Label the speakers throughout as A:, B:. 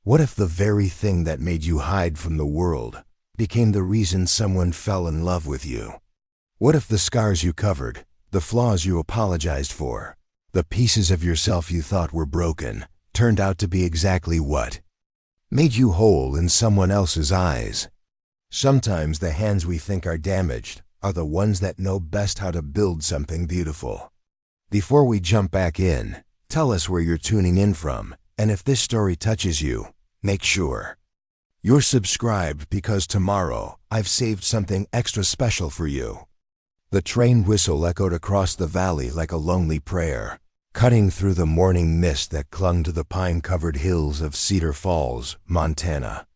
A: What if the very thing that made you hide from the world became the reason someone fell in love with you? What if the scars you covered, the flaws you apologized for, the pieces of yourself you thought were broken, turned out to be exactly what made you whole in someone else's eyes? Sometimes the hands we think are damaged are the ones that know best how to build something beautiful. Before we jump back in, tell us where you're tuning in from, and if this story touches you, make sure you're subscribed, because tomorrow I've saved something extra special for you. The train whistle echoed across the valley like a lonely prayer, cutting through the morning mist that clung to the pine-covered hills of Cedar Falls, Montana.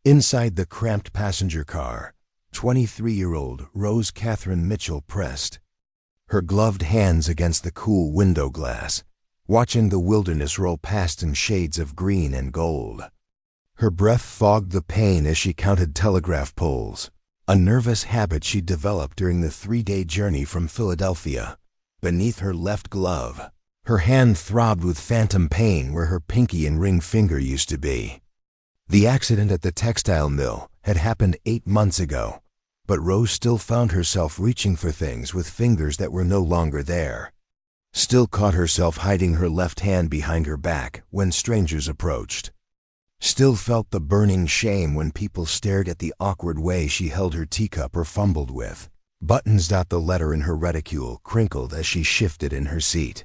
A: Inside the cramped passenger car, 23-year-old Rose Catherine Mitchell pressed her gloved hands against the cool window glass, watching the wilderness roll past in shades of green and gold. Her breath fogged the pain as she counted telegraph poles, a nervous habit she'd developed during the 3-day journey from Philadelphia. Beneath her left glove, her hand throbbed with phantom pain where her pinky and ring finger used to be. The accident at the textile mill had happened 8 months ago, but Rose still found herself reaching for things with fingers that were no longer there. Still caught herself hiding her left hand behind her back when strangers approached. Still felt the burning shame when people stared at the awkward way she held her teacup or fumbled with buttons. The letter in her reticule crinkled as she shifted in her seat.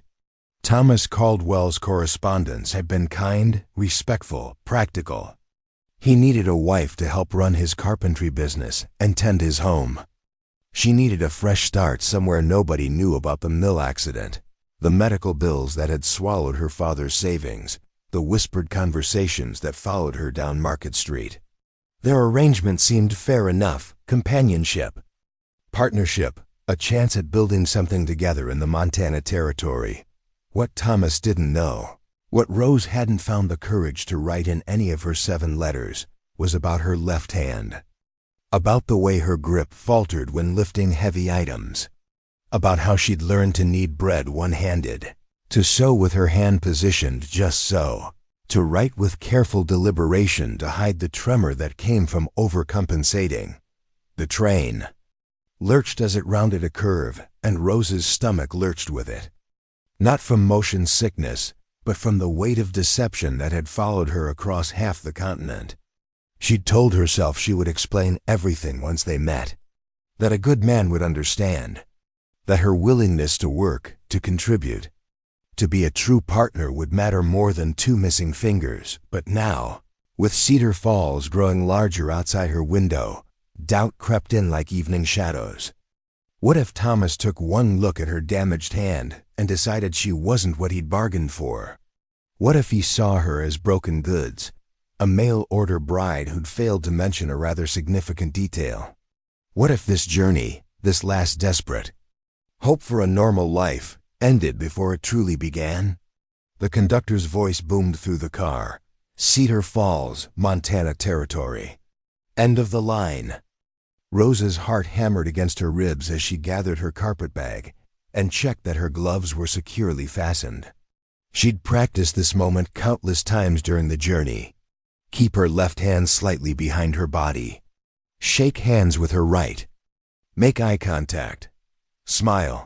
A: Thomas Caldwell's correspondence had been kind, respectful, practical. He needed a wife to help run his carpentry business and tend his home. She needed a fresh start somewhere nobody knew about the mill accident, the medical bills that had swallowed her father's savings, the whispered conversations that followed her down Market Street. Their arrangement seemed fair enough: companionship, partnership, a chance at building something together in the Montana Territory. What Thomas didn't know, what Rose hadn't found the courage to write in any of her 7 letters, was about her left hand. About the way her grip faltered when lifting heavy items. About how she'd learned to knead bread one-handed, to sew with her hand positioned just so, to write with careful deliberation to hide the tremor that came from overcompensating. The train lurched as it rounded a curve, and Rose's stomach lurched with it. Not from motion sickness, but from the weight of deception that had followed her across half the continent. She'd told herself she would explain everything once they met, that a good man would understand, that her willingness to work, to contribute, to be a true partner would matter more than 2 missing fingers. But now, with Cedar Falls growing larger outside her window, doubt crept in like evening shadows. What if Thomas took one look at her damaged hand and decided she wasn't what he'd bargained for? What if he saw her as broken goods, a mail-order bride who'd failed to mention a rather significant detail? What if this journey, this last desperate hope for a normal life, ended before it truly began? The conductor's voice boomed through the car. Cedar Falls, Montana Territory. End of the line. Rose's heart hammered against her ribs as she gathered her carpet bag and checked that her gloves were securely fastened. She'd practiced this moment countless times during the journey. Keep her left hand slightly behind her body. Shake hands with her right. Make eye contact. Smile.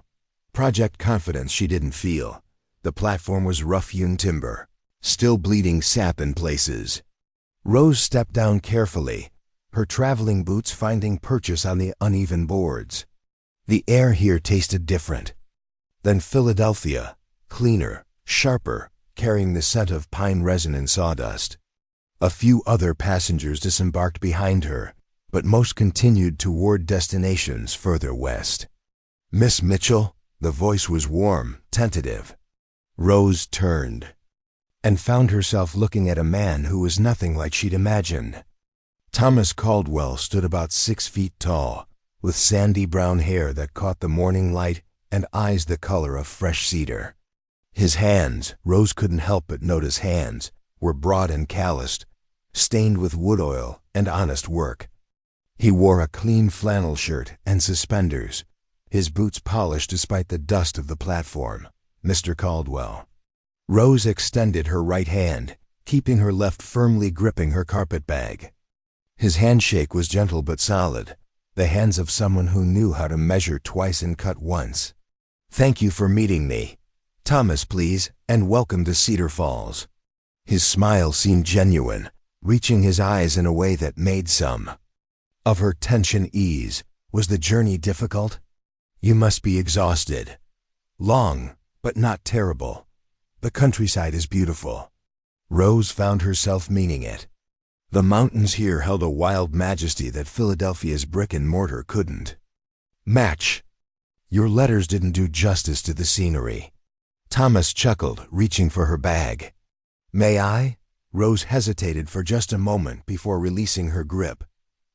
A: Project confidence she didn't feel. The platform was rough-hewn timber, still bleeding sap in places. Rose stepped down carefully, her traveling boots finding purchase on the uneven boards. The air here tasted different than Philadelphia, cleaner, sharper, carrying the scent of pine resin and sawdust. A few other passengers disembarked behind her, but most continued toward destinations further west. Miss Mitchell? The voice was warm, tentative. Rose turned and found herself looking at a man who was nothing like she'd imagined. Thomas Caldwell stood about 6 feet tall, with sandy brown hair that caught the morning light and eyes the color of fresh cedar. His hands, Rose couldn't help but notice hands, were broad and calloused, stained with wood oil and honest work. He wore a clean flannel shirt and suspenders, his boots polished despite the dust of the platform. Mr. Caldwell. Rose extended her right hand, keeping her left firmly gripping her carpet bag. His handshake was gentle but solid, the hands of someone who knew how to measure twice and cut once. "Thank you for meeting me. Thomas, please, and welcome to Cedar Falls." His smile seemed genuine, reaching his eyes in a way that made some of her tension ease. "Was the journey difficult? You must be exhausted." "Long, but not terrible. The countryside is beautiful." Rose found herself meaning it. The mountains here held a wild majesty that Philadelphia's brick and mortar couldn't match. "Your letters didn't do justice to the scenery." Thomas chuckled, reaching for her bag. "May I?" Rose hesitated for just a moment before releasing her grip,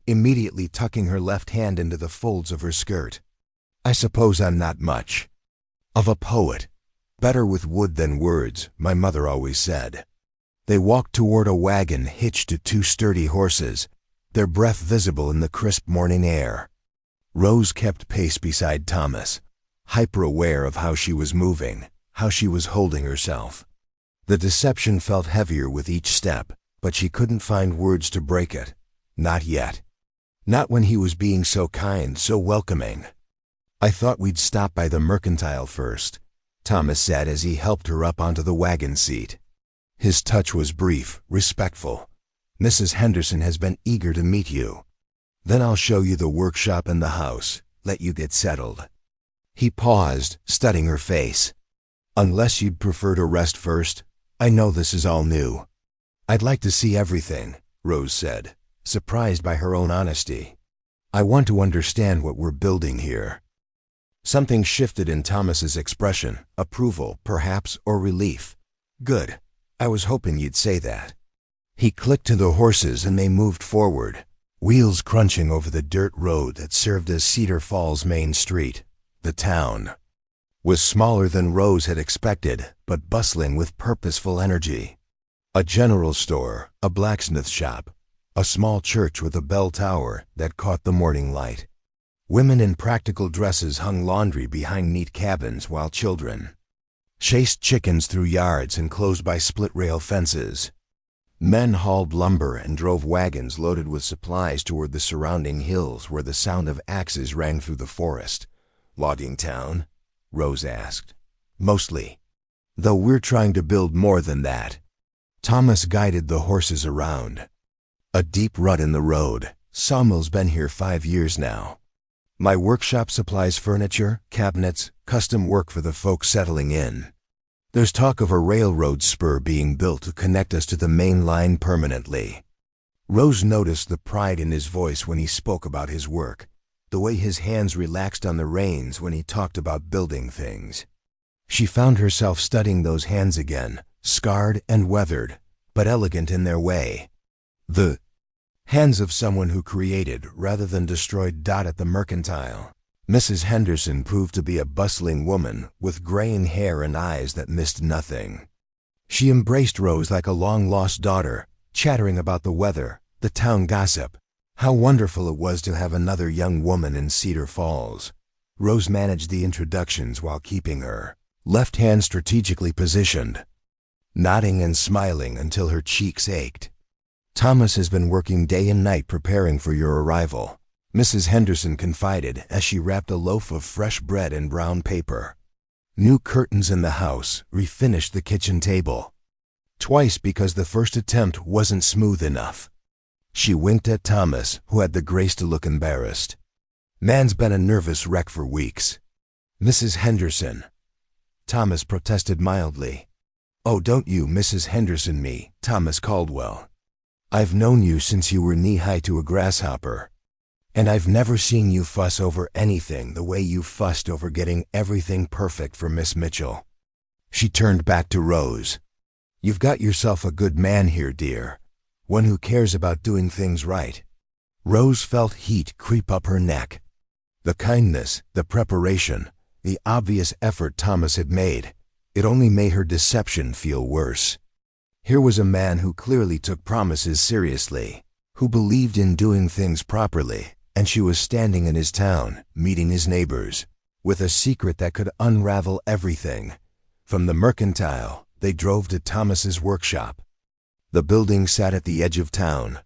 A: immediately tucking her left hand into the folds of her skirt. "I suppose I'm not much of a poet. Better with wood than words, my mother always said." They walked toward a wagon hitched to two sturdy horses, their breath visible in the crisp morning air. Rose kept pace beside Thomas, hyper-aware of how she was moving, how she was holding herself. The deception felt heavier with each step, but she couldn't find words to break it. Not yet. Not when he was being so kind, so welcoming. "I thought we'd stop by the mercantile first," Thomas said as he helped her up onto the wagon seat. His touch was brief, respectful. "Mrs. Henderson has been eager to meet you. Then I'll show you the workshop and the house, let you get settled." He paused, studying her face. "Unless you'd prefer to rest first, I know this is all new." "I'd like to see everything," Rose said, surprised by her own honesty. "I want to understand what we're building here." Something shifted in Thomas's expression, approval, perhaps, or relief. "Good. I was hoping you'd say that." He clicked to the horses and they moved forward, wheels crunching over the dirt road that served as Cedar Falls' main street. The town was smaller than Rose had expected, but bustling with purposeful energy. A general store, a blacksmith shop, a small church with a bell tower that caught the morning light. Women in practical dresses hung laundry behind neat cabins while children chased chickens through yards enclosed by split-rail fences. Men hauled lumber and drove wagons loaded with supplies toward the surrounding hills where the sound of axes rang through the forest. "Logging town?" Rose asked. "Mostly. Though we're trying to build more than that." Thomas guided the horses around. A deep rut in the road. "Sawmill's been here 5 years now. My workshop supplies furniture, cabinets, custom work for the folks settling in. There's talk of a railroad spur being built to connect us to the main line permanently." Rose noticed the pride in his voice when he spoke about his work, the way his hands relaxed on the reins when he talked about building things. She found herself studying those hands again, scarred and weathered, but elegant in their way. The hands of someone who created rather than destroyed. At the mercantile, Mrs. Henderson proved to be a bustling woman with graying hair and eyes that missed nothing. She embraced Rose like a long-lost daughter, chattering about the weather, the town gossip. How wonderful it was to have another young woman in Cedar Falls. Rose managed the introductions while keeping her left hand strategically positioned, nodding and smiling until her cheeks ached. "Thomas has been working day and night preparing for your arrival," Mrs. Henderson confided as she wrapped a loaf of fresh bread in brown paper. "New curtains in the house, refinished the kitchen table. Twice because the first attempt wasn't smooth enough." She winked at Thomas, who had the grace to look embarrassed. "Man's been a nervous wreck for weeks." "Mrs. Henderson." Thomas protested mildly. "Oh, don't you Mrs. Henderson me, Thomas Caldwell. I've known you since you were knee-high to a grasshopper. And I've never seen you fuss over anything the way you fussed over getting everything perfect for Miss Mitchell." She turned back to Rose. "You've got yourself a good man here, dear. One who cares about doing things right." Rose felt heat creep up her neck. The kindness, the preparation, the obvious effort Thomas had made, it only made her deception feel worse. Here was a man who clearly took promises seriously, who believed in doing things properly, and she was standing in his town, meeting his neighbors, with a secret that could unravel everything. From the mercantile, they drove to Thomas's workshop. The building sat at the edge of town,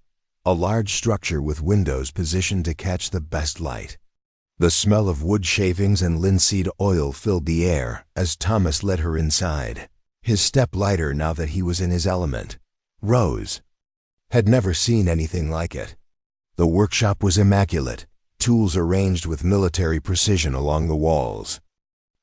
A: a large structure with windows positioned to catch the best light. The smell of wood shavings and linseed oil filled the air as Thomas led her inside, his step lighter now that he was in his element. Rose had never seen anything like it. The workshop was immaculate, tools arranged with military precision along the walls.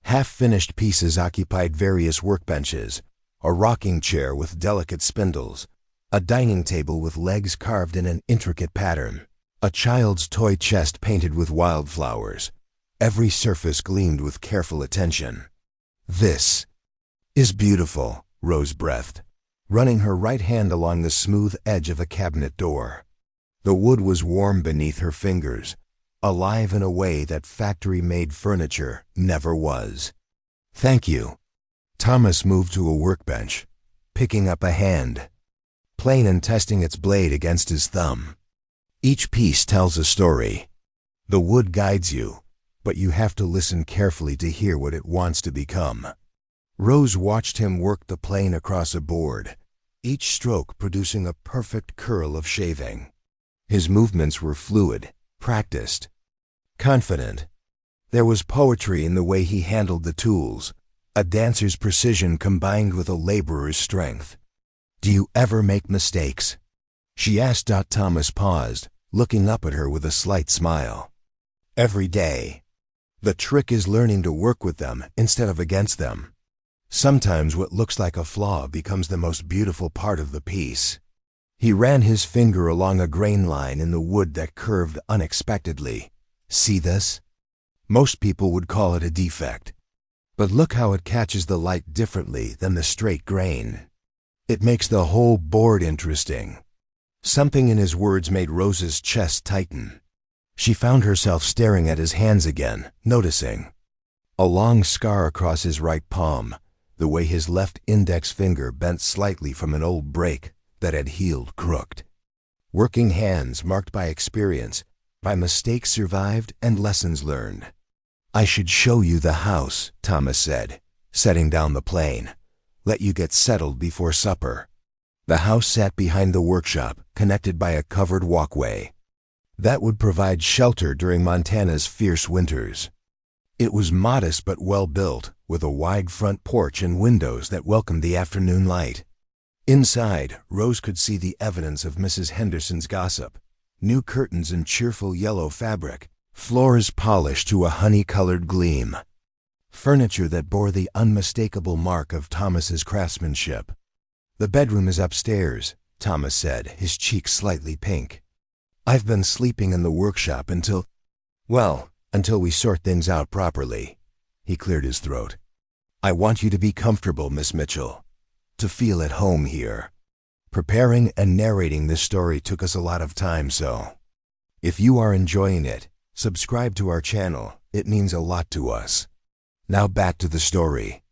A: Half-finished pieces occupied various workbenches, a rocking chair with delicate spindles, a dining table with legs carved in an intricate pattern, a child's toy chest painted with wildflowers. Every surface gleamed with careful attention. "This is beautiful," Rose breathed, running her right hand along the smooth edge of a cabinet door. The wood was warm beneath her fingers, alive in a way that factory-made furniture never was. "Thank you." Thomas moved to a workbench, picking up a hand plane and testing its blade against his thumb. Each piece tells a story. The wood guides you, but you have to listen carefully to hear what it wants to become. Rose watched him work the plane across a board, each stroke producing a perfect curl of shaving. His movements were fluid, practiced, confident. There was poetry in the way he handled the tools, a dancer's precision combined with a laborer's strength. "Do you ever make mistakes?" she asked. Thomas paused, looking up at her with a slight smile. "Every day. The trick is learning to work with them instead of against them. Sometimes what looks like a flaw becomes the most beautiful part of the piece." He ran his finger along a grain line in the wood that curved unexpectedly. "See this? Most people would call it a defect. But look how it catches the light differently than the straight grain. It makes the whole board interesting." Something in his words made Rose's chest tighten. She found herself staring at his hands again, noticing a long scar across his right palm, the way his left index finger bent slightly from an old break that had healed crooked. Working hands marked by experience, by mistakes survived and lessons learned. "I should show you the house," Thomas said, setting down the plane. "Let you get settled before supper." The house sat behind the workshop, connected by a covered walkway. That would provide shelter during Montana's fierce winters. It was modest but well built, with a wide front porch and windows that welcomed the afternoon light. Inside, Rose could see the evidence of Mrs. Henderson's gossip: new curtains in cheerful yellow fabric, floors polished to a honey-colored gleam, furniture that bore the unmistakable mark of Thomas's craftsmanship. "The bedroom is upstairs," Thomas said, his cheeks slightly pink. "I've been sleeping in the workshop until we sort things out properly." He cleared his throat. "I want you to be comfortable, Miss Mitchell, to feel at home here. Preparing and narrating this story took us a lot of time, so if you are enjoying it, subscribe to our channel. It means a lot to us. Now back to the story."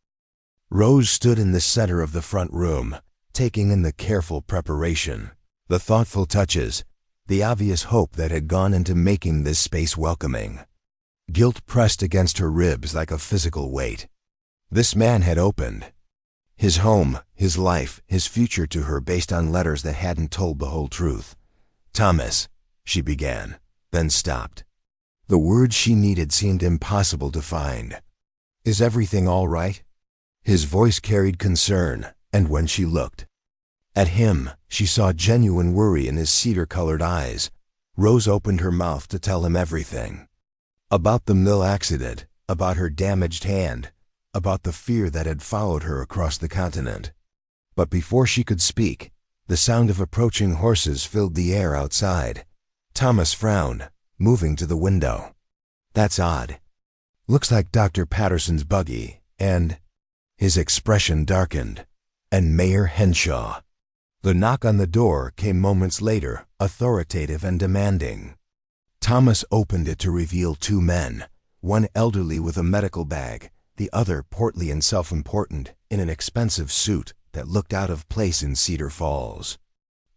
A: Rose stood in the center of the front room, taking in the careful preparation, the thoughtful touches, the obvious hope that had gone into making this space welcoming. Guilt pressed against her ribs like a physical weight. This man had opened his home, his life, his future to her based on letters that hadn't told the whole truth. "Thomas," she began, then stopped. The words she needed seemed impossible to find. "Is everything all right?" His voice carried concern, and when she looked at him, she saw genuine worry in his cedar-colored eyes. Rose opened her mouth to tell him everything. About the mill accident, about her damaged hand, about the fear that had followed her across the continent. But before she could speak, the sound of approaching horses filled the air outside. Thomas frowned, moving to the window. "That's odd. Looks like Dr. Patterson's buggy, and—" his expression darkened. "And Mayor Henshaw." The knock on the door came moments later, authoritative and demanding. Thomas opened it to reveal two men, one elderly with a medical bag, the other portly and self-important, in an expensive suit that looked out of place in Cedar Falls.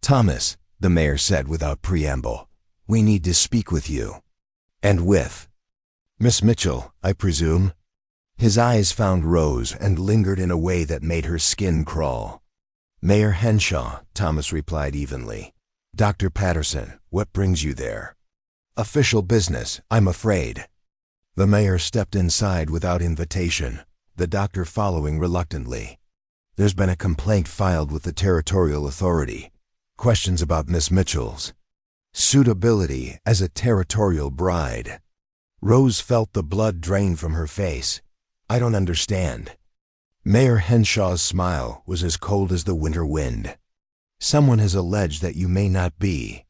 A: "Thomas," the mayor said without preamble, "we need to speak with you." "And with Miss Mitchell, I presume?" His eyes found Rose and lingered in a way that made her skin crawl. Mayor Henshaw, Thomas replied evenly. Dr. Patterson, what brings you there? Official business, I'm afraid. The mayor stepped inside without invitation, the doctor following reluctantly. There's been a complaint filed with the territorial authority. Questions about Miss Mitchell's suitability as a territorial bride. Rose felt the blood drain from her face. I don't understand. Mayor Henshaw's smile was as cold as the winter wind. Someone has alleged that you may not be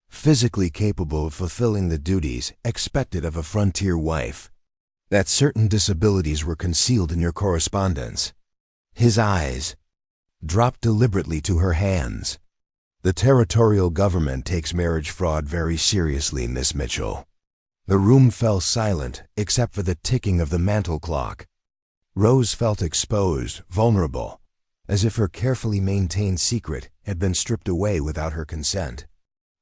A: physically capable of fulfilling the duties expected of a frontier wife, that certain disabilities were concealed in your correspondence. His eyes dropped deliberately to her hands. The territorial government takes marriage fraud very seriously, Miss Mitchell. The room fell silent except for the ticking of the mantel clock. Rose felt exposed, vulnerable, as if her carefully maintained secret had been stripped away without her consent.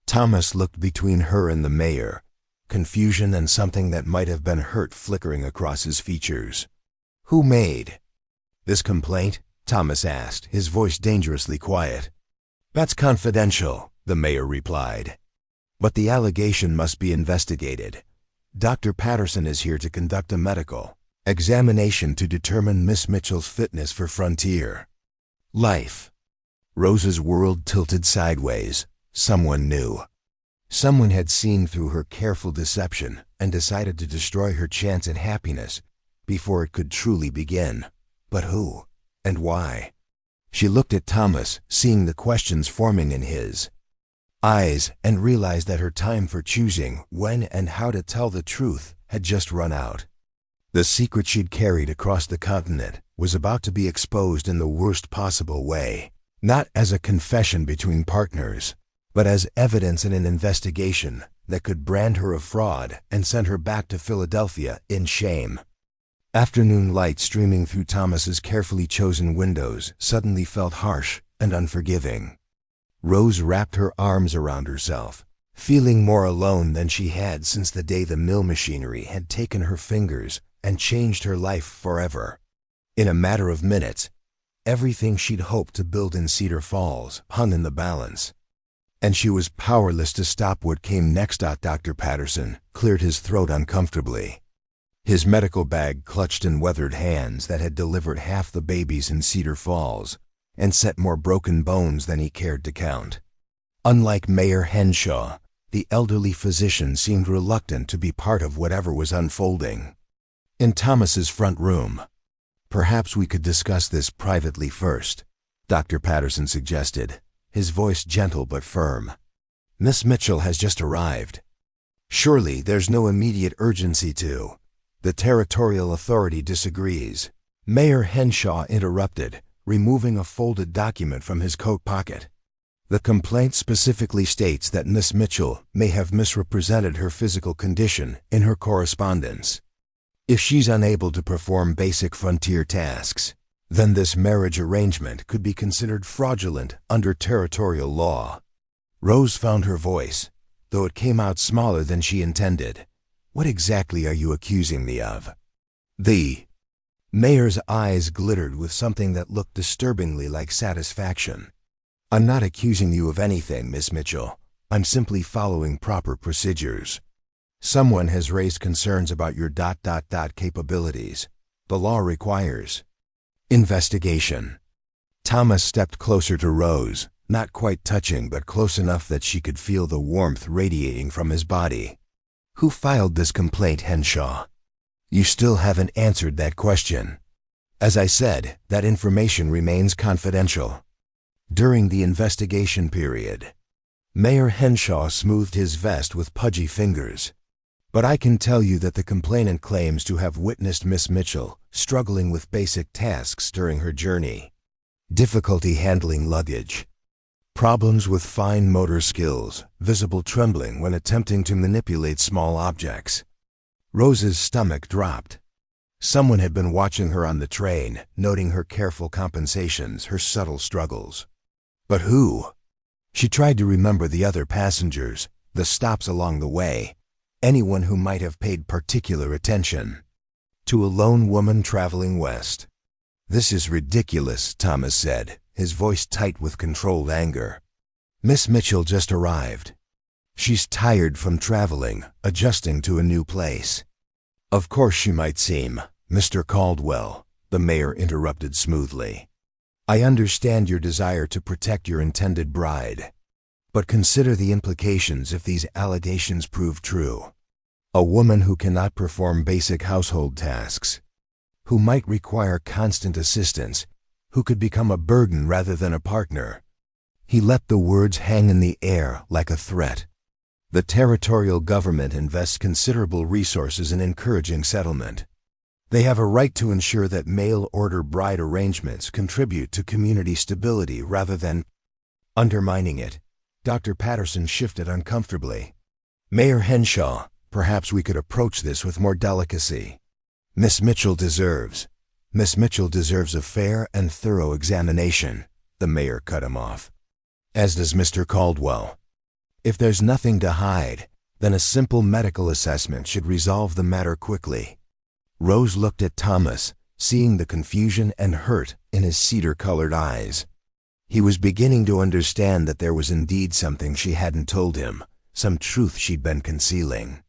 A: Thomas looked between her and the mayor, confusion and something that might have been hurt flickering across his features. Who made this complaint? Thomas asked, his voice dangerously quiet. That's confidential, the mayor replied. But the allegation must be investigated. Dr. Patterson is here to conduct a medical examination to determine Miss Mitchell's fitness for frontier life. Rose's world tilted sideways. Someone knew. Someone had seen through her careful deception and decided to destroy her chance at happiness before it could truly begin. But who? And why? She looked at Thomas, seeing the questions forming in his eyes, and realized that her time for choosing when and how to tell the truth had just run out. The secret she'd carried across the continent was about to be exposed in the worst possible way, not as a confession between partners, but as evidence in an investigation that could brand her a fraud and send her back to Philadelphia in shame. Afternoon light streaming through Thomas's carefully chosen windows suddenly felt harsh and unforgiving. Rose wrapped her arms around herself, feeling more alone than she had since the day the mill machinery had taken her fingers and changed her life forever. In a matter of minutes, everything she'd hoped to build in Cedar Falls hung in the balance, and she was powerless to stop what came next. Dr. Patterson cleared his throat uncomfortably, his medical bag clutched in weathered hands that had delivered half the babies in Cedar Falls and set more broken bones than he cared to count. Unlike Mayor Henshaw, the elderly physician seemed reluctant to be part of whatever was unfolding. In Thomas's front room, perhaps we could discuss this privately first, Dr. Patterson suggested, his voice gentle but firm. Miss Mitchell has just arrived. Surely there's no immediate urgency to. The territorial authority disagrees. Mayor Henshaw interrupted, removing a folded document from his coat pocket. The complaint specifically states that Miss Mitchell may have misrepresented her physical condition in her correspondence. If she's unable to perform basic frontier tasks, then this marriage arrangement could be considered fraudulent under territorial law. Rose found her voice, though it came out smaller than she intended. What exactly are you accusing me of? The mayor's eyes glittered with something that looked disturbingly like satisfaction. I'm not accusing you of anything, Miss Mitchell. I'm simply following proper procedures. Someone has raised concerns about your capabilities. The law requires investigation. Thomas stepped closer to Rose, not quite touching but close enough that she could feel the warmth radiating from his body. Who filed this complaint, Henshaw? You still haven't answered that question. As I said, that information remains confidential. During the investigation period, Mayor Henshaw smoothed his vest with pudgy fingers. But I can tell you that the complainant claims to have witnessed Miss Mitchell struggling with basic tasks during her journey. Difficulty handling luggage. Problems with fine motor skills, visible trembling when attempting to manipulate small objects. Rose's stomach dropped. Someone had been watching her on the train, noting her careful compensations, her subtle struggles. But who? She tried to remember the other passengers, the stops along the way, anyone who might have paid particular attention. To a lone woman traveling west. This is ridiculous, Thomas said, his voice tight with controlled anger. "Miss Mitchell just arrived. She's tired from traveling, adjusting to a new place." "Of course she might seem, Mr. Caldwell," the mayor interrupted smoothly. "I understand your desire to protect your intended bride. But consider the implications if these allegations prove true. A woman who cannot perform basic household tasks, who might require constant assistance, who could become a burden rather than a partner." He let the words hang in the air like a threat. "The territorial government invests considerable resources in encouraging settlement. They have a right to ensure that mail-order bride arrangements contribute to community stability rather than undermining it." Dr. Patterson shifted uncomfortably. "Mayor Henshaw, perhaps we could approach this with more delicacy. Miss Mitchell deserves a fair and thorough examination," the mayor cut him off. "As does Mr. Caldwell. If there's nothing to hide, then a simple medical assessment should resolve the matter quickly." Rose looked at Thomas, seeing the confusion and hurt in his cedar-colored eyes. He was beginning to understand that there was indeed something she hadn't told him, some truth she'd been concealing.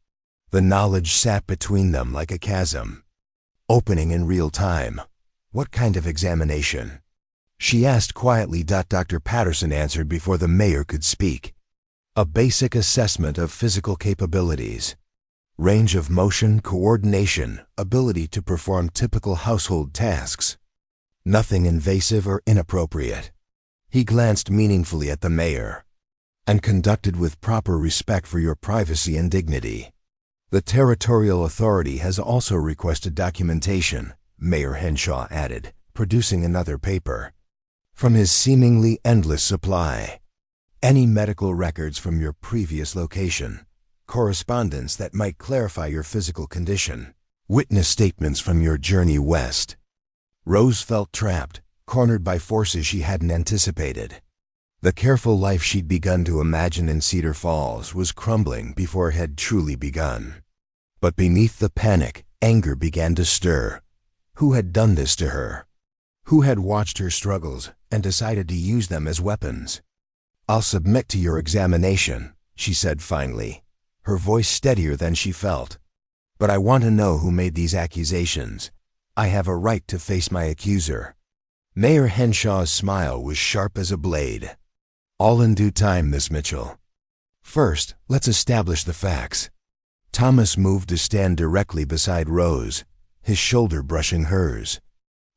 A: The knowledge sat between them like a chasm, opening in real time. "What kind of examination?" she asked quietly. Dr. Patterson answered before the mayor could speak. "A basic assessment of physical capabilities. Range of motion, coordination, ability to perform typical household tasks. Nothing invasive or inappropriate." He glanced meaningfully at the mayor. "And conducted with proper respect for your privacy and dignity. The territorial authority has also requested documentation," Mayor Henshaw added, producing another paper. "From his seemingly endless supply. Any medical records from your previous location, correspondence that might clarify your physical condition, witness statements from your journey west." Rose felt trapped, cornered by forces she hadn't anticipated. The careful life she'd begun to imagine in Cedar Falls was crumbling before it had truly begun. But beneath the panic, anger began to stir. Who had done this to her? Who had watched her struggles and decided to use them as weapons? "I'll submit to your examination," she said finally, her voice steadier than she felt. "But I want to know who made these accusations. I have a right to face my accuser." Mayor Henshaw's smile was sharp as a blade. "All in due time, Miss Mitchell. First, let's establish the facts." Thomas moved to stand directly beside Rose, his shoulder brushing hers.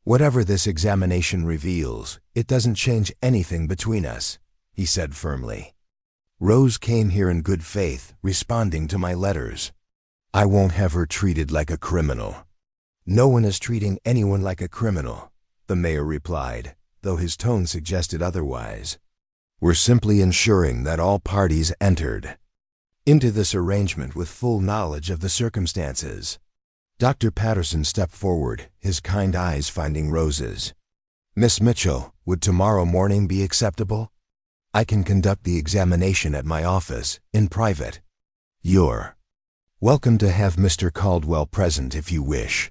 A: "Whatever this examination reveals, it doesn't change anything between us," he said firmly. "Rose came here in good faith, responding to my letters. I won't have her treated like a criminal." "No one is treating anyone like a criminal," the mayor replied, though his tone suggested otherwise. "We're simply ensuring that all parties entered into this arrangement with full knowledge of the circumstances." Dr. Patterson stepped forward, his kind eyes finding Rose's. "Miss Mitchell, would tomorrow morning be acceptable? I can conduct the examination at my office, in private. You're welcome to have Mr. Caldwell present if you wish."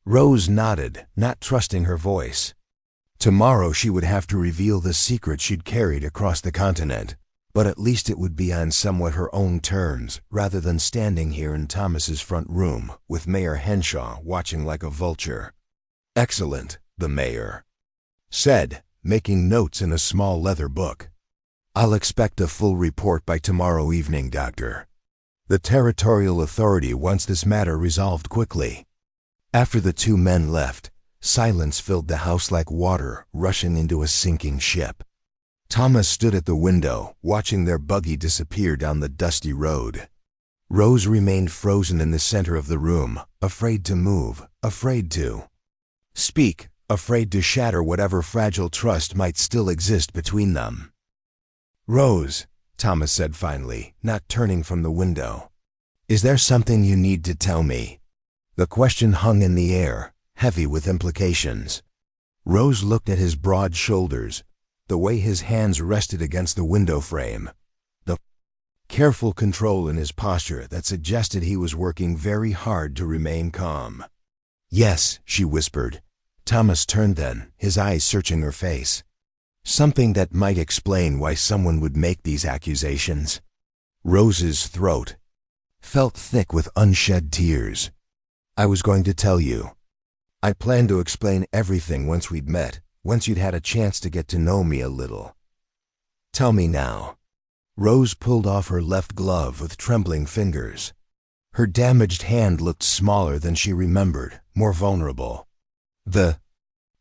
A: Rose nodded, not trusting her voice. Tomorrow she would have to reveal the secret she'd carried across the continent, but at least it would be on somewhat her own terms, rather than standing here in Thomas's front room, with Mayor Henshaw watching like a vulture. "Excellent," the mayor said, making notes in a small leather book. "I'll expect a full report by tomorrow evening, Doctor. The territorial authority wants this matter resolved quickly." After the two men left, silence filled the house like water rushing into a sinking ship. Thomas stood at the window, watching their buggy disappear down the dusty road. Rose remained frozen in the center of the room, afraid to move, afraid to speak, afraid to shatter whatever fragile trust might still exist between them. "Rose," Thomas said finally, not turning from the window, "is there something you need to tell me?" The question hung in the air, heavy with implications. Rose looked at his broad shoulders, the way his hands rested against the window frame, the careful control in his posture that suggested he was working very hard to remain calm. "Yes," she whispered. Thomas turned then, his eyes searching her face. Something that might explain why someone would make these accusations. Rose's throat felt thick with unshed tears. I was going to tell you. I planned to explain everything once we'd met, once you'd had a chance to get to know me a little. Tell me now. Rose pulled off her left glove with trembling fingers. Her damaged hand looked smaller than she remembered, more vulnerable. The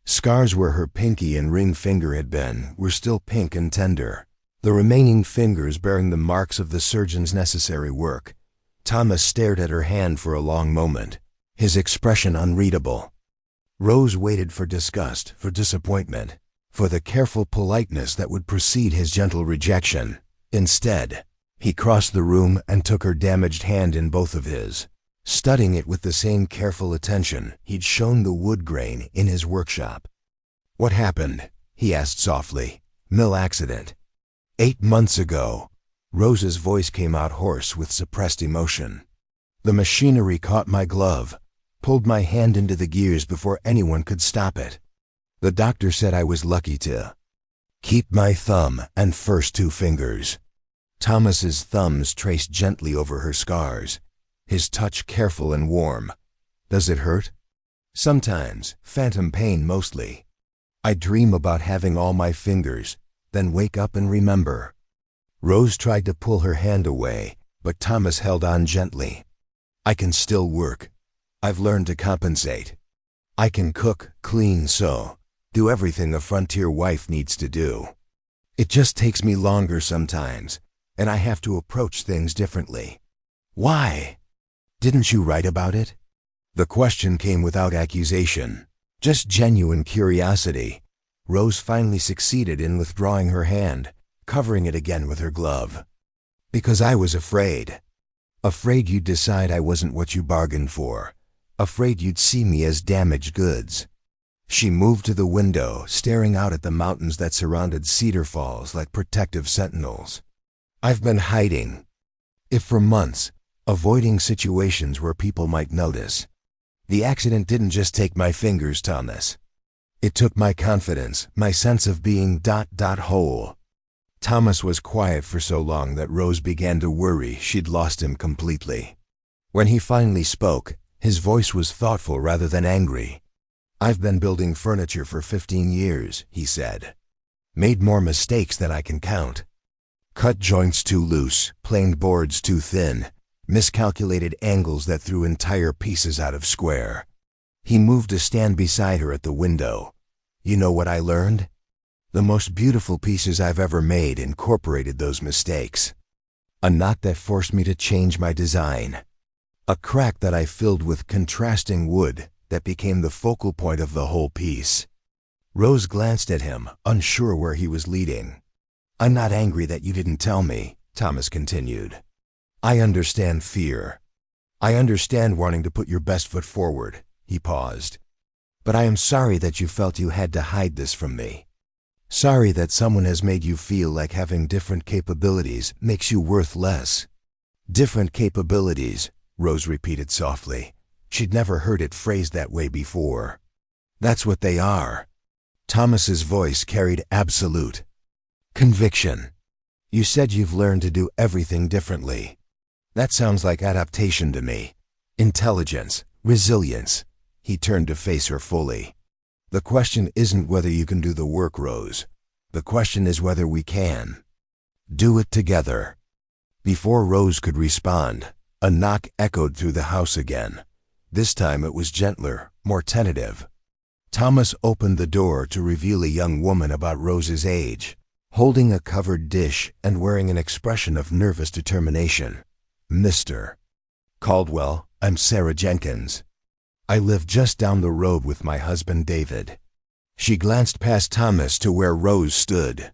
A: scars where her pinky and ring finger had been were still pink and tender, the remaining fingers bearing the marks of the surgeon's necessary work. Thomas stared at her hand for a long moment, his expression unreadable. Rose waited for disgust, for disappointment, for the careful politeness that would precede his gentle rejection. Instead, he crossed the room and took her damaged hand in both of his, studying it with the same careful attention he'd shown the wood grain in his workshop. What happened? He asked softly. Mill accident. 8 months ago. Rose's voice came out hoarse with suppressed emotion. The machinery caught my glove, pulled my hand into the gears before anyone could stop it. The doctor said I was lucky to keep my thumb and first 2 fingers. Thomas's thumbs traced gently over her scars, his touch careful and warm. Does it hurt? Sometimes, phantom pain mostly. I dream about having all my fingers, then wake up and remember. Rose tried to pull her hand away, but Thomas held on gently. I can still work. I've learned to compensate. I can cook, clean, sew, do everything a frontier wife needs to do. It just takes me longer sometimes, and I have to approach things differently. Why? Didn't you write about it? The question came without accusation, just genuine curiosity. Rose finally succeeded in withdrawing her hand, covering it again with her glove. Because I was afraid. Afraid you'd decide I wasn't what you bargained for. Afraid you'd see me as damaged goods. She moved to the window, staring out at the mountains that surrounded Cedar Falls like protective sentinels. I've been hiding. If for months, avoiding situations where people might notice. The accident didn't just take my fingers, Thomas. It took my confidence, my sense of being whole. Thomas was quiet for so long that Rose began to worry she'd lost him completely. When he finally spoke, his voice was thoughtful rather than angry. I've been building furniture for 15 years, he said. Made more mistakes than I can count. Cut joints too loose, planed boards too thin, miscalculated angles that threw entire pieces out of square. He moved to stand beside her at the window. You know what I learned? The most beautiful pieces I've ever made incorporated those mistakes. A knot that forced me to change my design. A crack that I filled with contrasting wood that became the focal point of the whole piece. Rose glanced at him, unsure where he was leading. I'm not angry that you didn't tell me, Thomas continued. I understand fear. I understand wanting to put your best foot forward. He paused. But I am sorry that you felt you had to hide this from me. Sorry that someone has made you feel like having different capabilities makes you worth less. Different capabilities, Rose repeated softly. She'd never heard it phrased that way before. That's what they are. Thomas's voice carried absolute conviction. You said you've learned to do everything differently. That sounds like adaptation to me. Intelligence, resilience. He turned to face her fully. The question isn't whether you can do the work, Rose. The question is whether we can. Do it together. Before Rose could respond, a knock echoed through the house again. This time it was gentler, more tentative. Thomas opened the door to reveal a young woman about Rose's age, holding a covered dish and wearing an expression of nervous determination. Mr. Caldwell, I'm Sarah Jenkins. I live just down the road with my husband David. She glanced past Thomas to where Rose stood.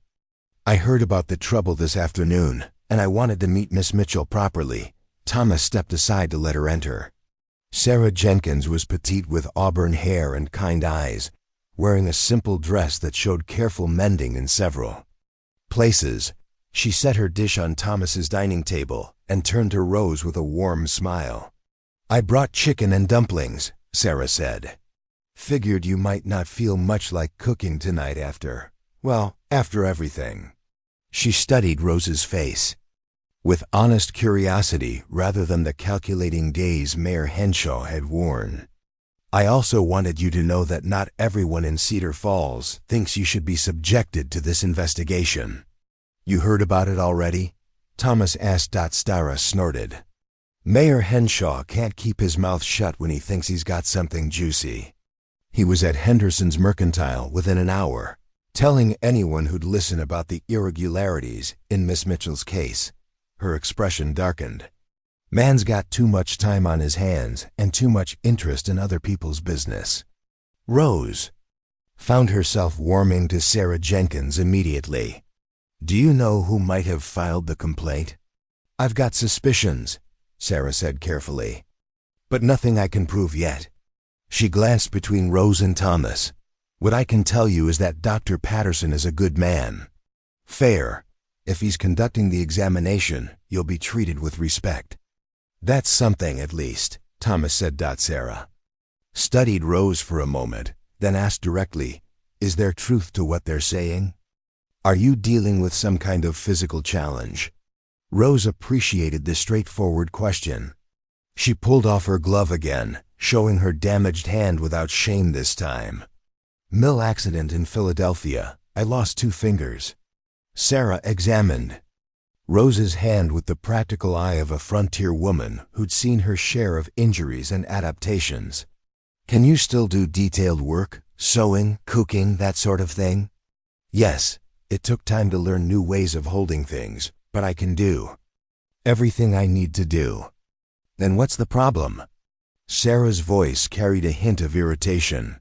A: I heard about the trouble this afternoon, and I wanted to meet Miss Mitchell properly. Thomas stepped aside to let her enter. Sarah Jenkins was petite with auburn hair and kind eyes, wearing a simple dress that showed careful mending in several places. She set her dish on Thomas's dining table and turned to Rose with a warm smile. I brought chicken and dumplings, Sarah said. Figured you might not feel much like cooking tonight after Well, after everything. She studied Rose's face with honest curiosity rather than the calculating gaze Mayor Henshaw had worn. I also wanted you to know that not everyone in Cedar Falls thinks you should be subjected to this investigation. You heard about it already? Thomas asked. Stara snorted. Mayor Henshaw can't keep his mouth shut when he thinks he's got something juicy. He was at Henderson's Mercantile within an hour, telling anyone who'd listen about the irregularities in Miss Mitchell's case. Her expression darkened. Man's got too much time on his hands and too much interest in other people's business. Rose found herself warming to Sarah Jenkins immediately. Do you know who might have filed the complaint? I've got suspicions, Sarah said carefully, but nothing I can prove yet. She glanced between Rose and Thomas. What I can tell you is that Dr. Patterson is a good man. Fair. If he's conducting the examination, you'll be treated with respect. That's something, at least, Thomas said. Sarah studied Rose for a moment, then asked directly, is there truth to what they're saying? Are you dealing with some kind of physical challenge? Rose appreciated the straightforward question. She pulled off her glove again, showing her damaged hand without shame this time. Mill accident in Philadelphia. I lost 2 fingers. Sarah examined Rose's hand with the practical eye of a frontier woman who'd seen her share of injuries and adaptations. Can you still do detailed work, sewing, cooking, that sort of thing? Yes, it took time to learn new ways of holding things, but I can do everything I need to do. Then what's the problem? Sarah's voice carried a hint of irritation.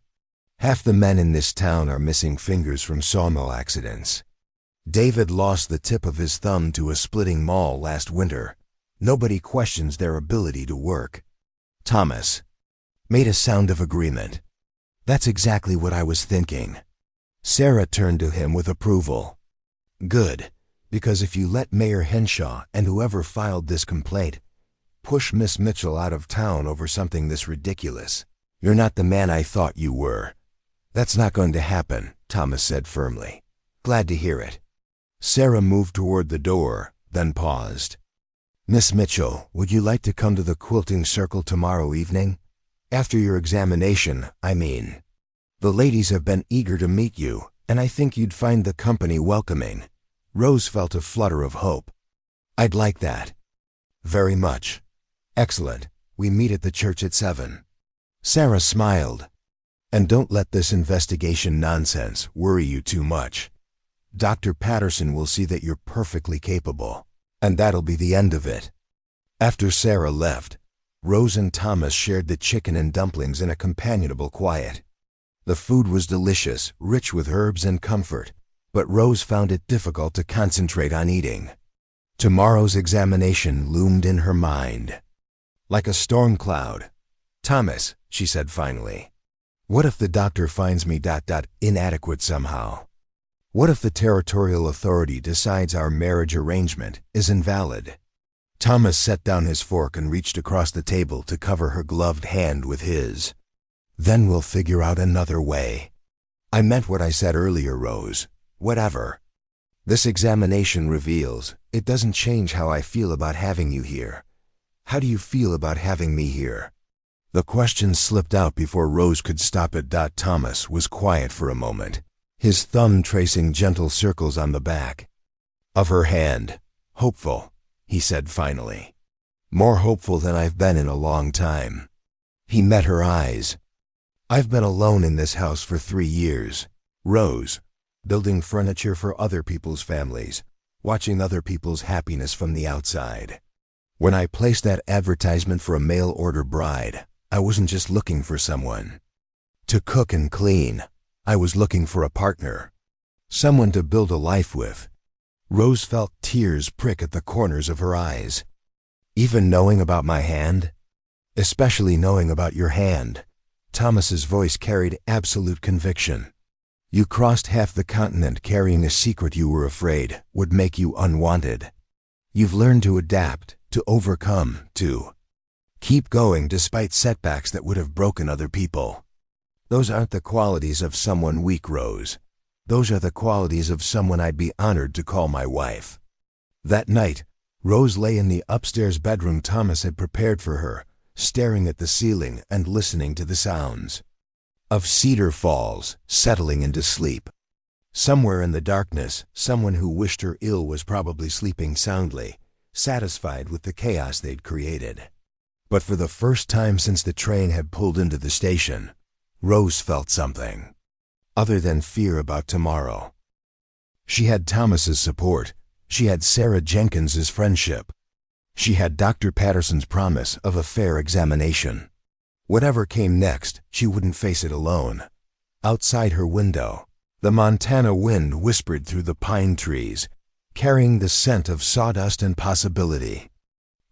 A: Half the men in this town are missing fingers from sawmill accidents. David lost the tip of his thumb to a splitting maul last winter. Nobody questions their ability to work. Thomas made a sound of agreement. That's exactly what I was thinking. Sarah turned to him with approval. Good, because if you let Mayor Henshaw and whoever filed this complaint push Miss Mitchell out of town over something this ridiculous, you're not the man I thought you were. That's not going to happen, Thomas said firmly. Glad to hear it. Sarah moved toward the door, then paused. Miss Mitchell, would you like to come to the quilting circle tomorrow evening? After your examination, I mean. The ladies have been eager to meet you, and I think you'd find the company welcoming. Rose felt a flutter of hope. I'd like that. Very much. Excellent. We meet at the church at 7. Sarah smiled. And don't let this investigation nonsense worry you too much. Dr. Patterson will see that you're perfectly capable, and that'll be the end of it. After Sarah left, Rose and Thomas shared the chicken and dumplings in a companionable quiet. The food was delicious, rich with herbs and comfort, but Rose found it difficult to concentrate on eating. Tomorrow's examination loomed in her mind like a storm cloud. Thomas, she said finally, what if the doctor finds me inadequate somehow? What if the territorial authority decides our marriage arrangement is invalid? Thomas set down his fork and reached across the table to cover her gloved hand with his. Then we'll figure out another way. I meant what I said earlier, Rose. Whatever this examination reveals, it doesn't change how I feel about having you here. How do you feel about having me here? The question slipped out before Rose could stop it. Thomas was quiet for a moment, his thumb tracing gentle circles on the back of her hand. Hopeful, he said finally. More hopeful than I've been in a long time. He met her eyes. I've been alone in this house for 3 years, Rose, building furniture for other people's families, watching other people's happiness from the outside. When I placed that advertisement for a mail-order bride, I wasn't just looking for someone to cook and clean. I was looking for a partner, someone to build a life with. Rose felt tears prick at the corners of her eyes. Even knowing about my hand? Especially knowing about your hand. Thomas's voice carried absolute conviction. You crossed half the continent carrying a secret you were afraid would make you unwanted. You've learned to adapt, to overcome, to keep going despite setbacks that would have broken other people. Those aren't the qualities of someone weak, Rose. Those are the qualities of someone I'd be honored to call my wife." That night, Rose lay in the upstairs bedroom Thomas had prepared for her, staring at the ceiling and listening to the sounds of Cedar Falls settling into sleep. Somewhere in the darkness, someone who wished her ill was probably sleeping soundly, satisfied with the chaos they'd created. But for the first time since the train had pulled into the station, Rose felt something other than fear about tomorrow. She had Thomas's support. She had Sarah Jenkins's friendship. She had Dr. Patterson's promise of a fair examination. Whatever came next, she wouldn't face it alone. Outside her window, the Montana wind whispered through the pine trees, carrying the scent of sawdust and possibility.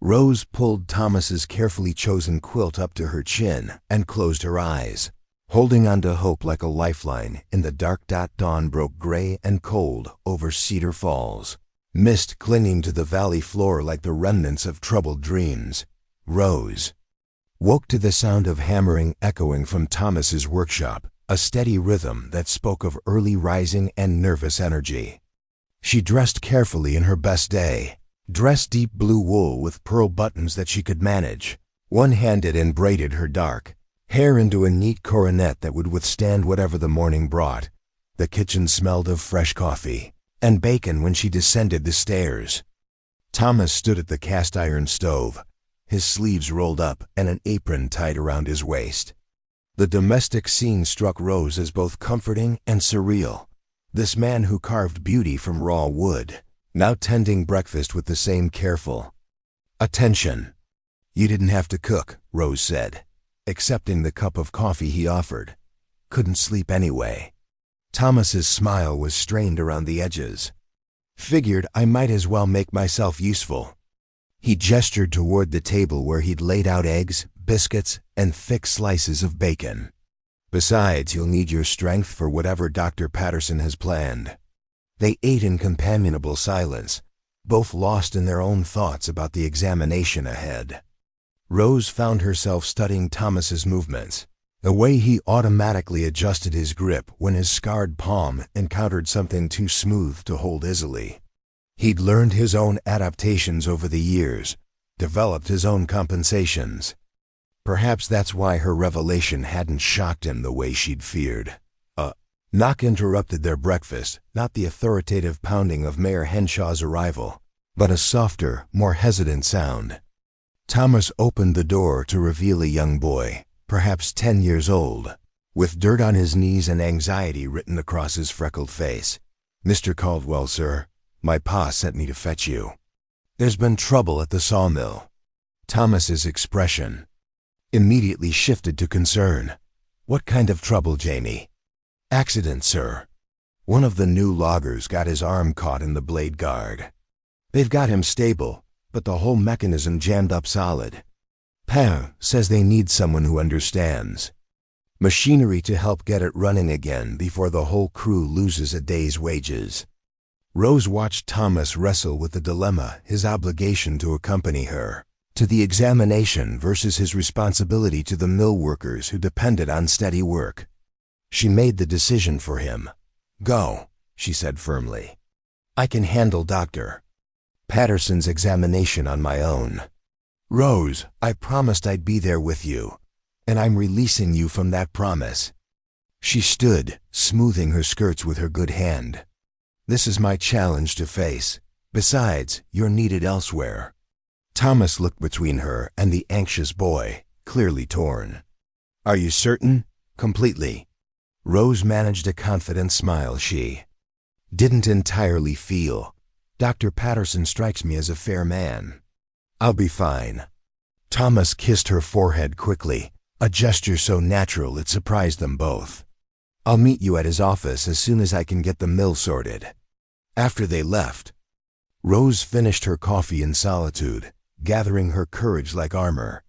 A: Rose pulled Thomas's carefully chosen quilt up to her chin and closed her eyes, holding on to hope like a lifeline in the dark. Dawn broke gray and cold over Cedar Falls, mist clinging to the valley floor like the remnants of troubled dreams. Rose woke to the sound of hammering echoing from Thomas's workshop, a steady rhythm that spoke of early rising and nervous energy. She dressed carefully in her best day, dressed deep blue wool with pearl buttons that she could manage, one-handed, and braided her dark hair into a neat coronet that would withstand whatever the morning brought. The kitchen smelled of fresh coffee and bacon when she descended the stairs. Thomas stood at the cast-iron stove, his sleeves rolled up and an apron tied around his waist. The domestic scene struck Rose as both comforting and surreal. This man who carved beauty from raw wood, now tending breakfast with the same careful attention. "You didn't have to cook," Rose said, accepting the cup of coffee he offered. "Couldn't sleep anyway." Thomas's smile was strained around the edges. "Figured I might as well make myself useful." He gestured toward the table where he'd laid out eggs, biscuits, and thick slices of bacon. "Besides, you'll need your strength for whatever Dr. Patterson has planned." They ate in companionable silence, both lost in their own thoughts about the examination ahead. Rose found herself studying Thomas's movements, the way he automatically adjusted his grip when his scarred palm encountered something too smooth to hold easily. He'd learned his own adaptations over the years, developed his own compensations. Perhaps that's why her revelation hadn't shocked him the way she'd feared. A knock interrupted their breakfast, not the authoritative pounding of Mayor Henshaw's arrival, but a softer, more hesitant sound. Thomas opened the door to reveal a young boy, perhaps 10 years old, with dirt on his knees and anxiety written across his freckled face. "Mr. Caldwell, sir, my pa sent me to fetch you. There's been trouble at the sawmill." Thomas's expression immediately shifted to concern. "What kind of trouble, Jamie?" "Accident, sir. One of the new loggers got his arm caught in the blade guard. They've got him stable, but the whole mechanism jammed up solid. Pa says they need someone who understands machinery to help get it running again before the whole crew loses a day's wages." Rose watched Thomas wrestle with the dilemma, his obligation to accompany her to the examination versus his responsibility to the mill workers who depended on steady work. She made the decision for him. "Go," she said firmly. "I can handle Dr. Patterson's examination on my own. Rose, I promised I'd be there with you, and I'm releasing you from that promise." She stood, smoothing her skirts with her good hand. "This is my challenge to face. Besides, you're needed elsewhere." Thomas looked between her and the anxious boy, clearly torn. "Are you certain?" "Completely." Rose managed a confident smile she didn't entirely feel. "Dr. Patterson strikes me as a fair man. I'll be fine." Thomas kissed her forehead quickly, a gesture so natural it surprised them both. "I'll meet you at his office as soon as I can get the mill sorted." After they left, Rose finished her coffee in solitude, gathering her courage like armor.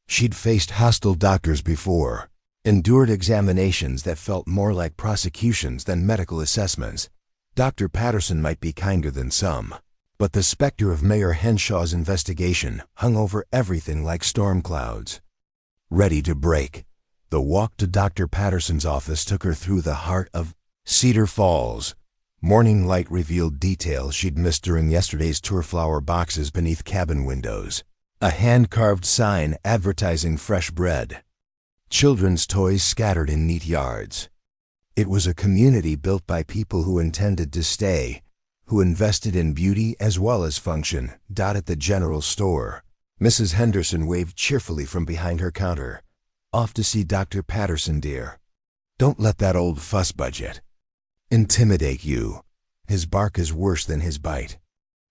A: She'd faced hostile doctors before, endured examinations that felt more like prosecutions than medical assessments. Dr. Patterson might be kinder than some, but the specter of Mayor Henshaw's investigation hung over everything like storm clouds. Ready to break, the walk to Dr. Patterson's office took her through the heart of Cedar Falls. Morning light revealed details she'd missed during yesterday's tour. Flower boxes beneath cabin windows. A hand-carved sign advertising fresh bread. Children's toys scattered in neat yards. It was a community built by people who intended to stay, who invested in beauty as well as function. At the general store, Mrs. Henderson waved cheerfully from behind her counter. Off to see Dr. Patterson, dear. Don't let that old fuss budget intimidate you. His bark is worse than his bite.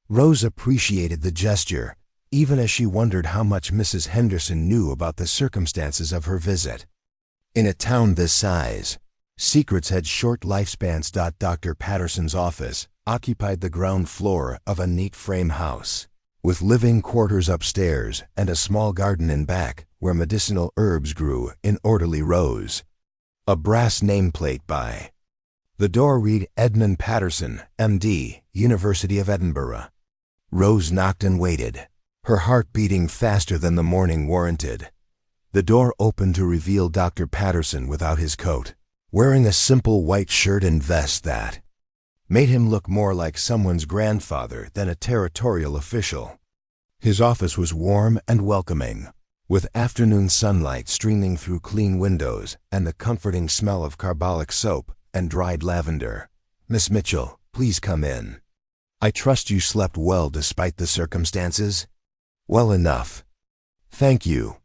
A: Rose appreciated the gesture, even as she wondered how much Mrs. Henderson knew about the circumstances of her visit. In a town this size, secrets had short lifespans. Dr. Patterson's office occupied the ground floor of a neat frame house, with living quarters upstairs and a small garden in back where medicinal herbs grew in orderly rows. A brass nameplate by the door read Edmund Patterson, M.D., University of Edinburgh. Rose knocked and waited, her heart beating faster than the morning warranted. The door opened to reveal Dr. Patterson without his coat, wearing a simple white shirt and vest that made him look more like someone's grandfather than a territorial official. His office was warm and welcoming, with afternoon sunlight streaming through clean windows and the comforting smell of carbolic soap and dried lavender. Miss Mitchell, please come in. I trust you slept well despite the circumstances? Well enough. Thank you.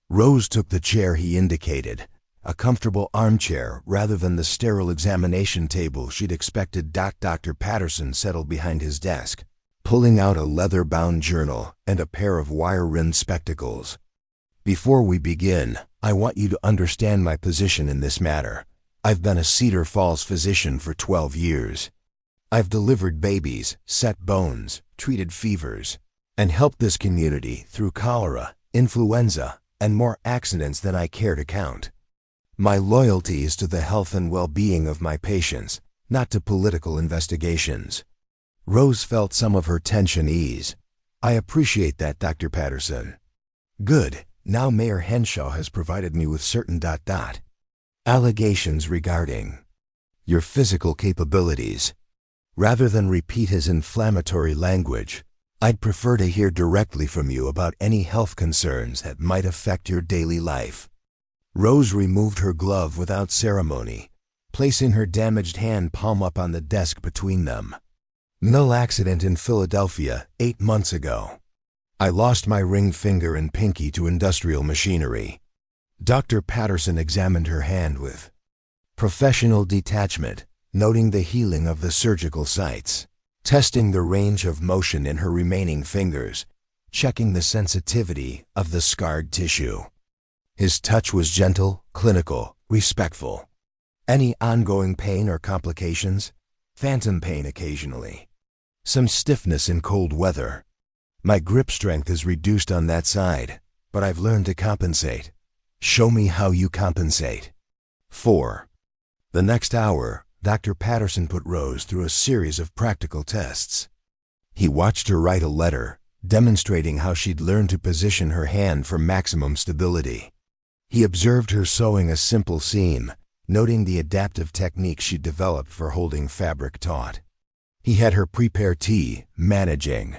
A: Rose took the chair he indicated, a comfortable armchair rather than the sterile examination table she'd expected. Dr. Patterson settled behind his desk, pulling out a leather-bound journal and a pair of wire-rimmed spectacles. Before we begin, I want you to understand my position in this matter. I've been a Cedar Falls physician for 12 years. I've delivered babies, set bones, treated fevers, and helped this community through cholera, influenza, and more accidents than I care to count. My loyalty is to the health and well-being of my patients, not to political investigations. Rose felt some of her tension ease. I appreciate that, Dr. Patterson. Good. Now Mayor Henshaw has provided me with certain allegations regarding your physical capabilities. Rather than repeat his inflammatory language, I'd prefer to hear directly from you about any health concerns that might affect your daily life. Rose removed her glove without ceremony, placing her damaged hand palm up on the desk between them. Mill accident in Philadelphia 8 months ago. I lost my ring finger and pinky to industrial machinery. Dr. Patterson examined her hand with professional detachment, noting the healing of the surgical sites, testing the range of motion in her remaining fingers, checking the sensitivity of the scarred tissue. His touch was gentle, clinical, respectful. Any ongoing pain or complications? Phantom pain occasionally. Some stiffness in cold weather. My grip strength is reduced on that side, but I've learned to compensate. Show me how you compensate. 4. The next hour, Dr. Patterson put Rose through a series of practical tests. He watched her write a letter, demonstrating how she'd learned to position her hand for maximum stability. He observed her sewing a simple seam, noting the adaptive technique she'd developed for holding fabric taut. He had her prepare tea, managing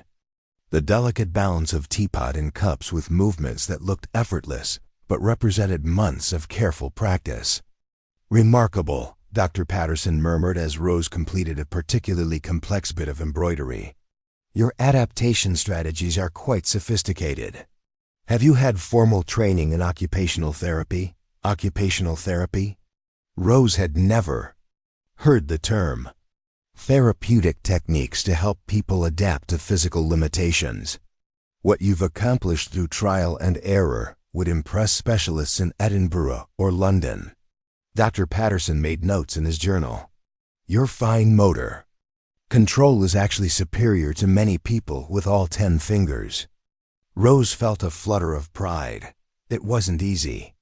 A: the delicate balance of teapot and cups with movements that looked effortless, but represented months of careful practice. Remarkable, Dr. Patterson murmured as Rose completed a particularly complex bit of embroidery. Your adaptation strategies are quite sophisticated. Have you had formal training in occupational therapy? Occupational therapy? Rose had never heard the term. Therapeutic techniques to help people adapt to physical limitations. What you've accomplished through trial and error would impress specialists in Edinburgh or London. Dr. Patterson made notes in his journal. Your fine motor control is actually superior to many people with all 10 fingers. Rose felt a flutter of pride. It wasn't easy.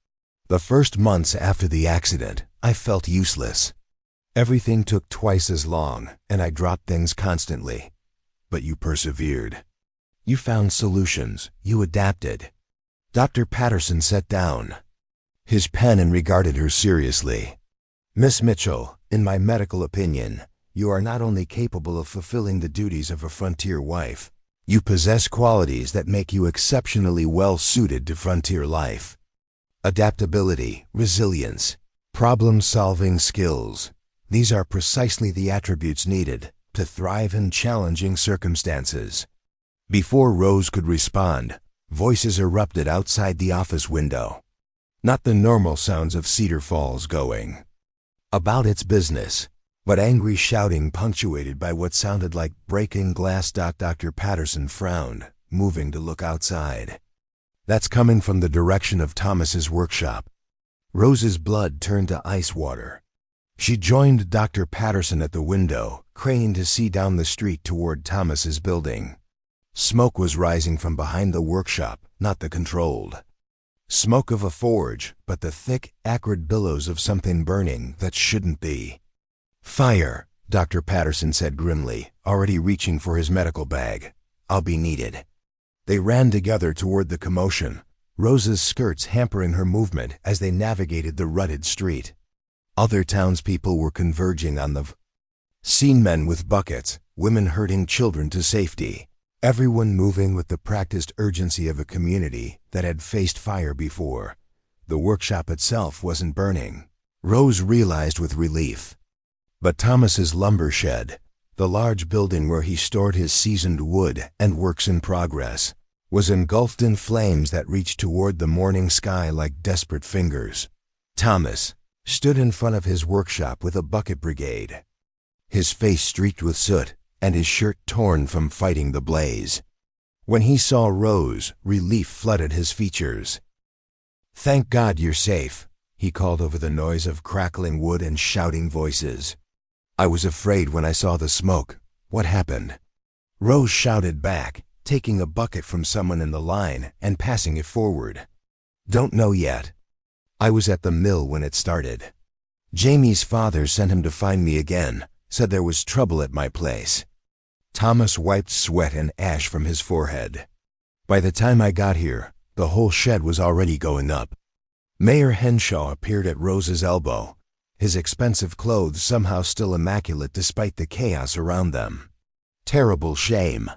A: The first months after the accident, I felt useless. Everything took twice as long, and I dropped things constantly. But you persevered. You found solutions. You adapted. Dr. Patterson sat down his pen and regarded her seriously. Miss Mitchell, in my medical opinion, you are not only capable of fulfilling the duties of a frontier wife, you possess qualities that make you exceptionally well suited to frontier life. Adaptability, resilience, problem-solving skills. These are precisely the attributes needed to thrive in challenging circumstances. Before Rose could respond, voices erupted outside the office window. Not the normal sounds of Cedar Falls going about its business, but angry shouting punctuated by what sounded like breaking glass. Dr. Patterson frowned, moving to look outside. That's coming from the direction of Thomas's workshop. Rose's blood turned to ice water. She joined Dr. Patterson at the window, craning to see down the street toward Thomas's building. Smoke was rising from behind the workshop, not the controlled smoke of a forge, but the thick, acrid billows of something burning that shouldn't be. Fire, Dr. Patterson said grimly, already reaching for his medical bag. I'll be needed. They ran together toward the commotion, Rose's skirts hampering her movement as they navigated the rutted street. Other townspeople were converging on the scene, men with buckets, women herding children to safety. Everyone moving with the practiced urgency of a community that had faced fire before. The workshop itself wasn't burning, Rose realized with relief. But Thomas's lumber shed, the large building where he stored his seasoned wood and works in progress, was engulfed in flames that reached toward the morning sky like desperate fingers. Thomas stood in front of his workshop with a bucket brigade, his face streaked with soot and his shirt torn from fighting the blaze. When he saw Rose, relief flooded his features. "Thank God you're safe," he called over the noise of crackling wood and shouting voices. "I was afraid when I saw the smoke. What happened?" Rose shouted back, taking a bucket from someone in the line and passing it forward. "Don't know yet. I was at the mill when it started. Jamie's father sent him to find me again, said there was trouble at my place." Thomas wiped sweat and ash from his forehead. "By the time I got here, the whole shed was already going up." Mayor Henshaw appeared at Rose's elbow, his expensive clothes somehow still immaculate despite the chaos around them. "Terrible shame,"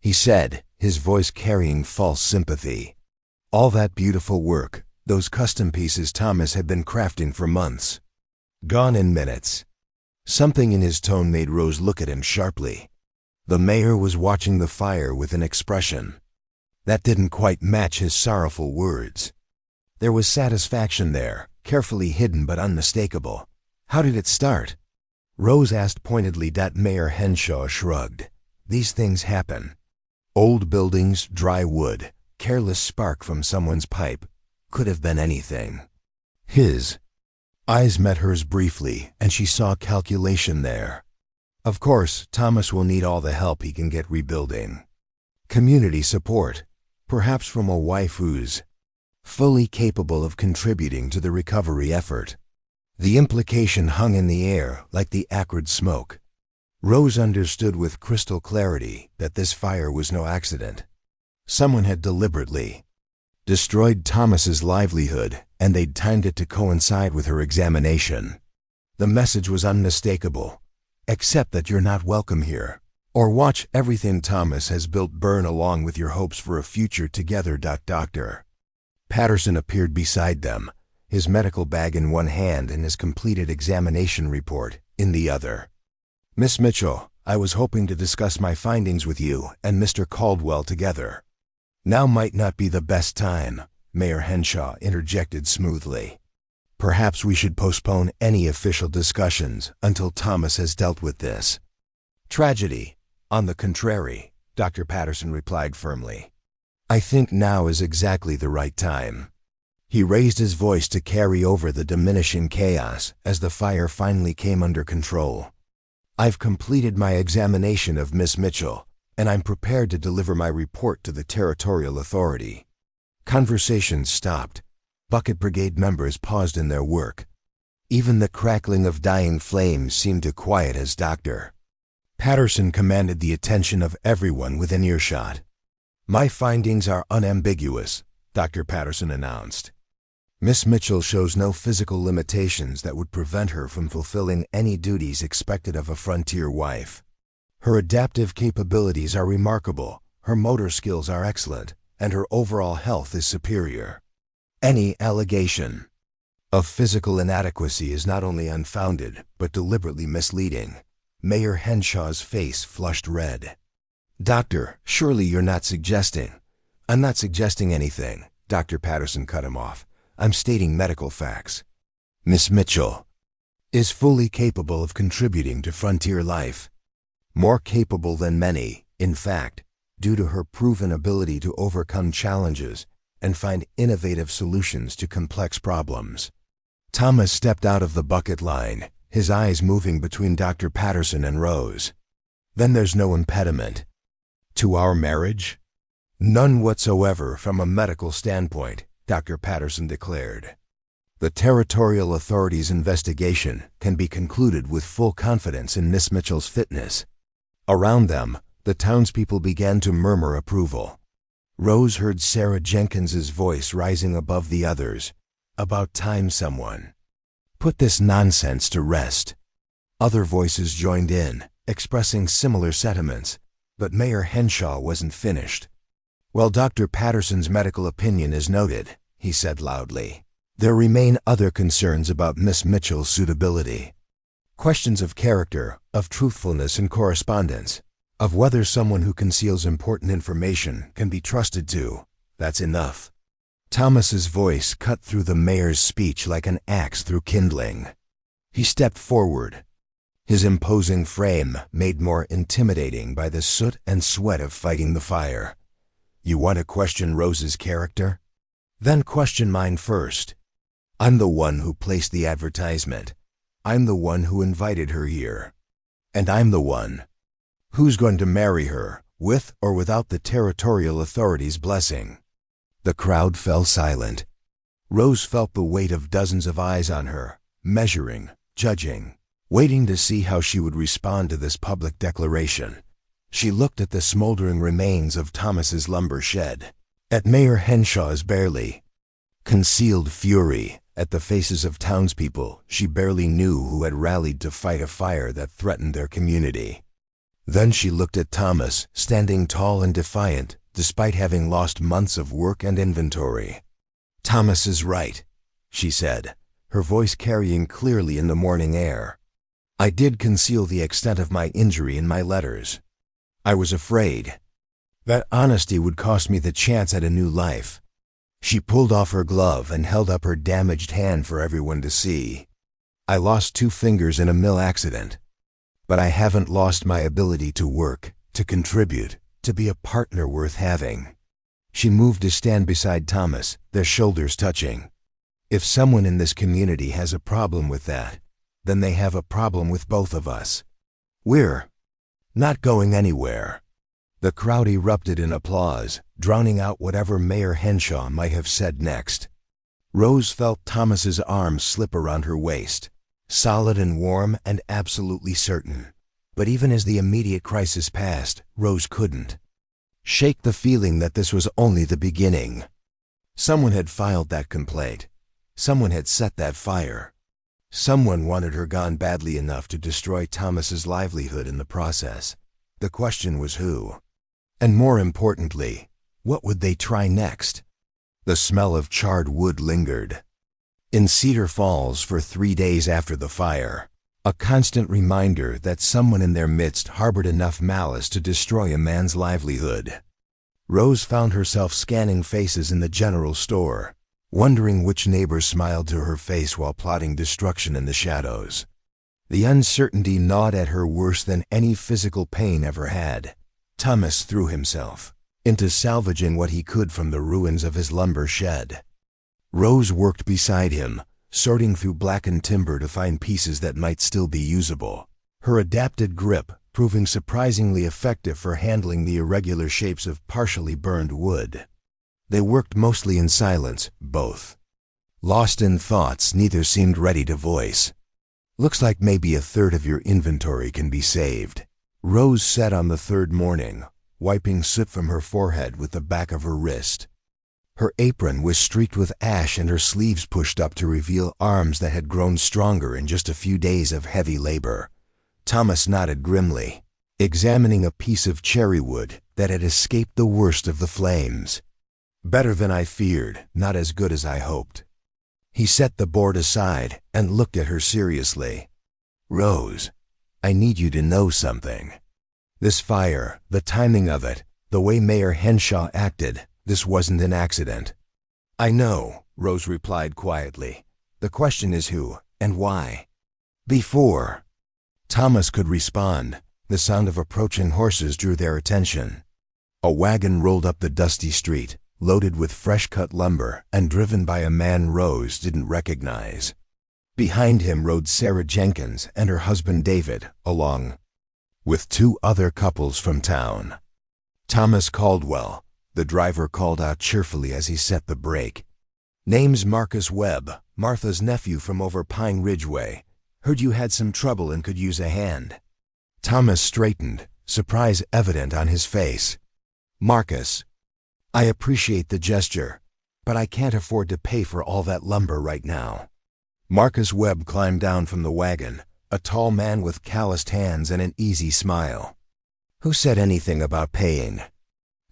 A: he said, his voice carrying false sympathy. "All that beautiful work, those custom pieces Thomas had been crafting for months, gone in minutes." Something in his tone made Rose look at him sharply. The mayor was watching the fire with an expression that didn't quite match his sorrowful words. There was satisfaction there, carefully hidden but unmistakable. "How did it start?" Rose asked pointedly. Mayor Henshaw shrugged. "These things happen. Old buildings, dry wood, careless spark from someone's pipe. Could have been anything." His eyes met hers briefly, and she saw calculation there. "Of course, Thomas will need all the help he can get rebuilding. Community support, perhaps from a wife who's fully capable of contributing to the recovery effort." The implication hung in the air like the acrid smoke. Rose understood with crystal clarity that this fire was no accident. Someone had deliberately destroyed Thomas's livelihood, and they'd timed it to coincide with her examination. The message was unmistakable. "Accept that you're not welcome here, or watch everything Thomas has built burn along with your hopes for a future together." Dr. Patterson appeared beside them, his medical bag in one hand and his completed examination report in the other. "Miss Mitchell, I was hoping to discuss my findings with you and Mr. Caldwell together." "Now might not be the best time," Mayor Henshaw interjected smoothly. "Perhaps we should postpone any official discussions until Thomas has dealt with this tragedy." "On the contrary," Dr. Patterson replied firmly. "I think now is exactly the right time." He raised his voice to carry over the diminishing chaos as the fire finally came under control. "I've completed my examination of Miss Mitchell, and I'm prepared to deliver my report to the territorial authority." Conversation stopped. Bucket Brigade members paused in their work. Even the crackling of dying flames seemed to quiet as Dr. Patterson commanded the attention of everyone within earshot. "My findings are unambiguous," Dr. Patterson announced. Miss Mitchell shows no physical limitations that would prevent her from fulfilling any duties expected of a frontier wife. Her adaptive capabilities are remarkable, her motor skills are excellent, and her overall health is superior. Any allegation of physical inadequacy is not only unfounded, but deliberately misleading. Mayor Henshaw's face flushed red. "Doctor, surely you're not suggesting—" "I'm not suggesting anything," Dr. Patterson cut him off. "I'm stating medical facts. Miss Mitchell is fully capable of contributing to frontier life. More capable than many, in fact, due to her proven ability to overcome challenges and find innovative solutions to complex problems." Thomas stepped out of the bucket line, his eyes moving between Dr. Patterson and Rose. "Then there's no impediment to our marriage?" "None whatsoever from a medical standpoint," Dr. Patterson declared. "The territorial authorities' investigation can be concluded with full confidence in Miss Mitchell's fitness." Around them, the townspeople began to murmur approval. Rose heard Sarah Jenkins's voice rising above the others. "About time someone put this nonsense to rest." Other voices joined in, expressing similar sentiments, but Mayor Henshaw wasn't finished. "While Dr. Patterson's medical opinion is noted," he said loudly, "there remain other concerns about Miss Mitchell's suitability. Questions of character, of truthfulness in correspondence, of whether someone who conceals important information can be trusted to. That's enough." Thomas's voice cut through the mayor's speech like an axe through kindling. He stepped forward, his imposing frame made more intimidating by the soot and sweat of fighting the fire. "You want to question Rose's character? Then question mine first. I'm the one who placed the advertisement. I'm the one who invited her here. And I'm the one who's going to marry her, with or without the territorial authorities' blessing." The crowd fell silent. Rose felt the weight of dozens of eyes on her, measuring, judging, waiting to see how she would respond to this public declaration. She looked at the smoldering remains of Thomas's lumber shed, at Mayor Henshaw's barely concealed fury, at the faces of townspeople she barely knew who had rallied to fight a fire that threatened their community. Then she looked at Thomas, standing tall and defiant, despite having lost months of work and inventory. "Thomas is right," she said, her voice carrying clearly in the morning air. "I did conceal the extent of my injury in my letters. I was afraid that honesty would cost me the chance at a new life." She pulled off her glove and held up her damaged hand for everyone to see. "I lost 2 fingers in a mill accident, but I haven't lost my ability to work, to contribute, to be a partner worth having." She moved to stand beside Thomas, their shoulders touching. "If someone in this community has a problem with that, then they have a problem with both of us. We're not going anywhere." The crowd erupted in applause, drowning out whatever Mayor Henshaw might have said next. Rose felt Thomas's arms slip around her waist, solid and warm and absolutely certain. But even as the immediate crisis passed, Rose couldn't shake the feeling that this was only the beginning. Someone had filed that complaint. Someone had set that fire. Someone wanted her gone badly enough to destroy Thomas's livelihood in the process. The question was who? And more importantly, what would they try next? The smell of charred wood lingered in Cedar Falls for 3 days after the fire, a constant reminder that someone in their midst harbored enough malice to destroy a man's livelihood. Rose found herself scanning faces in the general store, wondering which neighbors smiled to her face while plotting destruction in the shadows. The uncertainty gnawed at her worse than any physical pain ever had. Thomas threw himself into salvaging what he could from the ruins of his lumber shed. Rose worked beside him, sorting through blackened timber to find pieces that might still be usable, her adapted grip proving surprisingly effective for handling the irregular shapes of partially burned wood. They worked mostly in silence, both lost in thoughts neither seemed ready to voice. "Looks like maybe a third of your inventory can be saved," Rose said on the third morning, wiping soot from her forehead with the back of her wrist. Her apron was streaked with ash and her sleeves pushed up to reveal arms that had grown stronger in just a few days of heavy labor. Thomas nodded grimly, examining a piece of cherry wood that had escaped the worst of the flames. Better than I feared, not as good as I hoped. He set the board aside and looked at her seriously. Rose, I need you to know something. This fire, the timing of it, the way Mayor Henshaw acted, this wasn't an accident. I know, Rose replied quietly. The question is who and why. Before Thomas could respond, the sound of approaching horses drew their attention. A wagon rolled up the dusty street, loaded with fresh-cut lumber and driven by a man Rose didn't recognize. Behind him rode Sarah Jenkins and her husband David, along with two other couples from town. Thomas Caldwell, the driver, called out cheerfully as he set the brake. Name's Marcus Webb, Martha's nephew from over Pine Ridge way. Heard you had some trouble and could use a hand. Thomas straightened, surprise evident on his face. Marcus, I appreciate the gesture, but I can't afford to pay for all that lumber right now. Marcus Webb climbed down from the wagon, a tall man with calloused hands and an easy smile. Who said anything about paying?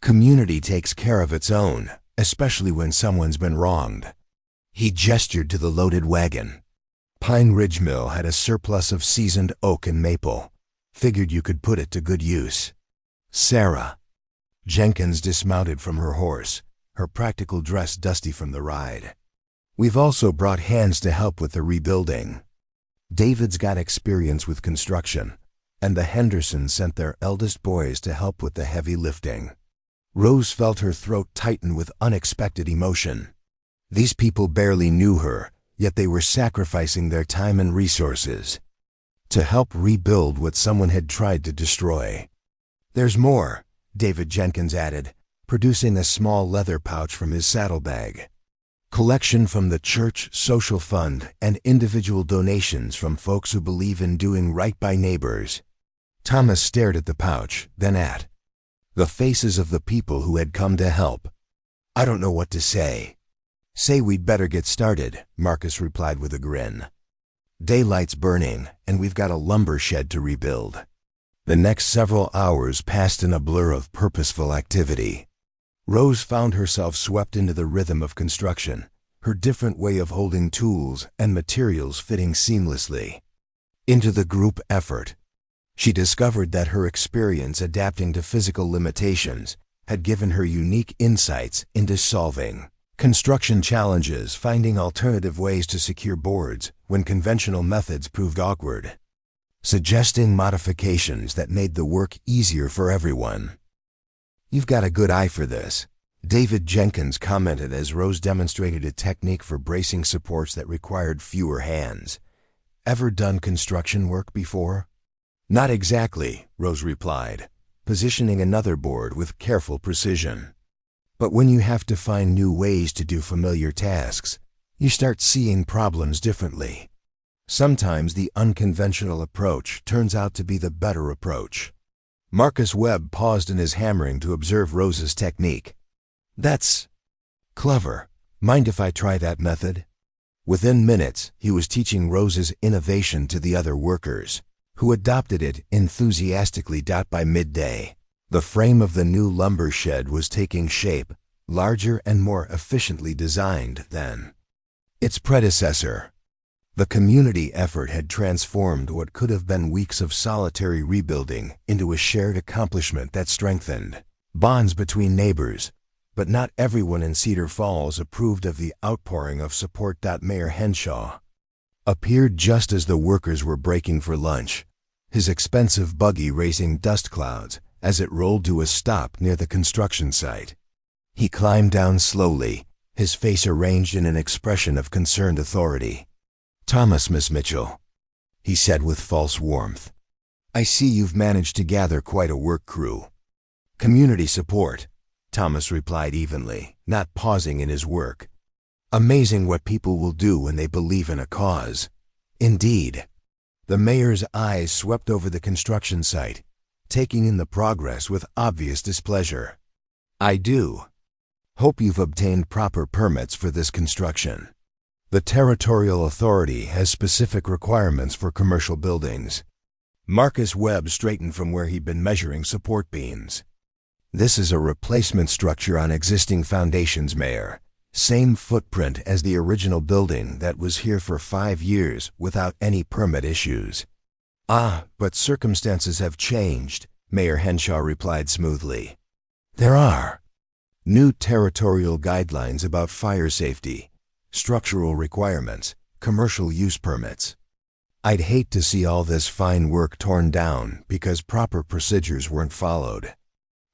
A: Community takes care of its own, especially when someone's been wronged. He gestured to the loaded wagon. Pine Ridge Mill had a surplus of seasoned oak and maple. Figured you could put it to good use. Sarah Jenkins dismounted from her horse, her practical dress dusty from the ride. We've also brought hands to help with the rebuilding. David's got experience with construction, and the Hendersons sent their eldest boys to help with the heavy lifting. Rose felt her throat tighten with unexpected emotion. These people barely knew her, yet they were sacrificing their time and resources to help rebuild what someone had tried to destroy. There's more, David Jenkins added, producing a small leather pouch from his saddlebag. Collection from the church, social fund, and individual donations from folks who believe in doing right by neighbors. Thomas stared at the pouch, then at the faces of the people who had come to help. I don't know what to say. Say we'd better get started, Marcus replied with a grin. Daylight's burning, and we've got a lumber shed to rebuild. The next several hours passed in a blur of purposeful activity. Rose found herself swept into the rhythm of construction, her different way of holding tools and materials fitting seamlessly into the group effort. She discovered that her experience adapting to physical limitations had given her unique insights into solving construction challenges, finding alternative ways to secure boards when conventional methods proved awkward, suggesting modifications that made the work easier for everyone. You've got a good eye for this, David Jenkins commented as Rose demonstrated a technique for bracing supports that required fewer hands. Ever done construction work before? Not exactly, Rose replied, positioning another board with careful precision. But when you have to find new ways to do familiar tasks, you start seeing problems differently. Sometimes the unconventional approach turns out to be the better approach. Marcus Webb paused in his hammering to observe Rose's technique. That's clever. Mind if I try that method? Within minutes, he was teaching Rose's innovation to the other workers, who adopted it enthusiastically. By midday, the frame of the new lumber shed was taking shape, larger and more efficiently designed than its predecessor. The community effort had transformed what could have been weeks of solitary rebuilding into a shared accomplishment that strengthened bonds between neighbors, but not everyone in Cedar Falls approved of the outpouring of support. Mayor Henshaw appeared just as the workers were breaking for lunch, his expensive buggy raising dust clouds as it rolled to a stop near the construction site. He climbed down slowly, his face arranged in an expression of concerned authority. Thomas, Miss Mitchell, he said with false warmth. I see you've managed to gather quite a work crew. Community support, Thomas replied evenly, not pausing in his work. Amazing what people will do when they believe in a cause. Indeed. The mayor's eyes swept over the construction site, taking in the progress with obvious displeasure. I do. Hope you've obtained proper permits for this construction. The territorial authority has specific requirements for commercial buildings. Marcus Webb straightened from where he'd been measuring support beams. This is a replacement structure on existing foundations, Mayor. Same footprint as the original building that was here for 5 years without any permit issues. Ah, but circumstances have changed, Mayor Henshaw replied smoothly. There are new territorial guidelines about fire safety, structural requirements, commercial use permits. I'd hate to see all this fine work torn down because proper procedures weren't followed.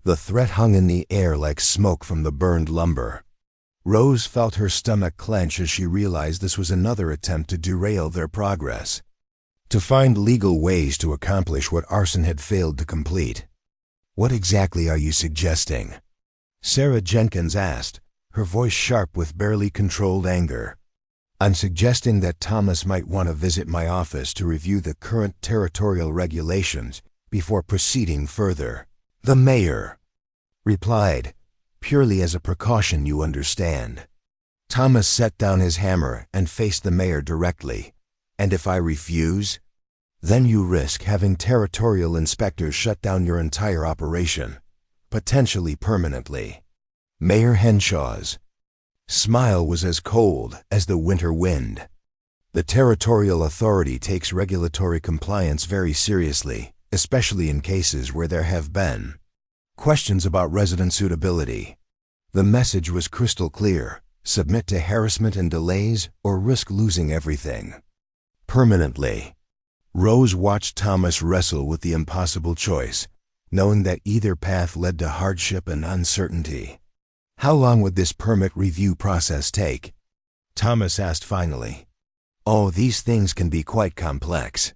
A: The threat hung in the air like smoke from the burned lumber. Rose felt her stomach clench as she realized this was another attempt to derail their progress, to find legal ways to accomplish what arson had failed to complete. What exactly are you suggesting? Sarah Jenkins asked, her voice sharp with barely controlled anger. I'm suggesting that Thomas might want to visit my office to review the current territorial regulations before proceeding further. The mayor replied, purely as a precaution, you understand. Thomas set down his hammer and faced the mayor directly. And if I refuse, then you risk having territorial inspectors shut down your entire operation, potentially permanently. Mayor Henshaw's smile was as cold as the winter wind. The territorial authority takes regulatory compliance very seriously, especially in cases where there have been questions about resident suitability. The message was crystal clear: submit to harassment and delays or risk losing everything permanently. Rose watched Thomas wrestle with the impossible choice, knowing that either path led to hardship and uncertainty. How long would this permit review process take? Thomas asked finally. Oh, these things can be quite complex.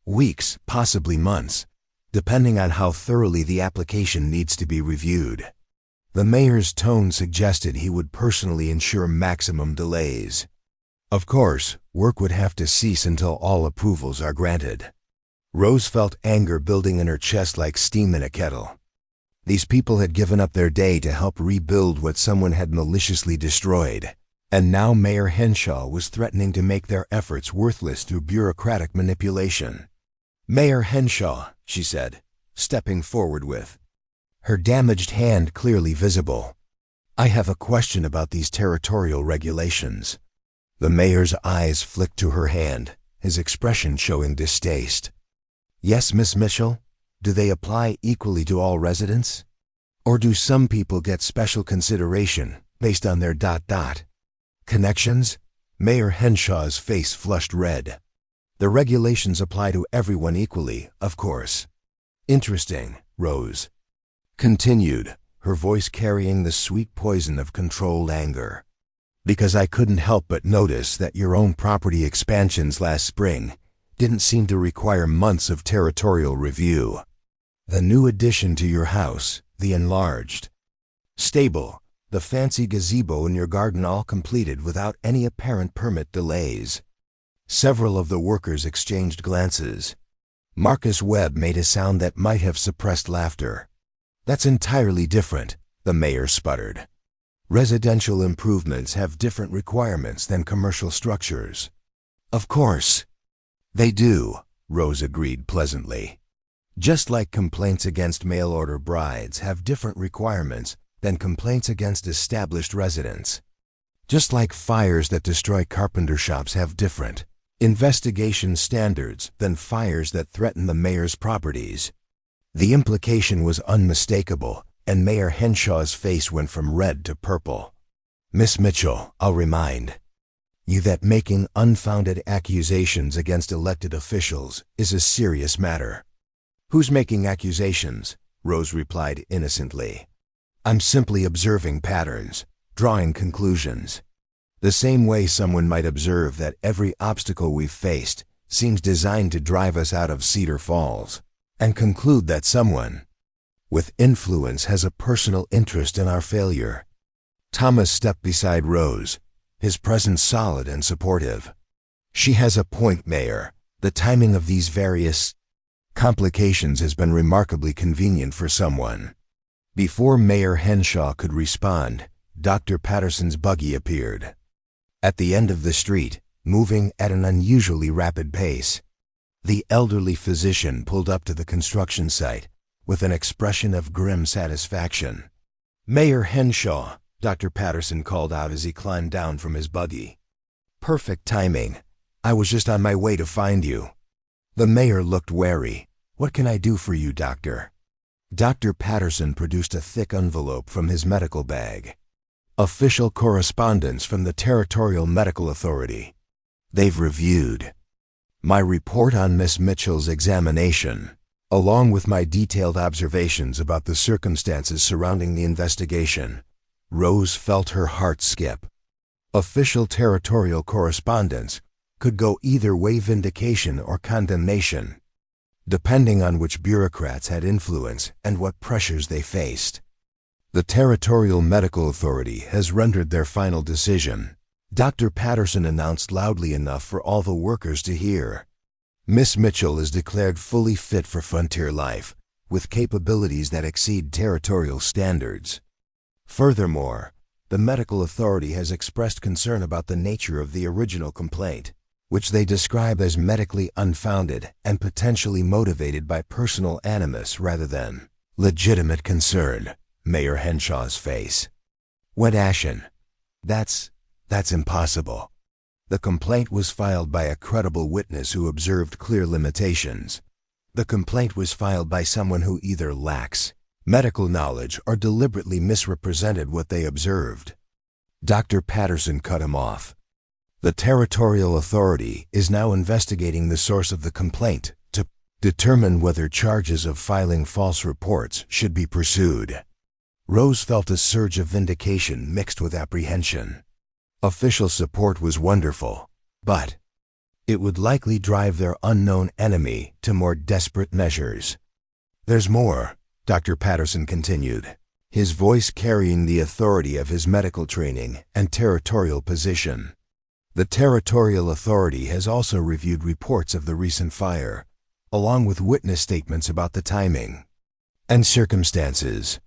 A: Weeks, possibly months, depending on how thoroughly the application needs to be reviewed. The mayor's tone suggested he would personally ensure maximum delays. Of course, work would have to cease until all approvals are granted. Rose felt anger building in her chest like steam in a kettle. These people had given up their day to help rebuild what someone had maliciously destroyed, and now Mayor Henshaw was threatening to make their efforts worthless through bureaucratic manipulation. Mayor Henshaw, she said, stepping forward with her damaged hand clearly visible. I have a question about these territorial regulations. The mayor's eyes flicked to her hand, his expression showing distaste. Yes, Miss Mitchell? Do they apply equally to all residents? Or do some people get special consideration based on their ... connections? Mayor Henshaw's face flushed red. The regulations apply to everyone equally, of course. Interesting, Rose continued, her voice carrying the sweet poison of controlled anger. Because I couldn't help but notice that your own property expansions last spring didn't seem to require months of territorial review. The new addition to your house, the enlarged stable, the fancy gazebo in your garden, all completed without any apparent permit delays. Several of the workers exchanged glances. Marcus Webb made a sound that might have suppressed laughter. That's entirely different, the mayor sputtered. Residential improvements have different requirements than commercial structures. Of course they do, Rose agreed pleasantly. Just like complaints against mail-order brides have different requirements than complaints against established residents. Just like fires that destroy carpenter shops have different investigation standards than fires that threaten the mayor's properties. The implication was unmistakable, and Mayor Henshaw's face went from red to purple. Miss Mitchell, I'll remind you that making unfounded accusations against elected officials is a serious matter. Who's making accusations? Rose replied innocently. I'm simply observing patterns, drawing conclusions. The same way someone might observe that every obstacle we've faced seems designed to drive us out of Cedar Falls, and conclude that someone with influence has a personal interest in our failure. Thomas stepped beside Rose, his presence solid and supportive. She has a point, Mayor. The timing of these various complications has been remarkably convenient for someone. Before Mayor Henshaw could respond, Dr. Patterson's buggy appeared. At the end of the street, moving at an unusually rapid pace, the elderly physician pulled up to the construction site with an expression of grim satisfaction. "Mayor Henshaw," Dr. Patterson called out as he climbed down from his buggy. "Perfect timing. I was just on my way to find you." The mayor looked wary. "What can I do for you, doctor?" Dr. Patterson produced a thick envelope from his medical bag. "Official correspondence from the Territorial Medical Authority. They've reviewed my report on Miss Mitchell's examination, along with my detailed observations about the circumstances surrounding the investigation." Rose felt her heart skip. Official territorial correspondence could go either way, vindication or condemnation, depending on which bureaucrats had influence and what pressures they faced. "The Territorial Medical Authority has rendered their final decision," Dr. Patterson announced loudly enough for all the workers to hear. "Miss Mitchell is declared fully fit for frontier life, with capabilities that exceed territorial standards. Furthermore, the medical authority has expressed concern about the nature of the original complaint, which they describe as medically unfounded and potentially motivated by personal animus rather than legitimate concern." Mayor Henshaw's face went ashen. That's impossible. The complaint was filed by a credible witness who observed clear limitations. The complaint was filed by someone who either lacks medical knowledge or deliberately misrepresented what they observed. Dr. Patterson cut him off. "The Territorial Authority is now investigating the source of the complaint to determine whether charges of filing false reports should be pursued." Rose felt a surge of vindication mixed with apprehension. Official support was wonderful, but it would likely drive their unknown enemy to more desperate measures. "There's more," Dr. Patterson continued, his voice carrying the authority of his medical training and territorial position. "The Territorial Authority has also reviewed reports of the recent fire, along with witness statements about the timing and circumstances.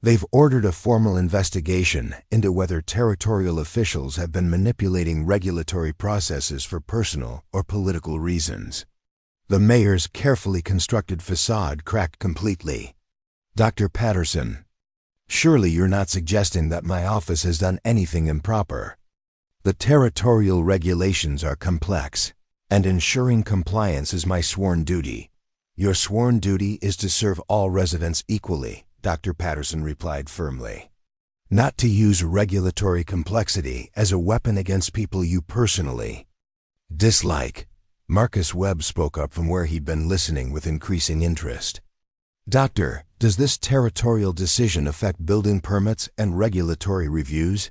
A: They've ordered a formal investigation into whether territorial officials have been manipulating regulatory processes for personal or political reasons." The mayor's carefully constructed facade cracked completely. "Dr. Patterson, surely you're not suggesting that my office has done anything improper? The territorial regulations are complex, and ensuring compliance is my sworn duty." "Your sworn duty is to serve all residents equally," Dr. Patterson replied firmly. "Not to use regulatory complexity as a weapon against people you personally dislike." Marcus Webb spoke up from where he'd been listening with increasing interest. "Doctor, does this territorial decision affect building permits and regulatory reviews?"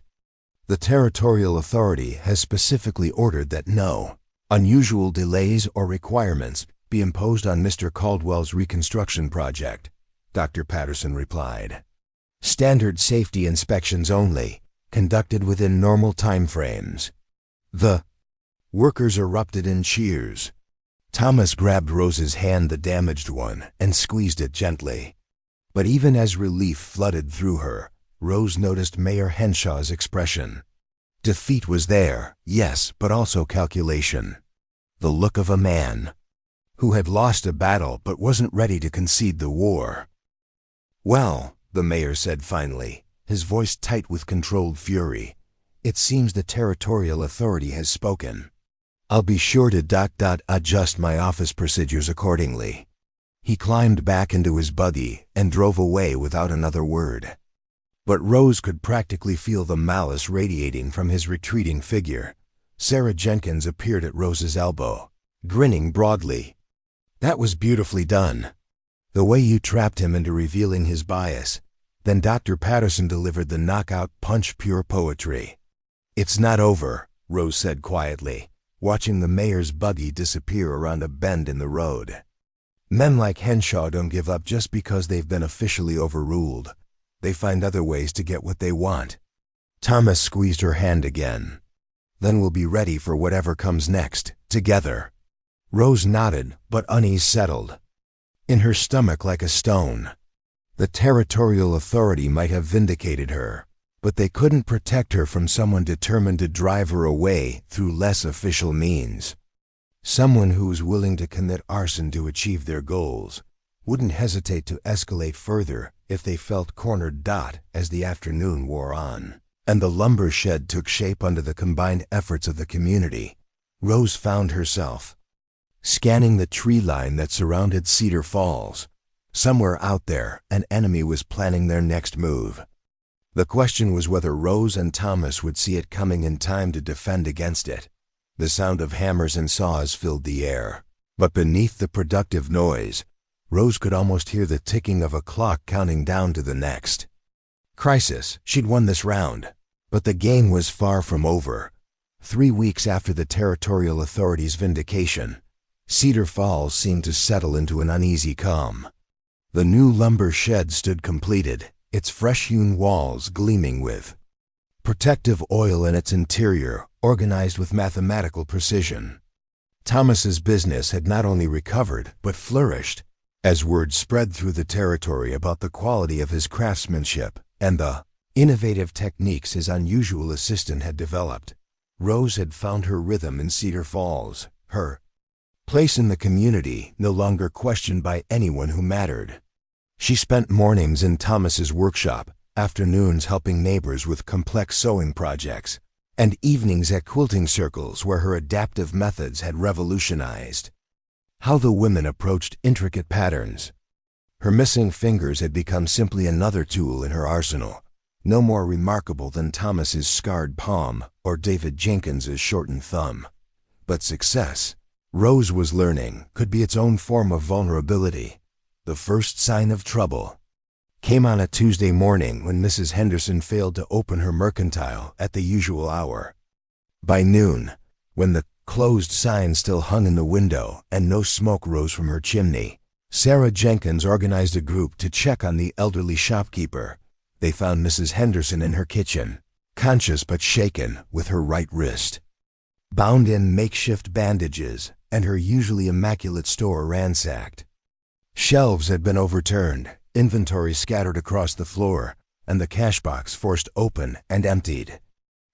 A: "The Territorial Authority has specifically ordered that no unusual delays or requirements be imposed on Mr. Caldwell's reconstruction project," Dr. Patterson replied. "Standard safety inspections only, conducted within normal timeframes." The workers erupted in cheers. Thomas grabbed Rose's hand, the damaged one, and squeezed it gently. But even as relief flooded through her, Rose noticed Mayor Henshaw's expression. Defeat was there, yes, but also calculation. The look of a man who had lost a battle but wasn't ready to concede the war. "Well," the mayor said finally, his voice tight with controlled fury, "it seems the Territorial Authority has spoken. I'll be sure to adjust my office procedures accordingly." He climbed back into his buggy and drove away without another word. But Rose could practically feel the malice radiating from his retreating figure. Sarah Jenkins appeared at Rose's elbow, grinning broadly. "That was beautifully done. The way you trapped him into revealing his bias." Then Dr. Patterson delivered the knockout punch, pure poetry. "It's not over," Rose said quietly, watching the mayor's buggy disappear around a bend in the road. "Men like Henshaw don't give up just because they've been officially overruled. They find other ways to get what they want." Thomas squeezed her hand again. "Then we'll be ready for whatever comes next, together." Rose nodded, but unease settled in her stomach like a stone. The Territorial Authority might have vindicated her, but they couldn't protect her from someone determined to drive her away through less official means. Someone who was willing to commit arson to achieve their goals, wouldn't hesitate to escalate further if they felt cornered. As the afternoon wore on, and the lumber shed took shape under the combined efforts of the community, Rose found herself scanning the tree line that surrounded Cedar Falls. Somewhere out there, an enemy was planning their next move. The question was whether Rose and Thomas would see it coming in time to defend against it. The sound of hammers and saws filled the air, but beneath the productive noise, Rose could almost hear the ticking of a clock counting down to the next crisis. She'd won this round, but the game was far from over. 3 weeks after the territorial authorities' vindication, Cedar Falls seemed to settle into an uneasy calm. The new lumber shed stood completed, its fresh-hewn walls gleaming with protective oil and its interior organized with mathematical precision. Thomas's business had not only recovered but flourished, as word spread through the territory about the quality of his craftsmanship and the innovative techniques his unusual assistant had developed. Rose had found her rhythm in Cedar Falls, her place in the community no longer questioned by anyone who mattered. She spent mornings in Thomas's workshop, afternoons helping neighbors with complex sewing projects, and evenings at quilting circles where her adaptive methods had revolutionized how the women approached intricate patterns. Her missing fingers had become simply another tool in her arsenal, no more remarkable than Thomas's scarred palm or David Jenkins's shortened thumb. But success, Rose was learning, could be its own form of vulnerability. The first sign of trouble came on a Tuesday morning when Mrs. Henderson failed to open her mercantile at the usual hour. By noon, when the closed sign still hung in the window and no smoke rose from her chimney, Sarah Jenkins organized a group to check on the elderly shopkeeper. They found Mrs. Henderson in her kitchen, conscious but shaken, with her right wrist bound in makeshift bandages and her usually immaculate store ransacked. Shelves had been overturned, inventory scattered across the floor, and the cash box forced open and emptied.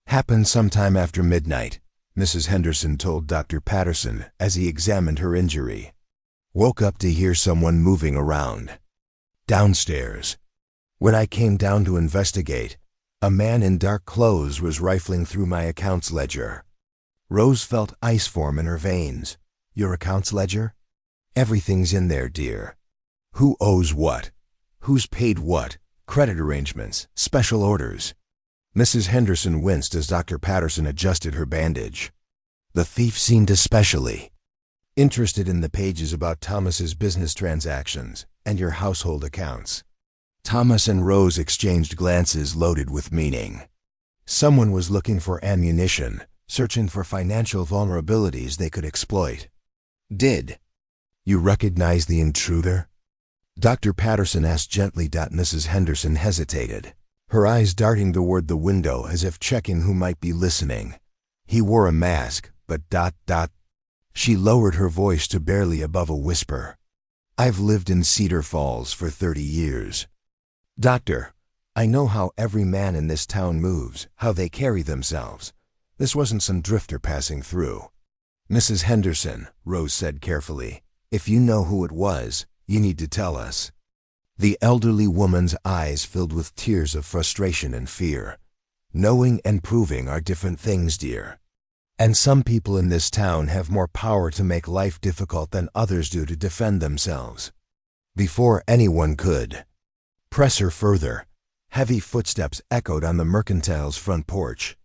A: Happened sometime after midnight, Mrs. Henderson told Dr. Patterson as he examined her injury. Woke up to hear someone moving around downstairs. When I came down to investigate, a man in dark clothes was rifling through my accounts ledger. Rose felt ice form in her veins. Your accounts ledger? Everything's in there, dear. Who owes what? Who's paid what? Credit arrangements, special orders. Mrs. Henderson winced as Dr. Patterson adjusted her bandage. The thief seemed especially interested in the pages about Thomas's business transactions and your household accounts. Thomas and Rose exchanged glances loaded with meaning. Someone was looking for ammunition, searching for financial vulnerabilities they could exploit. Did you recognize the intruder? Dr. Patterson asked gently. Mrs. Henderson hesitated, her eyes darting toward the window as if checking who might be listening. He wore a mask, but ... She lowered her voice to barely above a whisper. I've lived in Cedar Falls for 30 years. Doctor, I know how every man in this town moves, how they carry themselves. This wasn't some drifter passing through. Mrs. Henderson, Rose said carefully, if you know who it was, you need to tell us. The elderly woman's eyes filled with tears of frustration and fear. Knowing and proving are different things, dear. And some people in this town have more power to make life difficult than others do to defend themselves. Before anyone could press her further, heavy footsteps echoed on the mercantile's front porch.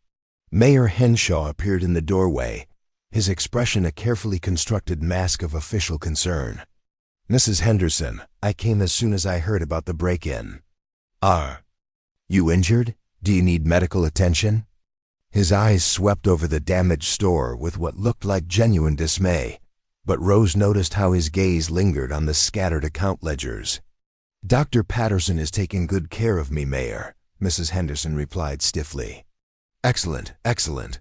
A: Mayor Henshaw appeared in the doorway, his expression a carefully constructed mask of official concern. Mrs. Henderson, I came as soon as I heard about the break-in. Are you injured? Do you need medical attention? His eyes swept over the damaged store with what looked like genuine dismay, but Rose noticed how his gaze lingered on the scattered account ledgers. Dr. Patterson is taking good care of me, Mayor, Mrs. Henderson replied stiffly. Excellent, excellent.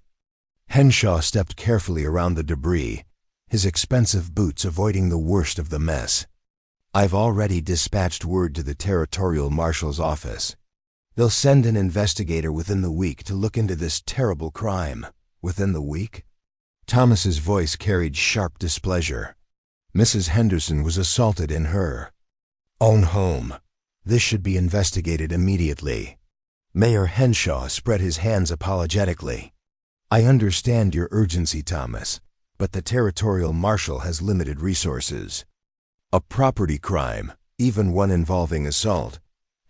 A: Henshaw stepped carefully around the debris, his expensive boots avoiding the worst of the mess. I've already dispatched word to the territorial marshal's office. They'll send an investigator within the week to look into this terrible crime. Within the week? Thomas's voice carried sharp displeasure. Mrs. Henderson was assaulted in her own home. This should be investigated immediately. Mayor Henshaw spread his hands apologetically. I understand your urgency, Thomas, but the territorial marshal has limited resources. A property crime, even one involving assault,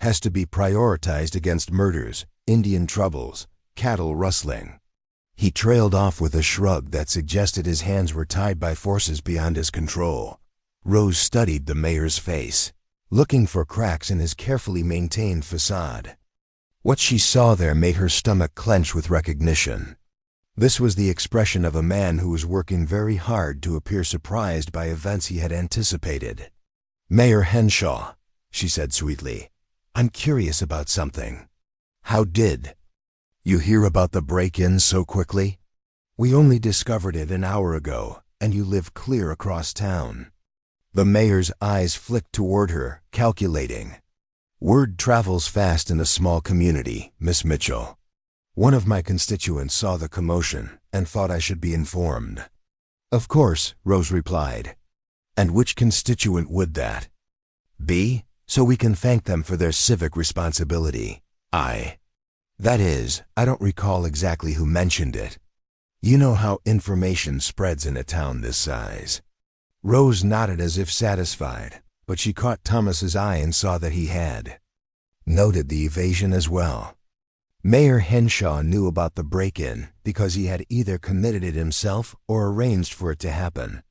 A: has to be prioritized against murders, Indian troubles, cattle rustling. He trailed off with a shrug that suggested his hands were tied by forces beyond his control. Rose studied the mayor's face, looking for cracks in his carefully maintained facade. What she saw there made her stomach clench with recognition. This was the expression of a man who was working very hard to appear surprised by events he had anticipated. Mayor Henshaw, she said sweetly, I'm curious about something. How did you hear about the break-in so quickly? We only discovered it an hour ago, and you live clear across town. The mayor's eyes flicked toward her, calculating. Word travels fast in a small community, Miss Mitchell. One of my constituents saw the commotion and thought I should be informed. Of course, Rose replied. And which constituent would that be? So we can thank them for their civic responsibility. That is, I don't recall exactly who mentioned it. You know how information spreads in a town this size. Rose nodded as if satisfied, but she caught Thomas's eye and saw that he had noted the evasion as well. Mayor Henshaw knew about the break-in because he had either committed it himself or arranged for it to happen.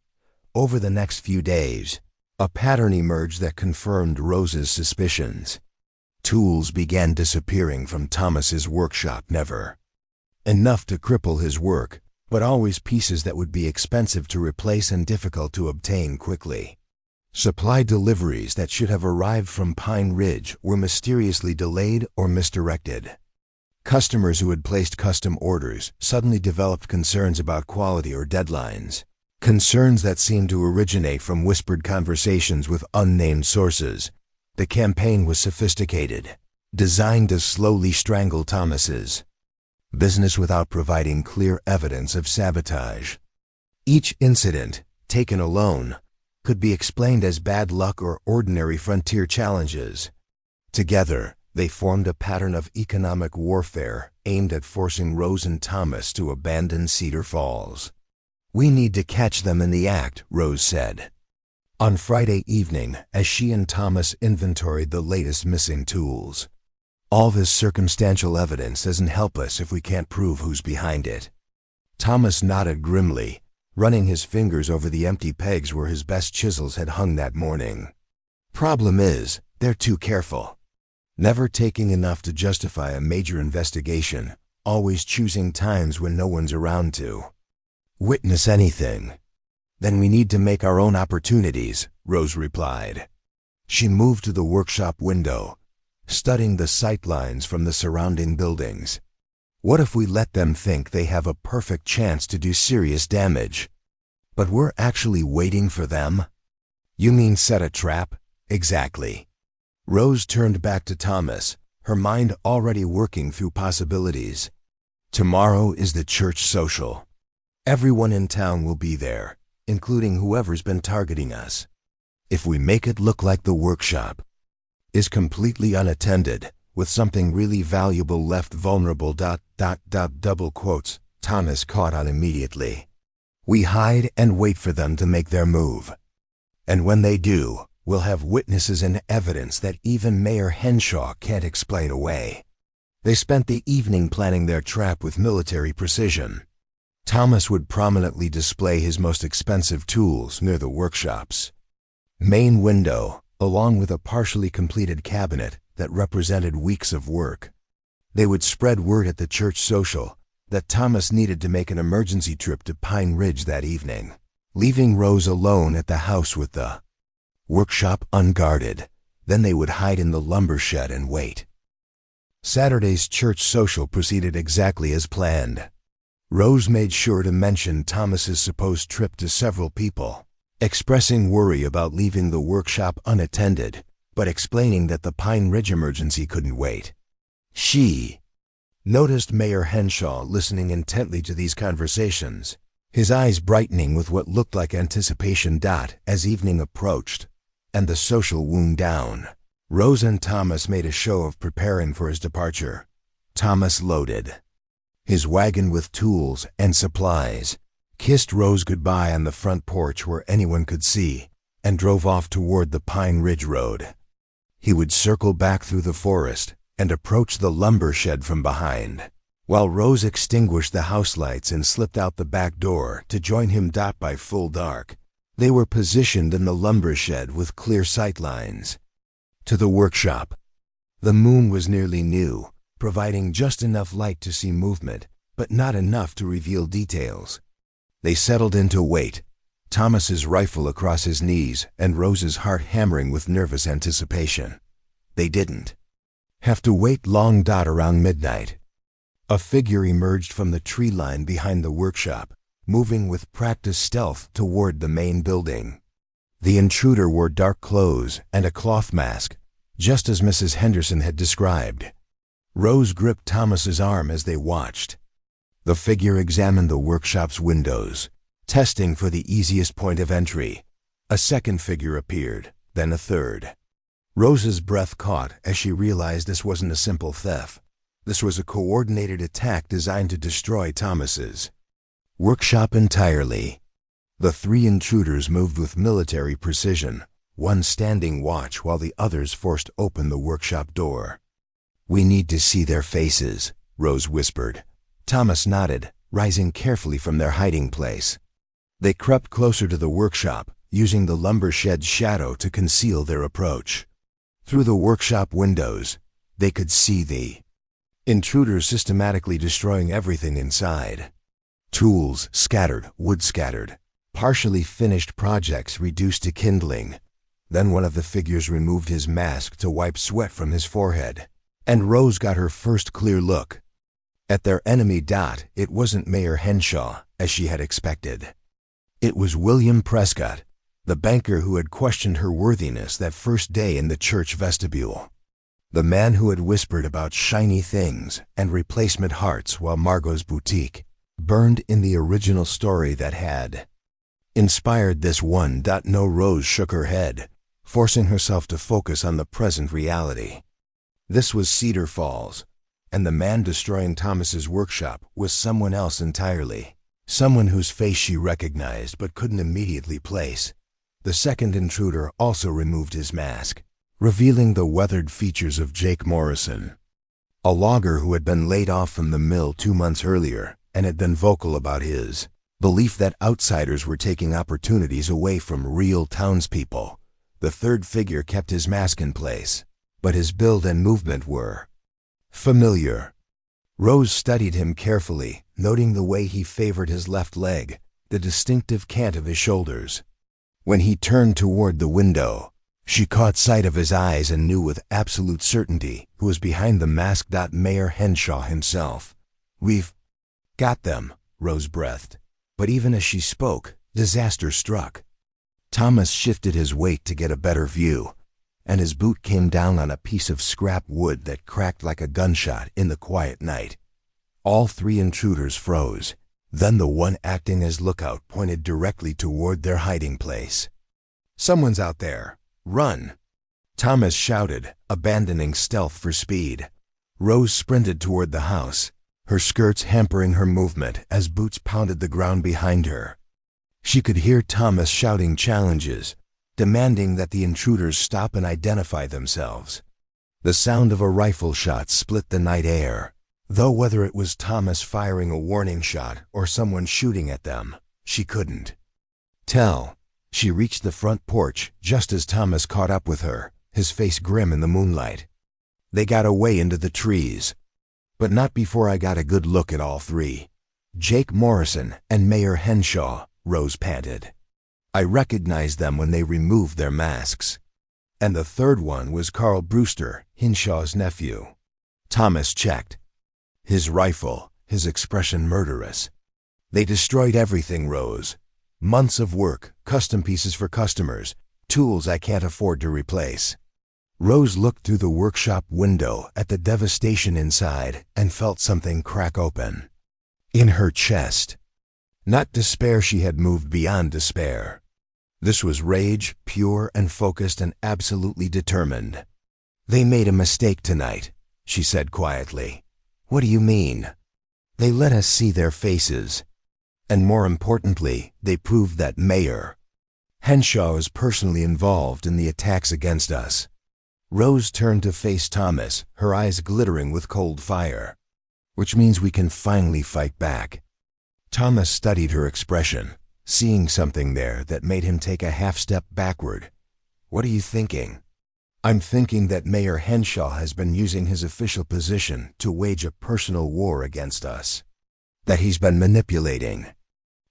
A: Over the next few days, a pattern emerged that confirmed Rose's suspicions. Tools began disappearing from Thomas's workshop, never enough to cripple his work, but always pieces that would be expensive to replace and difficult to obtain quickly. Supply deliveries that should have arrived from Pine Ridge were mysteriously delayed or misdirected. Customers who had placed custom orders suddenly developed concerns about quality or deadlines, concerns that seemed to originate from whispered conversations with unnamed sources. The campaign was sophisticated, designed to slowly strangle Thomas's business without providing clear evidence of sabotage. Each incident, taken alone, could be explained as bad luck or ordinary frontier challenges. Together, they formed a pattern of economic warfare aimed at forcing Rose and Thomas to abandon Cedar Falls. We need to catch them in the act, Rose said. On Friday evening, as she and Thomas inventoried the latest missing tools. All this circumstantial evidence doesn't help us if we can't prove who's behind it. Thomas nodded grimly, running his fingers over the empty pegs where his best chisels had hung that morning. Problem is, they're too careful. Never taking enough to justify a major investigation, always choosing times when no one's around to witness anything. Then we need to make our own opportunities, Rose replied. She moved to the workshop window, studying the sightlines from the surrounding buildings. What if we let them think they have a perfect chance to do serious damage? But we're actually waiting for them? You mean set a trap? Exactly. Rose turned back to Thomas, her mind already working through possibilities. Tomorrow is the church social. Everyone in town will be there, including whoever's been targeting us. If we make it look like the workshop is completely unattended, with something really valuable left vulnerable ... double quotes, Thomas caught on immediately. We hide and wait for them to make their move. And when they do, we'll have witnesses and evidence that even Mayor Henshaw can't explain away. They spent the evening planning their trap with military precision. Thomas would prominently display his most expensive tools near the workshop's main window, along with a partially completed cabinet that represented weeks of work. They would spread word at the church social that Thomas needed to make an emergency trip to Pine Ridge that evening, leaving Rose alone at the house with the workshop unguarded. Then they would hide in the lumber shed and wait. Saturday's church social proceeded exactly as planned. Rose made sure to mention Thomas's supposed trip to several people, expressing worry about leaving the workshop unattended, but explaining that the Pine Ridge emergency couldn't wait. She noticed Mayor Henshaw listening intently to these conversations, his eyes brightening with what looked like anticipation. As evening approached and the social wound down, Rose and Thomas made a show of preparing for his departure. Thomas loaded his wagon with tools and supplies, kissed Rose goodbye on the front porch where anyone could see, and drove off toward the Pine Ridge Road. He would circle back through the forest and approach the lumber shed from behind, while Rose extinguished the house lights and slipped out the back door to join him. By full dark, they were positioned in the lumber shed with clear sight lines to the workshop. The moon was nearly new, providing just enough light to see movement, but not enough to reveal details. They settled in to wait, Thomas's rifle across his knees and Rose's heart hammering with nervous anticipation. They didn't have to wait long. Around midnight, a figure emerged from the tree line behind the workshop, moving with practiced stealth toward the main building. The intruder wore dark clothes and a cloth mask, just as Mrs. Henderson had described. Rose gripped Thomas's arm as they watched. The figure examined the workshop's windows, testing for the easiest point of entry. A second figure appeared, then a third. Rose's breath caught as she realized this wasn't a simple theft. This was a coordinated attack designed to destroy Thomas's workshop entirely. The three intruders moved with military precision, one standing watch while the others forced open the workshop door. "We need to see their faces," Rose whispered. Thomas nodded, rising carefully from their hiding place. They crept closer to the workshop, using the lumber shed's shadow to conceal their approach. Through the workshop windows, they could see the intruders systematically destroying everything inside. Tools scattered, wood scattered, partially finished projects reduced to kindling. Then one of the figures removed his mask to wipe sweat from his forehead, and Rose got her first clear look at their enemy. It wasn't Mayor Henshaw, as she had expected. It was William Prescott, the banker who had questioned her worthiness that first day in the church vestibule. The man who had whispered about shiny things and replacement hearts while Margot's boutique burned in the original story that had inspired this one. No, Rose shook her head, forcing herself to focus on the present reality. This was Cedar Falls, and the man destroying Thomas's workshop was someone else entirely, someone whose face she recognized but couldn't immediately place. The second intruder also removed his mask, revealing the weathered features of Jake Morrison, a logger who had been laid off from the mill 2 months earlier and had been vocal about his belief that outsiders were taking opportunities away from real townspeople. The third figure kept his mask in place, but his build and movement were familiar. Rose studied him carefully, noting the way he favored his left leg, the distinctive cant of his shoulders. When he turned toward the window, she caught sight of his eyes and knew with absolute certainty who was behind the mask. Mayor Henshaw himself. "We've got them," Rose breathed. But even as she spoke, disaster struck. Thomas shifted his weight to get a better view, and his boot came down on a piece of scrap wood that cracked like a gunshot in the quiet night. All three intruders froze. Then the one acting as lookout pointed directly toward their hiding place. "Someone's out there. Run!" Thomas shouted, abandoning stealth for speed. Rose sprinted toward the house, her skirts hampering her movement as boots pounded the ground behind her. She could hear Thomas shouting challenges, demanding that the intruders stop and identify themselves. The sound of a rifle shot split the night air, though whether it was Thomas firing a warning shot or someone shooting at them, she couldn't tell. She reached the front porch just as Thomas caught up with her, his face grim in the moonlight. "They got away into the trees, but not before I got a good look at all three. Jake Morrison and Mayor Henshaw," Rose panted. "I recognized them when they removed their masks. And the third one was Carl Brewster, Henshaw's nephew." Thomas checked his rifle, his expression murderous. "They destroyed everything, Rose. Months of work, custom pieces for customers, tools I can't afford to replace." Rose looked through the workshop window at the devastation inside and felt something crack open. In her chest. Not despair, she had moved beyond despair. This was rage, pure and focused and absolutely determined. "They made a mistake tonight," she said quietly. "What do you mean?" "They let us see their faces. And more importantly, they proved that Mayor Henshaw is personally involved in the attacks against us." Rose turned to face Thomas, her eyes glittering with cold fire. "Which means we can finally fight back." Thomas studied her expression, seeing something there that made him take a half step backward. "What are you thinking?" "I'm thinking that Mayor Henshaw has been using his official position to wage a personal war against us. That he's been manipulating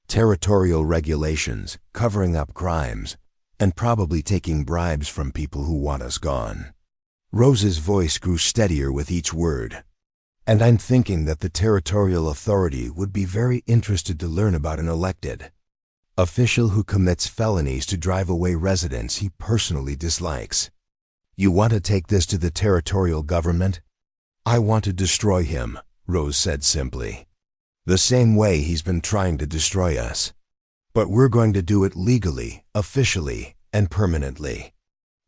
A: territorial regulations, covering up crimes, and probably taking bribes from people who want us gone." Rose's voice grew steadier with each word. "And I'm thinking that the territorial authority would be very interested to learn about an elected official who commits felonies to drive away residents he personally dislikes." "You want to take this to the territorial government?" "I want to destroy him," Rose said simply. "The same way he's been trying to destroy us. But we're going to do it legally, officially, and permanently."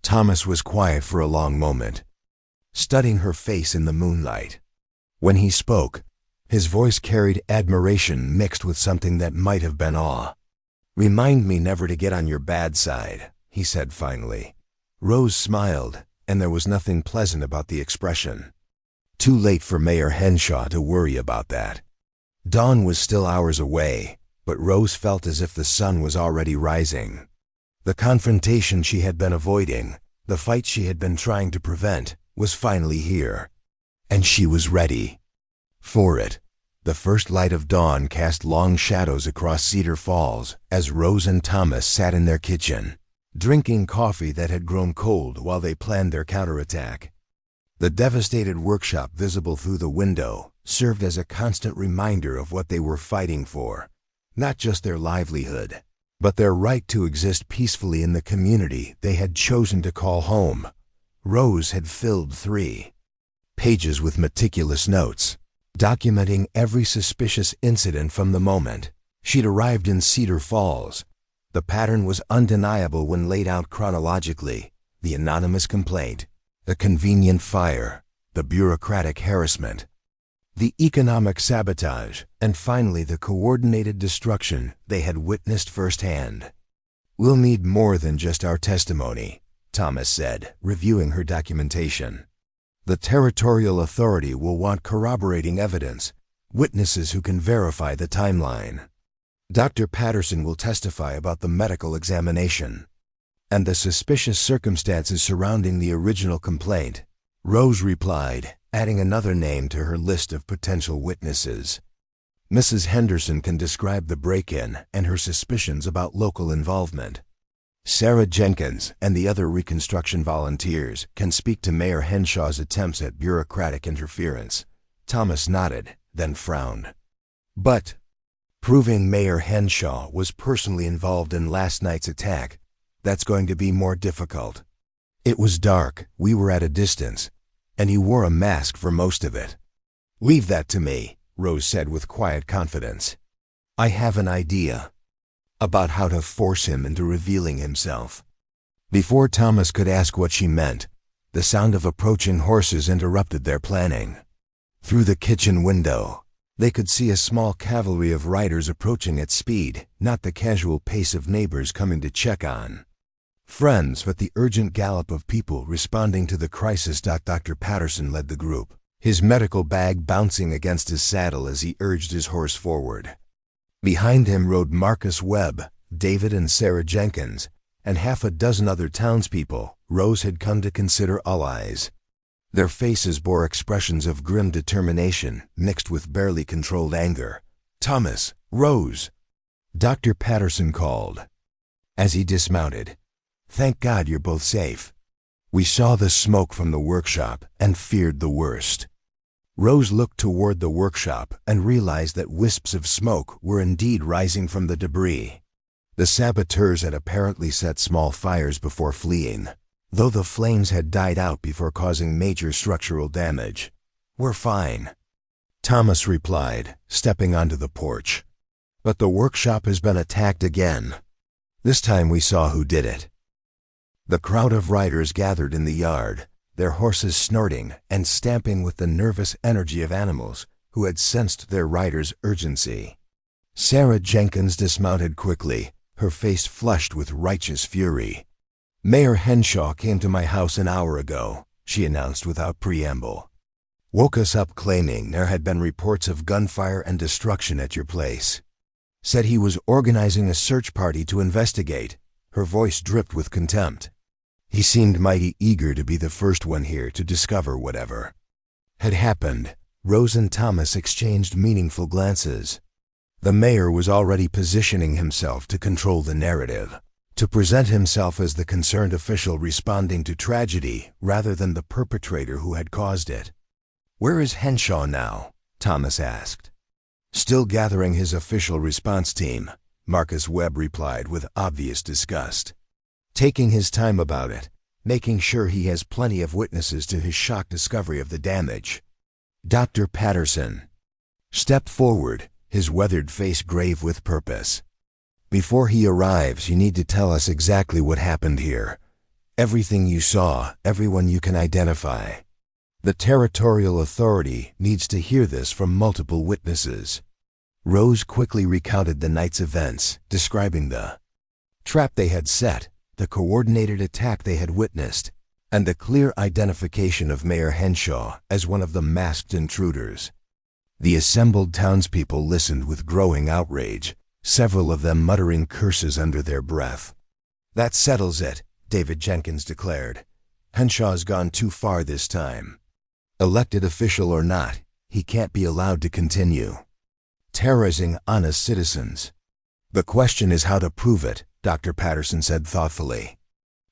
A: Thomas was quiet for a long moment, studying her face in the moonlight. When he spoke, his voice carried admiration mixed with something that might have been awe. "Remind me never to get on your bad side," he said finally. Rose smiled, and there was nothing pleasant about the expression. Too late for Mayor Henshaw to worry about that. Dawn was still hours away, but Rose felt as if the sun was already rising. The confrontation she had been avoiding, the fight she had been trying to prevent, was finally here. And she was ready for it. The first light of dawn cast long shadows across Cedar Falls as Rose and Thomas sat in their kitchen, drinking coffee that had grown cold while they planned their counterattack. The devastated workshop visible through the window served as a constant reminder of what they were fighting for, not just their livelihood, but their right to exist peacefully in the community they had chosen to call home. Rose had filled 3 pages with meticulous notes, documenting every suspicious incident from the moment she'd arrived in Cedar Falls. The pattern was undeniable when laid out chronologically: the anonymous complaint, the convenient fire, the bureaucratic harassment, the economic sabotage, and finally the coordinated destruction they had witnessed firsthand. "We'll need more than just our testimony," Thomas said, reviewing her documentation. "The territorial authority will want corroborating evidence, witnesses who can verify the timeline. Dr. Patterson will testify about the medical examination and the suspicious circumstances surrounding the original complaint." Rose replied, adding another name to her list of potential witnesses. "Mrs. Henderson can describe the break-in and her suspicions about local involvement. Sarah Jenkins and the other Reconstruction volunteers can speak to Mayor Henshaw's attempts at bureaucratic interference." Thomas nodded, then frowned. "But proving Mayor Henshaw was personally involved in last night's attack, that's going to be more difficult. It was dark, we were at a distance, and he wore a mask for most of it." "Leave that to me," Rose said with quiet confidence. "I have an idea about how to force him into revealing himself." Before Thomas could ask what she meant, the sound of approaching horses interrupted their planning. Through the kitchen window, they could see a small cavalry of riders approaching at speed, not the casual pace of neighbors coming to check on friends, but the urgent gallop of people responding to the crisis. Dr. Patterson led the group, his medical bag bouncing against his saddle as he urged his horse forward. Behind him rode Marcus Webb, David and Sarah Jenkins, and half a dozen other townspeople Rose had come to consider allies. Their faces bore expressions of grim determination mixed with barely controlled anger. "Thomas, Rose," Dr. Patterson called as he dismounted. "Thank God you're both safe. We saw the smoke from the workshop and feared the worst." Rose looked toward the workshop and realized that wisps of smoke were indeed rising from the debris. The saboteurs had apparently set small fires before fleeing. though the flames had died out before causing major structural damage. "We're fine," Thomas replied, stepping onto the porch. "But the workshop has been attacked again. This time we saw who did it." The crowd of riders gathered in the yard, their horses snorting and stamping with the nervous energy of animals who had sensed their rider's urgency. Sarah Jenkins dismounted quickly, her face flushed with righteous fury. "Mayor Henshaw came to my house an hour ago," she announced without preamble. "Woke us up claiming there had been reports of gunfire and destruction at your place. Said he was organizing a search party to investigate." Her voice dripped with contempt. He seemed mighty eager to be the first one here to discover whatever had happened. Rose and Thomas exchanged meaningful glances. The mayor was already positioning himself to control the narrative, to present himself as the concerned official responding to tragedy rather than the perpetrator who had caused it. "Where is Henshaw now?" Thomas asked. "Still gathering his official response team," Marcus Webb replied with obvious disgust. "Taking his time about it, making sure he has plenty of witnesses to his shock discovery of the damage." Dr. Patterson stepped forward, his weathered face grave with purpose. "Before he arrives, you need to tell us exactly what happened here. Everything you saw, everyone you can identify. The territorial authority needs to hear this from multiple witnesses." Rose quickly recounted the night's events, describing the trap they had set, the coordinated attack they had witnessed, and the clear identification of Mayor Henshaw as one of the masked intruders. The assembled townspeople listened with growing outrage, several of them muttering curses under their breath. "That settles it," David Jenkins declared. "Henshaw's gone too far this time. Elected official or not, he can't be allowed to continue terrorizing honest citizens. The question is how to prove it," Dr. Patterson said thoughtfully.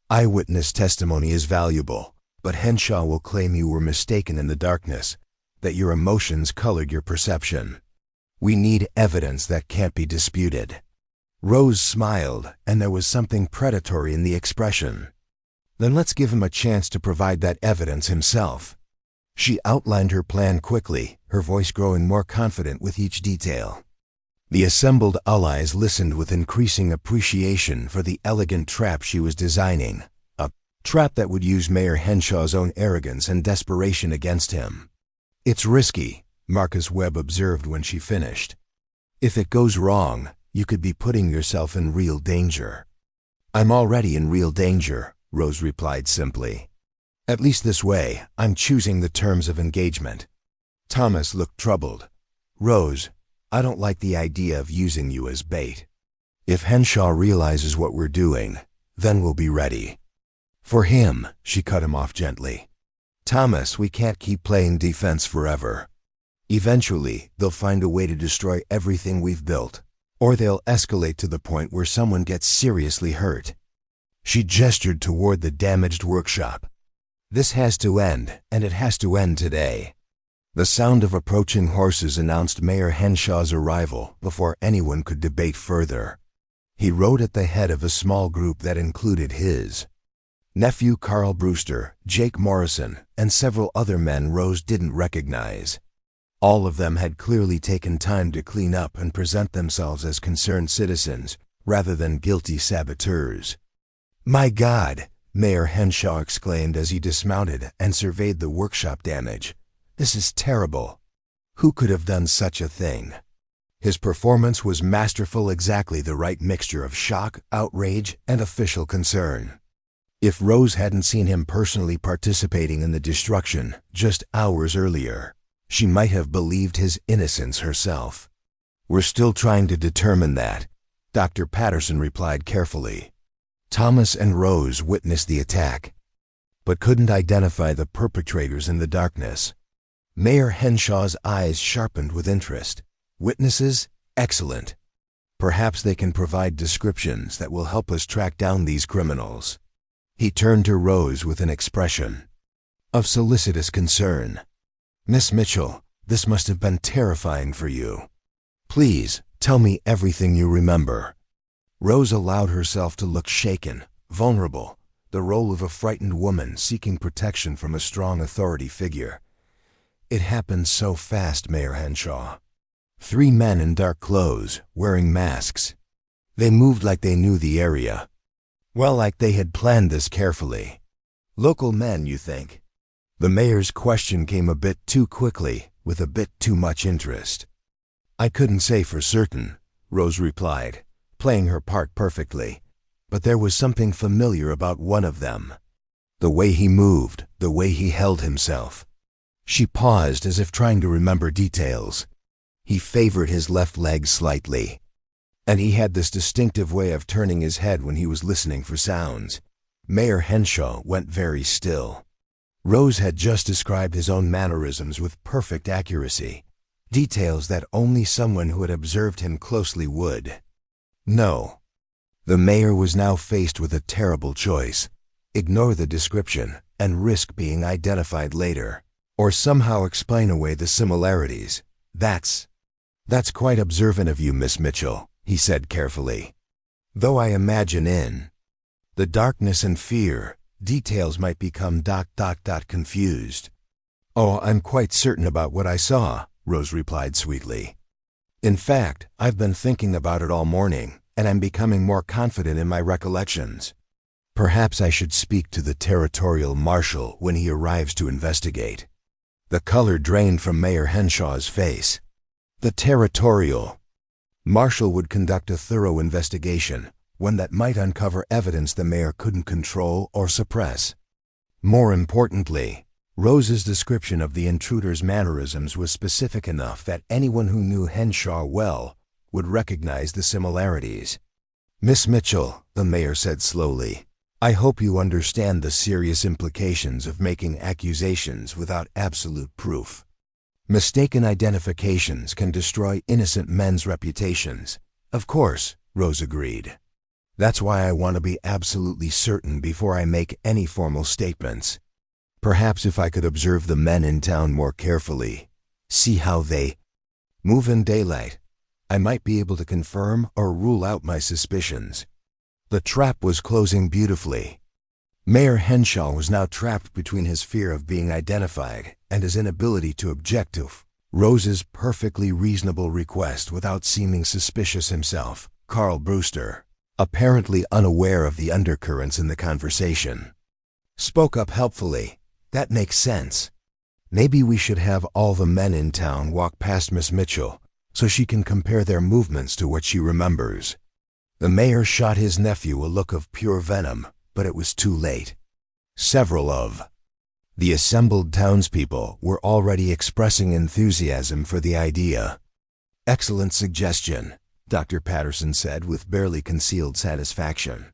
A: "Eyewitness testimony is valuable, but Henshaw will claim you were mistaken in the darkness, that your emotions colored your perception. We need evidence that can't be disputed." Rose smiled, and there was something predatory in the expression. "Then let's give him a chance to provide that evidence himself." She outlined her plan quickly, her voice growing more confident with each detail. The assembled allies listened with increasing appreciation for the elegant trap she was designing, a trap that would use Mayor Henshaw's own arrogance and desperation against him. "It's risky," Marcus Webb observed when she finished. "If it goes wrong, you could be putting yourself in real danger." "I'm already in real danger," Rose replied simply. "At least this way, I'm choosing the terms of engagement." Thomas looked troubled. "Rose, I don't like the idea of using you as bait. If Henshaw realizes what we're doing, then we'll be ready." "For him," she cut him off gently. "Thomas, we can't keep playing defense forever. Eventually, they'll find a way to destroy everything we've built, or they'll escalate to the point where someone gets seriously hurt." She gestured toward the damaged workshop. "This has to end, and it has to end today." The sound of approaching horses announced Mayor Henshaw's arrival before anyone could debate further. He rode at the head of a small group that included his nephew Carl Brewster, Jake Morrison, and several other men Rose didn't recognize. All of them had clearly taken time to clean up and present themselves as concerned citizens rather than guilty saboteurs. "My God!" Mayor Henshaw exclaimed as he dismounted and surveyed the workshop damage. "This is terrible. Who could have done such a thing?" His performance was masterful, exactly the right mixture of shock, outrage, and official concern. If Rose hadn't seen him personally participating in the destruction just hours earlier, she might have believed his innocence herself. "We're still trying to determine that," Dr. Patterson replied carefully. Thomas and Rose witnessed the attack, but couldn't identify the perpetrators in the darkness. Mayor Henshaw's eyes sharpened with interest. "Witnesses? Excellent. Perhaps they can provide descriptions that will help us track down these criminals." He turned to Rose with an expression of solicitous concern. "Miss Mitchell, this must have been terrifying for you. Please, tell me everything you remember." Rose allowed herself to look shaken, vulnerable, the role of a frightened woman seeking protection from a strong authority figure. It happened so fast, Mayor Henshaw. 3 men in dark clothes, wearing masks. They moved like they knew the area. Well, like they had planned this carefully. Local men, you think? The mayor's question came a bit too quickly, with a bit too much interest. I couldn't say for certain, Rose replied, playing her part perfectly. But there was something familiar about one of them. The way he moved, the way he held himself. She paused as if trying to remember details. He favored his left leg slightly. And he had this distinctive way of turning his head when he was listening for sounds. Mayor Henshaw went very still. Rose had just described his own mannerisms with perfect accuracy, details that only someone who had observed him closely would. No. The mayor was now faced with a terrible choice. Ignore the description and risk being identified later, or somehow explain away the similarities. That's quite observant of you, Miss Mitchell, he said carefully. Though I imagine in the darkness and fear, details might become ... confused. Oh, I'm quite certain about what I saw, Rose replied sweetly. In fact, I've been thinking about it all morning, and I'm becoming more confident in my recollections. Perhaps I should speak to the territorial marshal when he arrives to investigate. The color drained from Mayor Henshaw's face. The territorial marshal would conduct a thorough investigation, one that might uncover evidence the mayor couldn't control or suppress. More importantly, Rose's description of the intruder's mannerisms was specific enough that anyone who knew Henshaw well would recognize the similarities. Miss Mitchell, the mayor said slowly, I hope you understand the serious implications of making accusations without absolute proof. Mistaken identifications can destroy innocent men's reputations. Of course, Rose agreed. That's why I want to be absolutely certain before I make any formal statements. Perhaps if I could observe the men in town more carefully, see how they move in daylight, I might be able to confirm or rule out my suspicions. The trap was closing beautifully. Mayor Henshaw was now trapped between his fear of being identified and his inability to object to Rose's perfectly reasonable request without seeming suspicious himself. Carl Brewster, apparently unaware of the undercurrents in the conversation, spoke up helpfully. That makes sense. Maybe we should have all the men in town walk past Miss Mitchell so she can compare their movements to what she remembers. The mayor shot his nephew a look of pure venom, but it was too late. Several of the assembled townspeople were already expressing enthusiasm for the idea. Excellent suggestion, Dr. Patterson said with barely concealed satisfaction.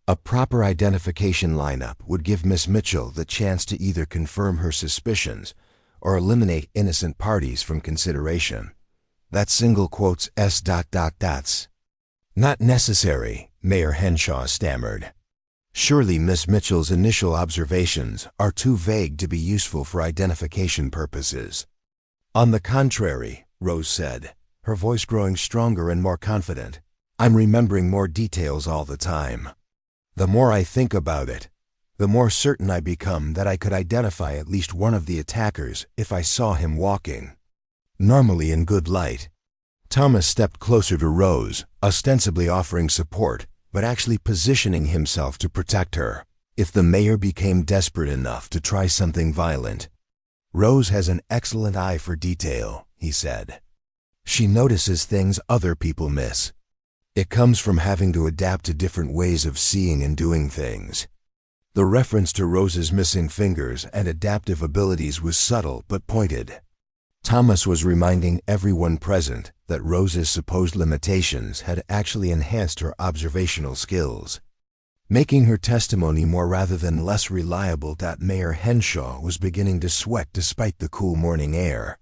A: A proper identification lineup would give Miss Mitchell the chance to either confirm her suspicions or eliminate innocent parties from consideration. That single quotes S. Not necessary, Mayor Henshaw stammered. Surely Miss Mitchell's initial observations are too vague to be useful for identification purposes. On the contrary, Rose said, her voice growing stronger and more confident, I'm remembering more details all the time. The more I think about it, the more certain I become that I could identify at least one of the attackers if I saw him walking. Normally in good light. Thomas stepped closer to Rose, ostensibly offering support, but actually positioning himself to protect her if the mayor became desperate enough to try something violent. Rose has an excellent eye for detail, he said. She notices things other people miss. It comes from having to adapt to different ways of seeing and doing things. The reference to Rose's missing fingers and adaptive abilities was subtle but pointed. Thomas was reminding everyone present that Rose's supposed limitations had actually enhanced her observational skills, making her testimony more rather than less reliable. Mayor Henshaw was beginning to sweat despite the cool morning air.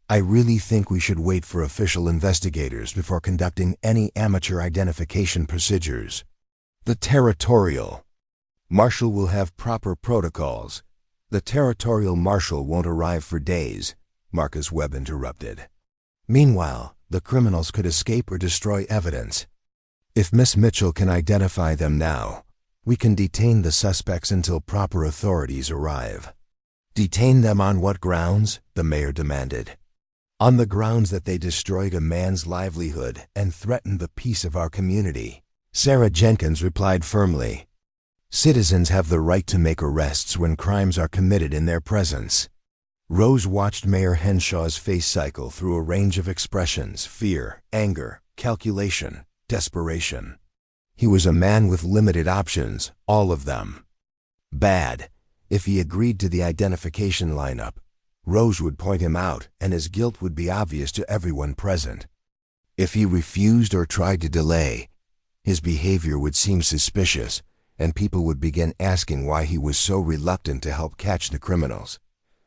A: I really think we should wait for official investigators before conducting any amateur identification procedures. The territorial marshal will have proper protocols. The territorial marshal won't arrive for days, Marcus Webb interrupted. Meanwhile, the criminals could escape or destroy evidence. If Miss Mitchell can identify them now, We can detain the suspects until proper authorities arrive. Detain them on what grounds? The mayor demanded. On the grounds that they destroyed a man's livelihood and threatened the peace of our community, Sarah Jenkins replied firmly. Citizens have the right to make arrests when crimes are committed in their presence. Rose watched Mayor Henshaw's face cycle through a range of expressions: fear, anger, calculation, desperation. He was a man with limited options, all of them bad. If he agreed to the identification lineup, Rose would point him out and his guilt would be obvious to everyone present. If he refused or tried to delay, his behavior would seem suspicious and people would begin asking why he was so reluctant to help catch the criminals.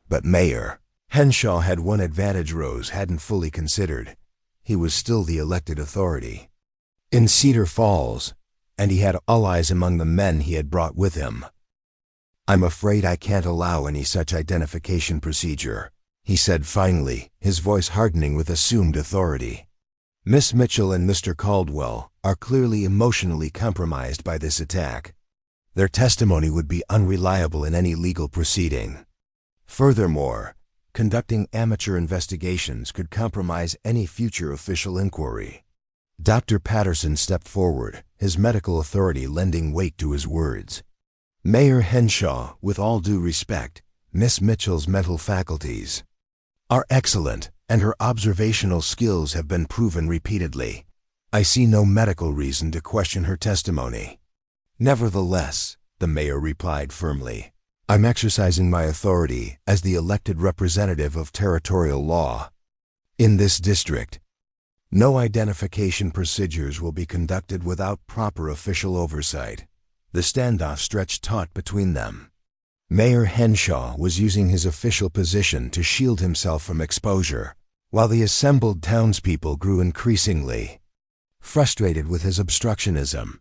A: But Mayor Henshaw had one advantage Rose hadn't fully considered. He was still the elected authority in Cedar Falls, and he had allies among the men he had brought with him. I'm afraid I can't allow any such identification procedure, he said finally, his voice hardening with assumed authority. Miss Mitchell and Mr. Caldwell are clearly emotionally compromised by this attack. Their testimony would be unreliable in any legal proceeding. Furthermore, conducting amateur investigations could compromise any future official inquiry. Dr. Patterson stepped forward, his medical authority lending weight to his words. Mayor Henshaw, with all due respect, Miss Mitchell's mental faculties are excellent, and her observational skills have been proven repeatedly. I see no medical reason to question her testimony. Nevertheless, the mayor replied firmly, I'm exercising my authority as the elected representative of territorial law. In this district, no identification procedures will be conducted without proper official oversight. The standoff stretched taut between them. Mayor Henshaw was using his official position to shield himself from exposure, while the assembled townspeople grew increasingly frustrated with his obstructionism.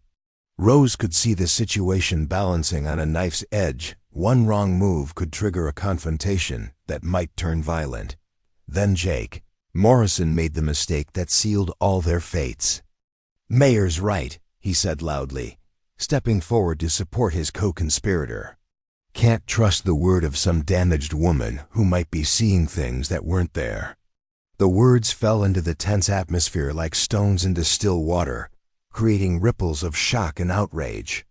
A: Rose could see the situation balancing on a knife's edge. One wrong move could trigger a confrontation that might turn violent. Then Jake Morrison made the mistake that sealed all their fates. Mayor's right, he said loudly, stepping forward to support his co-conspirator. Can't trust the word of some damaged woman who might be seeing things that weren't there. The words fell into the tense atmosphere like stones into still water, creating ripples of shock and outrage.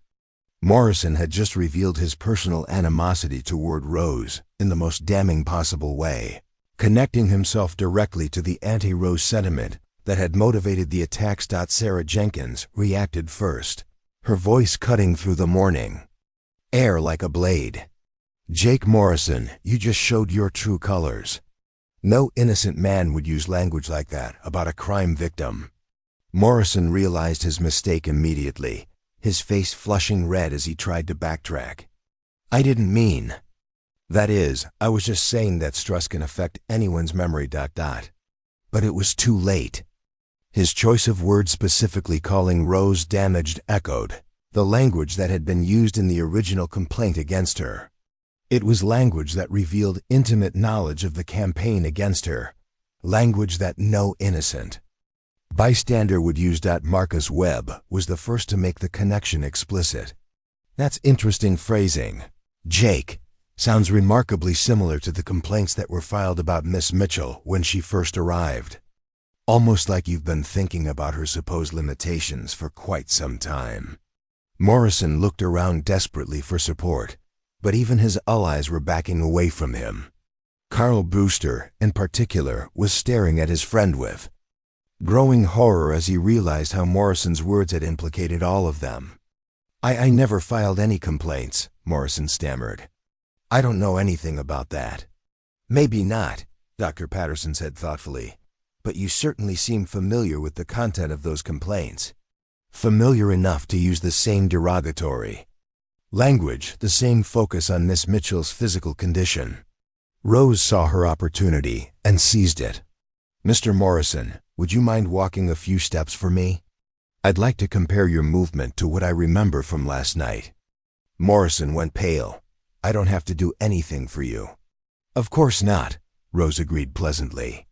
A: Morrison had just revealed his personal animosity toward Rose in the most damning possible way, connecting himself directly to the anti-Rose sentiment that had motivated the attacks. Sarah Jenkins reacted first, her voice cutting through the morning air like a blade. Jake Morrison, you just showed your true colors. No innocent man would use language like that about a crime victim. Morrison realized his mistake immediately, his face flushing red as he tried to backtrack. I didn't mean. That is, I was just saying that stress can affect anyone's memory. But it was too late. His choice of words, specifically calling Rose damaged, echoed the language that had been used in the original complaint against her. It was language that revealed intimate knowledge of the campaign against her, language that no innocent bystander would use. Marcus Webb was the first to make the connection explicit. That's interesting phrasing. Jake sounds remarkably similar to the complaints that were filed about Miss Mitchell when she first arrived. Almost like you've been thinking about her supposed limitations for quite some time. Morrison looked around desperately for support, but even his allies were backing away from him. Carl Brewster, in particular, was staring at his friend with growing horror as he realized how Morrison's words had implicated all of them. I never filed any complaints, Morrison stammered. I don't know anything about that. Maybe not, Dr. Patterson said thoughtfully, but you certainly seem familiar with the content of those complaints. Familiar enough to use the same derogatory language, the same focus on Miss Mitchell's physical condition. Rose saw her opportunity and seized it. Mr. Morrison, would you mind walking a few steps for me? I'd like to compare your movement to what I remember from last night. Morrison went pale. I don't have to do anything for you. Of course not, Rose agreed pleasantly.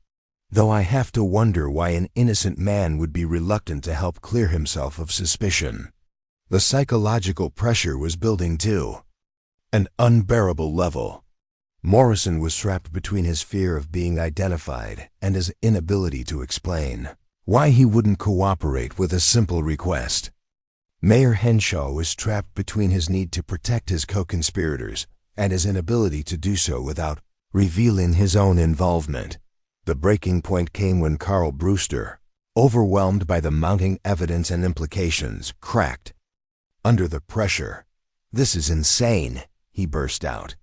A: Though I have to wonder why an innocent man would be reluctant to help clear himself of suspicion. The psychological pressure was building too. An unbearable level. Morrison was trapped between his fear of being identified and his inability to explain why he wouldn't cooperate with a simple request. Mayor Henshaw was trapped between his need to protect his co-conspirators and his inability to do so without revealing his own involvement. The breaking point came when Carl Brewster, overwhelmed by the mounting evidence and implications, cracked. Under the pressure, "This is insane," he burst out.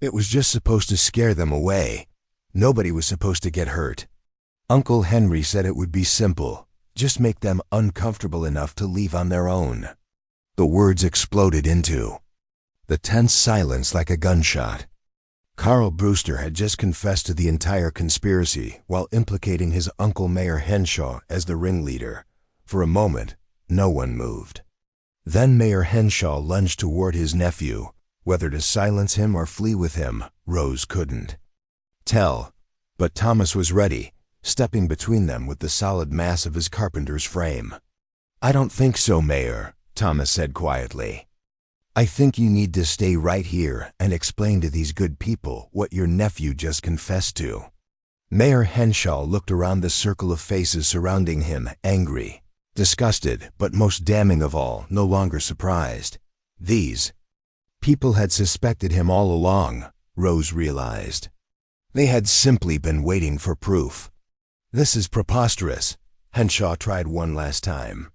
A: "It was just supposed to scare them away. Nobody was supposed to get hurt. Uncle Henry said it would be simple. Just make them uncomfortable enough to leave on their own." The words exploded into the tense silence like a gunshot. Carl Brewster had just confessed to the entire conspiracy while implicating his uncle Mayor Henshaw as the ringleader. For a moment, no one moved. Then Mayor Henshaw lunged toward his nephew. Whether to silence him or flee with him, Rose couldn't tell. But Thomas was ready, stepping between them with the solid mass of his Carpenter's frame. "I don't think so, Mayor," Thomas said quietly. "I think you need to stay right here and explain to these good people what your nephew just confessed to." Mayor Henshaw looked around the circle of faces surrounding him, angry, disgusted, but most damning of all, no longer surprised. These people had suspected him all along, Rose realized. They had simply been waiting for proof. "This is preposterous," Henshaw tried one last time.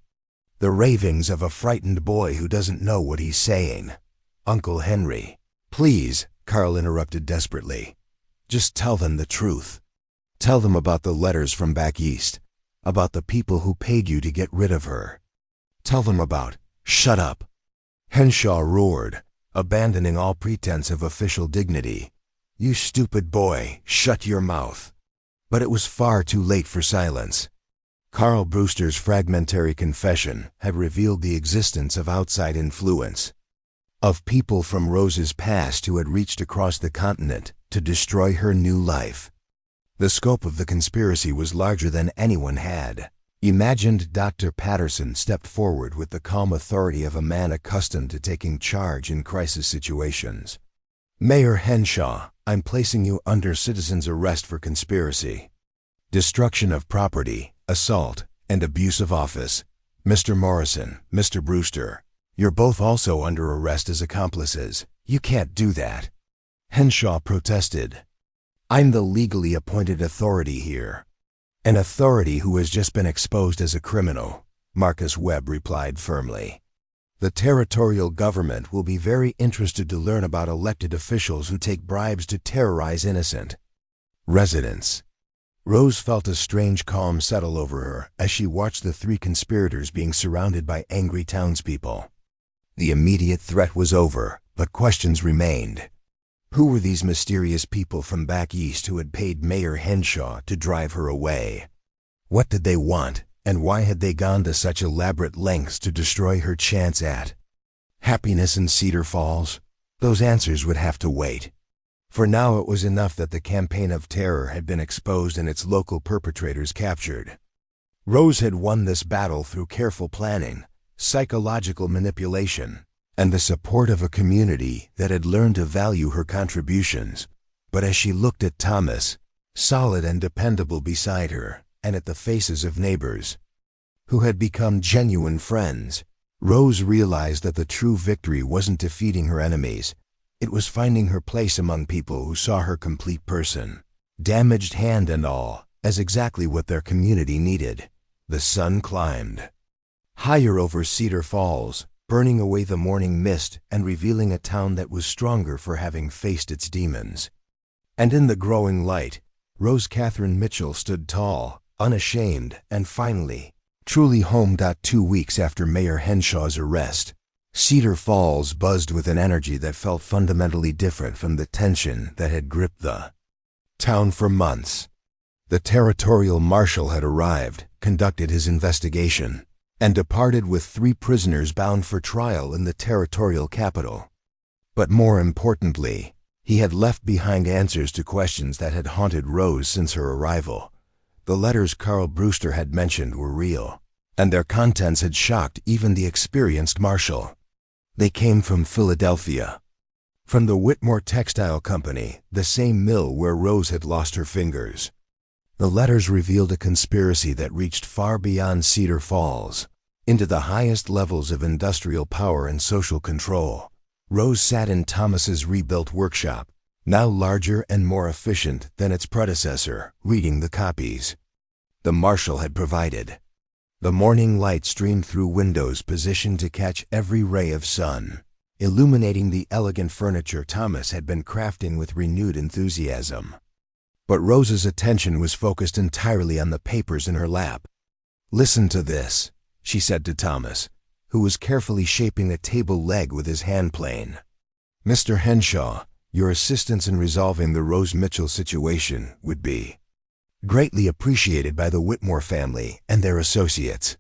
A: "The ravings of a frightened boy who doesn't know what he's saying. Uncle Henry." "Please," Carl interrupted desperately. "Just tell them the truth. Tell them about the letters from back east, about the people who paid you to get rid of her. Tell them about—" "Shut up!" Henshaw roared, abandoning all pretense of official dignity. "You stupid boy, shut your mouth." But it was far too late for silence. Carl Brewster's fragmentary confession had revealed the existence of outside influence, of people from Rose's past who had reached across the continent to destroy her new life. The scope of the conspiracy was larger than anyone had imagined. Dr. Patterson stepped forward with the calm authority of a man accustomed to taking charge in crisis situations. "Mayor Henshaw, I'm placing you under citizen's arrest for conspiracy, destruction of property, assault, and abuse of office. Mr. Morrison, Mr. Brewster, you're both also under arrest as accomplices. You can't do that." Henshaw protested. "I'm the legally appointed authority here." "An authority who has just been exposed as a criminal," Marcus Webb replied firmly. "The territorial government will be very interested to learn about elected officials who take bribes to terrorize innocent residents." Rose felt a strange calm settle over her as she watched the three conspirators being surrounded by angry townspeople. The immediate threat was over, but questions remained. Who were these mysterious people from back east who had paid Mayor Henshaw to drive her away? What did they want, and why had they gone to such elaborate lengths to destroy her chance at happiness in Cedar Falls? Those answers would have to wait. For now it was enough that the campaign of terror had been exposed and its local perpetrators captured. Rose had won this battle through careful planning, psychological manipulation, and the support of a community that had learned to value her contributions. But as she looked at Thomas, solid and dependable beside her, and at the faces of neighbors who had become genuine friends, Rose realized that the true victory wasn't defeating her enemies. It was finding her place among people who saw her complete person, damaged hand and all, as exactly what their community needed. The sun climbed higher over Cedar Falls, burning away the morning mist and revealing a town that was stronger for having faced its demons. And in the growing light, Rose Catherine Mitchell stood tall, unashamed, and finally, truly home. 2 weeks after Mayor Henshaw's arrest, Cedar Falls buzzed with an energy that felt fundamentally different from the tension that had gripped the town for months. The territorial marshal had arrived, conducted his investigation, and departed with 3 prisoners bound for trial in the territorial capital. But more importantly, he had left behind answers to questions that had haunted Rose since her arrival. The letters Carl Brewster had mentioned were real. and their contents had shocked even the experienced marshal. They came from Philadelphia, from the Whitmore Textile Company, the same mill where Rose had lost her fingers. The letters revealed a conspiracy that reached far beyond Cedar Falls, into the highest levels of industrial power and social control. Rose sat in Thomas's rebuilt workshop, now larger and more efficient than its predecessor, reading the copies the marshal had provided. The morning light streamed through windows positioned to catch every ray of sun, illuminating the elegant furniture Thomas had been crafting with renewed enthusiasm. But Rose's attention was focused entirely on the papers in her lap. "Listen to this," she said to Thomas, who was carefully shaping a table leg with his hand plane. "Mr. Henshaw, your assistance in resolving the Rose Mitchell situation would be greatly appreciated by the Whitmore family and their associates.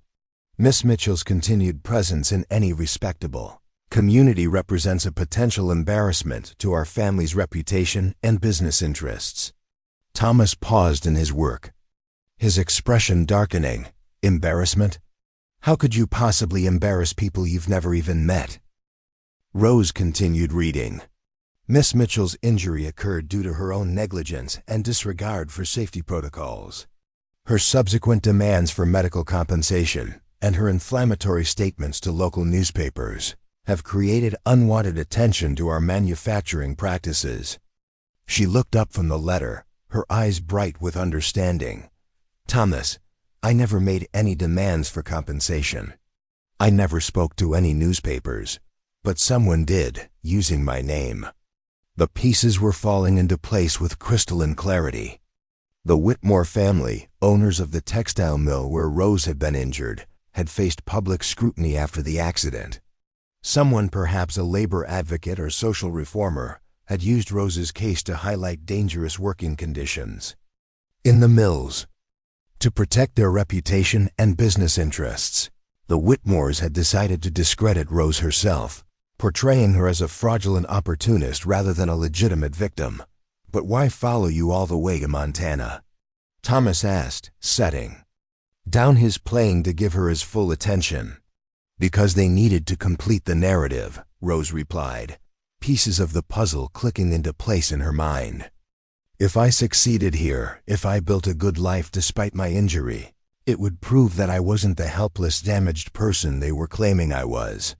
A: Miss Mitchell's continued presence in any respectable community represents a potential embarrassment to our family's reputation and business interests." Thomas paused in his work, his expression darkening. "Embarrassment? How could you possibly embarrass people you've never even met?" Rose continued reading. "Miss Mitchell's injury occurred due to her own negligence and disregard for safety protocols. Her subsequent demands for medical compensation and her inflammatory statements to local newspapers have created unwanted attention to our manufacturing practices." She looked up from the letter, her eyes bright with understanding. "Thomas, I never made any demands for compensation. I never spoke to any newspapers, but someone did, using my name." The pieces were falling into place with crystalline clarity. The Whitmore family, owners of the textile mill where Rose had been injured, had faced public scrutiny after the accident. Someone, perhaps a labor advocate or social reformer, had used Rose's case to highlight dangerous working conditions in the mills. To protect their reputation and business interests, the Whitmores had decided to discredit Rose herself, portraying her as a fraudulent opportunist rather than a legitimate victim. "But why follow you all the way to Montana?" Thomas asked, setting down his playing to give her his full attention. "Because they needed to complete the narrative," Rose replied, pieces of the puzzle clicking into place in her mind. "If I succeeded here, if I built a good life despite my injury, it would prove that I wasn't the helpless, damaged person they were claiming I was.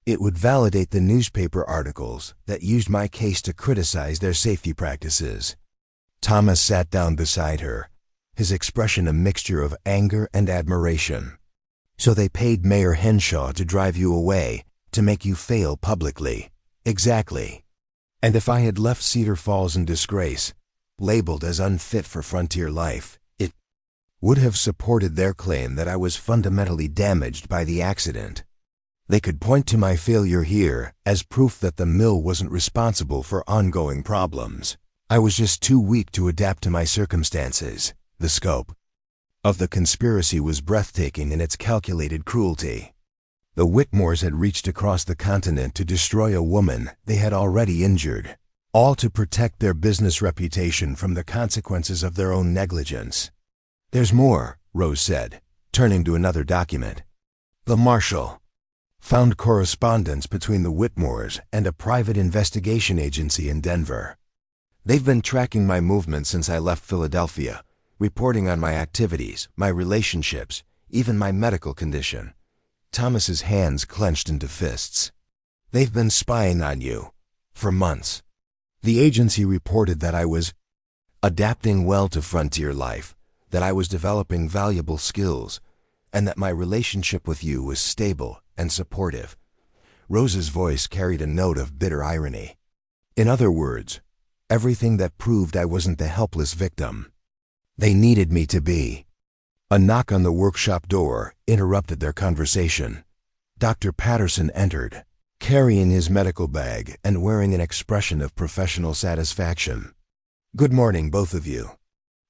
A: It would validate the newspaper articles that used my case to criticize their safety practices." Thomas sat down beside her, his expression a mixture of anger and admiration. "So they paid Mayor Henshaw to drive you away, to make you fail publicly." "Exactly. And if I had left Cedar Falls in disgrace, labeled as unfit for frontier life, it would have supported their claim that I was fundamentally damaged by the accident. They could point to my failure here as proof that the mill wasn't responsible for ongoing problems. I was just too weak to adapt to my circumstances." The scope of the conspiracy was breathtaking in its calculated cruelty. The Whitmores had reached across the continent to destroy a woman they had already injured, all to protect their business reputation from the consequences of their own negligence. "There's more," Rose said, turning to another document. "The marshal found correspondence between the Whitmores and a private investigation agency in Denver. They've been tracking my movements since I left Philadelphia, reporting on my activities, my relationships, even my medical condition." Thomas's hands clenched into fists. "They've been spying on you for months. The agency reported that I was adapting well to frontier life, that I was developing valuable skills, and that my relationship with you was stable and supportive." Rose's voice carried a note of bitter irony. "In other words, everything that proved I wasn't the helpless victim they needed me to be." A knock on the workshop door interrupted their conversation. Dr. Patterson entered, carrying his medical bag and wearing an expression of professional satisfaction. "Good morning, both of you.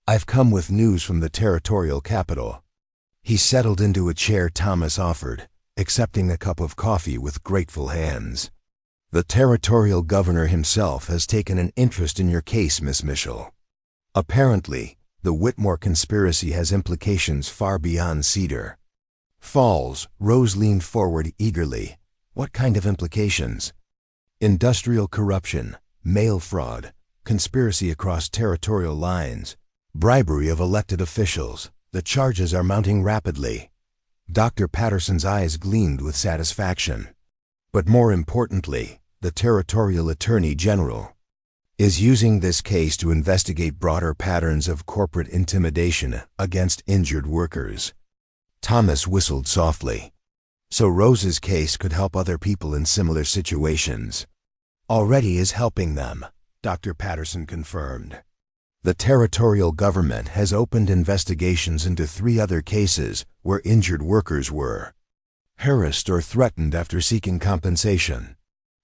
A: I've come with news from the territorial capital." He settled into a chair Thomas offered, accepting a cup of coffee with grateful hands. "The territorial governor himself has taken an interest in your case, Miss Mitchell. Apparently, the Whitmore conspiracy has implications far beyond Cedar." Falls, Rose leaned forward eagerly. What kind of implications? Industrial corruption, mail fraud, conspiracy across territorial lines, bribery of elected officials. The charges are mounting rapidly. Dr. Patterson's eyes gleamed with satisfaction. But more importantly, the Territorial Attorney General is using this case to investigate broader patterns of corporate intimidation against injured workers. Thomas whistled softly. So Rose's case could help other people in similar situations. Already is helping them, Dr. Patterson confirmed. The territorial government has opened investigations into 3 other cases where injured workers were harassed or threatened after seeking compensation.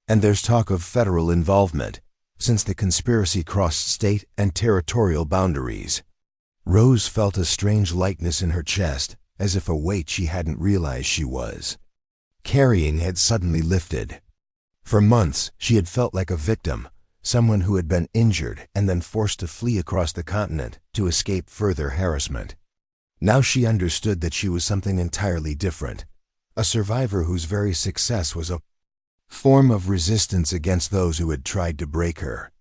A: And there's talk of federal involvement, since the conspiracy crossed state and territorial boundaries. Rose felt a strange lightness in her chest, as if a weight she hadn't realized she was carrying had suddenly lifted. For months, she had felt like a victim, someone who had been injured and then forced to flee across the continent to escape further harassment. Now she understood that she was something entirely different, a survivor whose very success was a form of resistance against those who had tried to break her.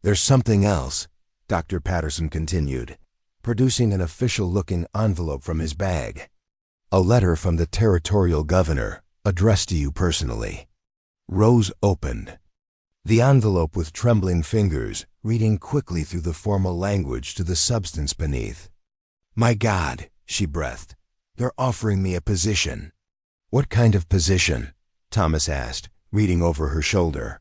A: There's something else, Dr. Patterson continued, producing an official-looking envelope from his bag. A letter from the territorial governor, addressed to you personally. Rose opened the envelope with trembling fingers, reading quickly through the formal language to the substance beneath. My God, she breathed. They're offering me a position. What kind of position? Thomas asked, reading over her shoulder.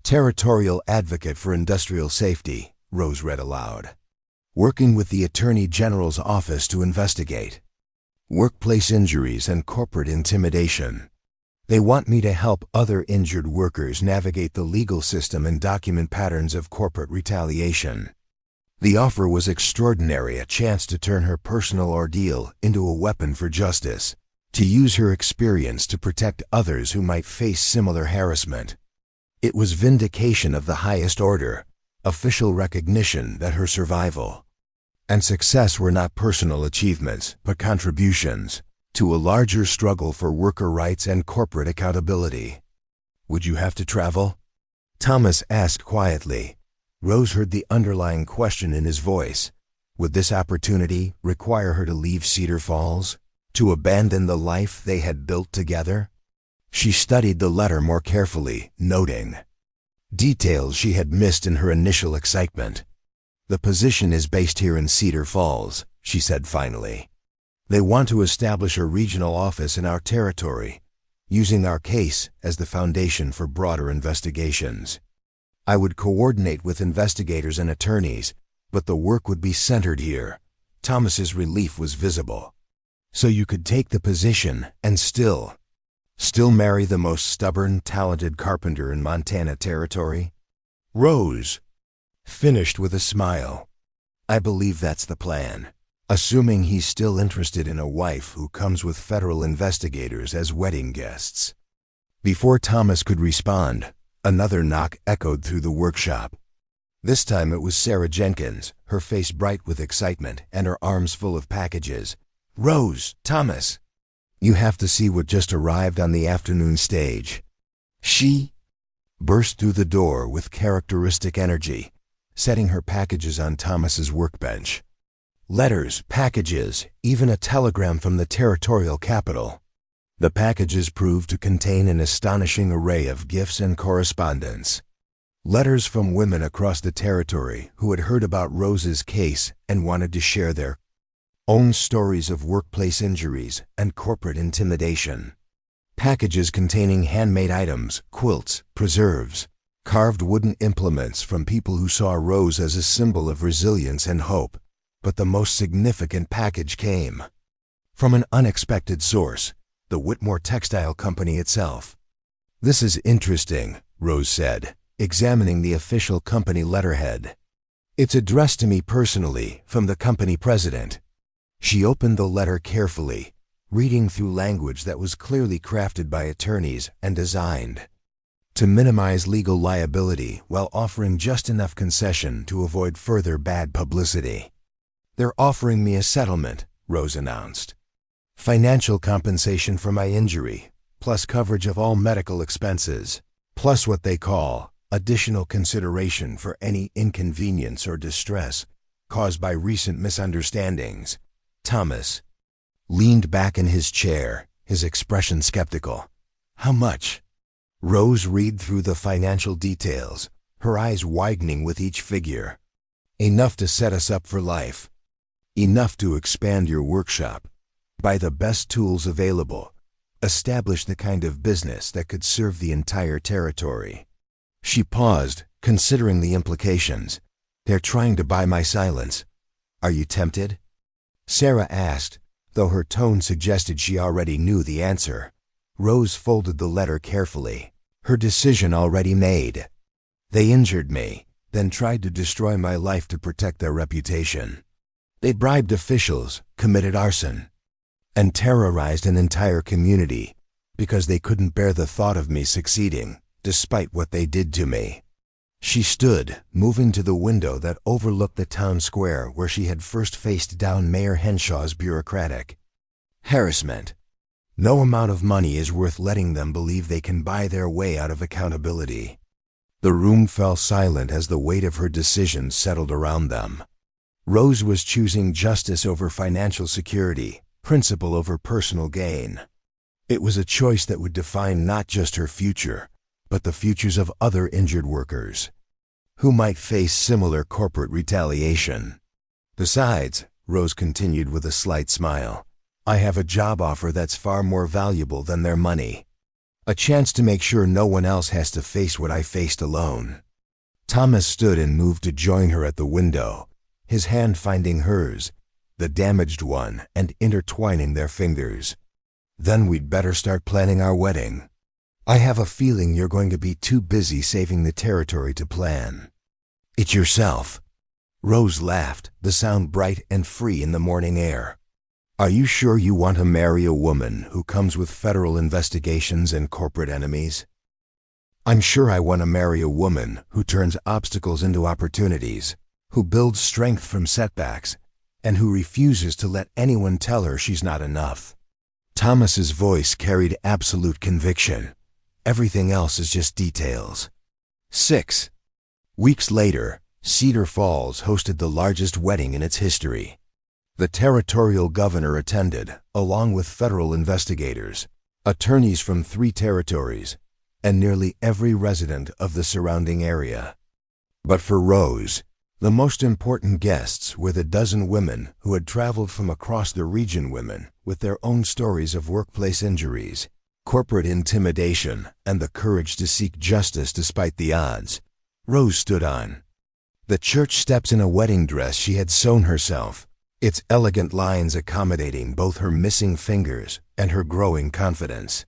A: Territorial Advocate for Industrial Safety, Rose read aloud. Working with the Attorney General's office to investigate workplace injuries and corporate intimidation. They want me to help other injured workers navigate the legal system and document patterns of corporate retaliation. The offer was extraordinary, a chance to turn her personal ordeal into a weapon for justice, to use her experience to protect others who might face similar harassment. It was vindication of the highest order, official recognition that her survival and success were not personal achievements, but contributions to a larger struggle for worker rights and corporate accountability. Would you have to travel? Thomas asked quietly. Rose heard the underlying question in his voice. Would this opportunity require her to leave Cedar Falls? To abandon the life they had built together? She studied the letter more carefully, noting details she had missed in her initial excitement. The position is based here in Cedar Falls, she said finally. They want to establish a regional office in our territory, using our case as the foundation for broader investigations. I would coordinate with investigators and attorneys, but the work would be centered here. Thomas's relief was visible. So you could take the position and still marry the most stubborn, talented carpenter in Montana territory? Rose finished with a smile. I believe that's the plan. Assuming he's still interested in a wife who comes with federal investigators as wedding guests. Before Thomas could respond, another knock echoed through the workshop. This time it was Sarah Jenkins, her face bright with excitement and her arms full of packages. Rose, Thomas, you have to see what just arrived on the afternoon stage. She burst through the door with characteristic energy, setting her packages on Thomas's workbench. Letters, packages, even a telegram from the territorial capital. The packages proved to contain an astonishing array of gifts and correspondence. Letters from women across the territory who had heard about Rose's case and wanted to share their own stories of workplace injuries and corporate intimidation. Packages containing handmade items, quilts, preserves, carved wooden implements from people who saw Rose as a symbol of resilience and hope. But the most significant package came from an unexpected source, the Whitmore Textile Company itself. This is interesting, Rose said, examining the official company letterhead. It's addressed to me personally, from the company president. She opened the letter carefully, reading through language that was clearly crafted by attorneys and designed to minimize legal liability while offering just enough concession to avoid further bad publicity. They're offering me a settlement, Rose announced. Financial compensation for my injury, plus coverage of all medical expenses, plus what they call additional consideration for any inconvenience or distress caused by recent misunderstandings. Thomas leaned back in his chair, his expression skeptical. How much? Rose read through the financial details, her eyes widening with each figure. Enough to set us up for life. Enough to expand your workshop. Buy the best tools available. Establish the kind of business that could serve the entire territory. She paused, considering the implications. They're trying to buy my silence. Are you tempted? Sarah asked, though her tone suggested she already knew the answer. Rose folded the letter carefully, her decision already made. They injured me, then tried to destroy my life to protect their reputation. They bribed officials, committed arson, and terrorized an entire community because they couldn't bear the thought of me succeeding, despite what they did to me. She stood, moving to the window that overlooked the town square where she had first faced down Mayor Henshaw's bureaucratic harassment. No amount of money is worth letting them believe they can buy their way out of accountability. The room fell silent as the weight of her decision settled around them. Rose was choosing justice over financial security, principle over personal gain. It was a choice that would define not just her future, but the futures of other injured workers who might face similar corporate retaliation. Besides, Rose continued with a slight smile, I have a job offer that's far more valuable than their money. A chance to make sure no one else has to face what I faced alone. Thomas stood and moved to join her at the window, his hand finding hers, the damaged one, and intertwining their fingers. Then we'd better start planning our wedding. I have a feeling you're going to be too busy saving the territory to plan. It's yourself. Rose laughed, the sound bright and free in the morning air. Are you sure you want to marry a woman who comes with federal investigations and corporate enemies? I'm sure I want to marry a woman who turns obstacles into opportunities, who builds strength from setbacks, and who refuses to let anyone tell her she's not enough. Thomas's voice carried absolute conviction. Everything else is just details. 6 weeks later, Cedar Falls hosted the largest wedding in its history. The territorial governor attended, along with federal investigators, attorneys from 3 territories, and nearly every resident of the surrounding area. But for Rose, the most important guests were the dozen women who had traveled from across the region, women with their own stories of workplace injuries, corporate intimidation, and the courage to seek justice despite the odds. Rose stood on the church steps in a wedding dress she had sewn herself, its elegant lines accommodating both her missing fingers and her growing confidence.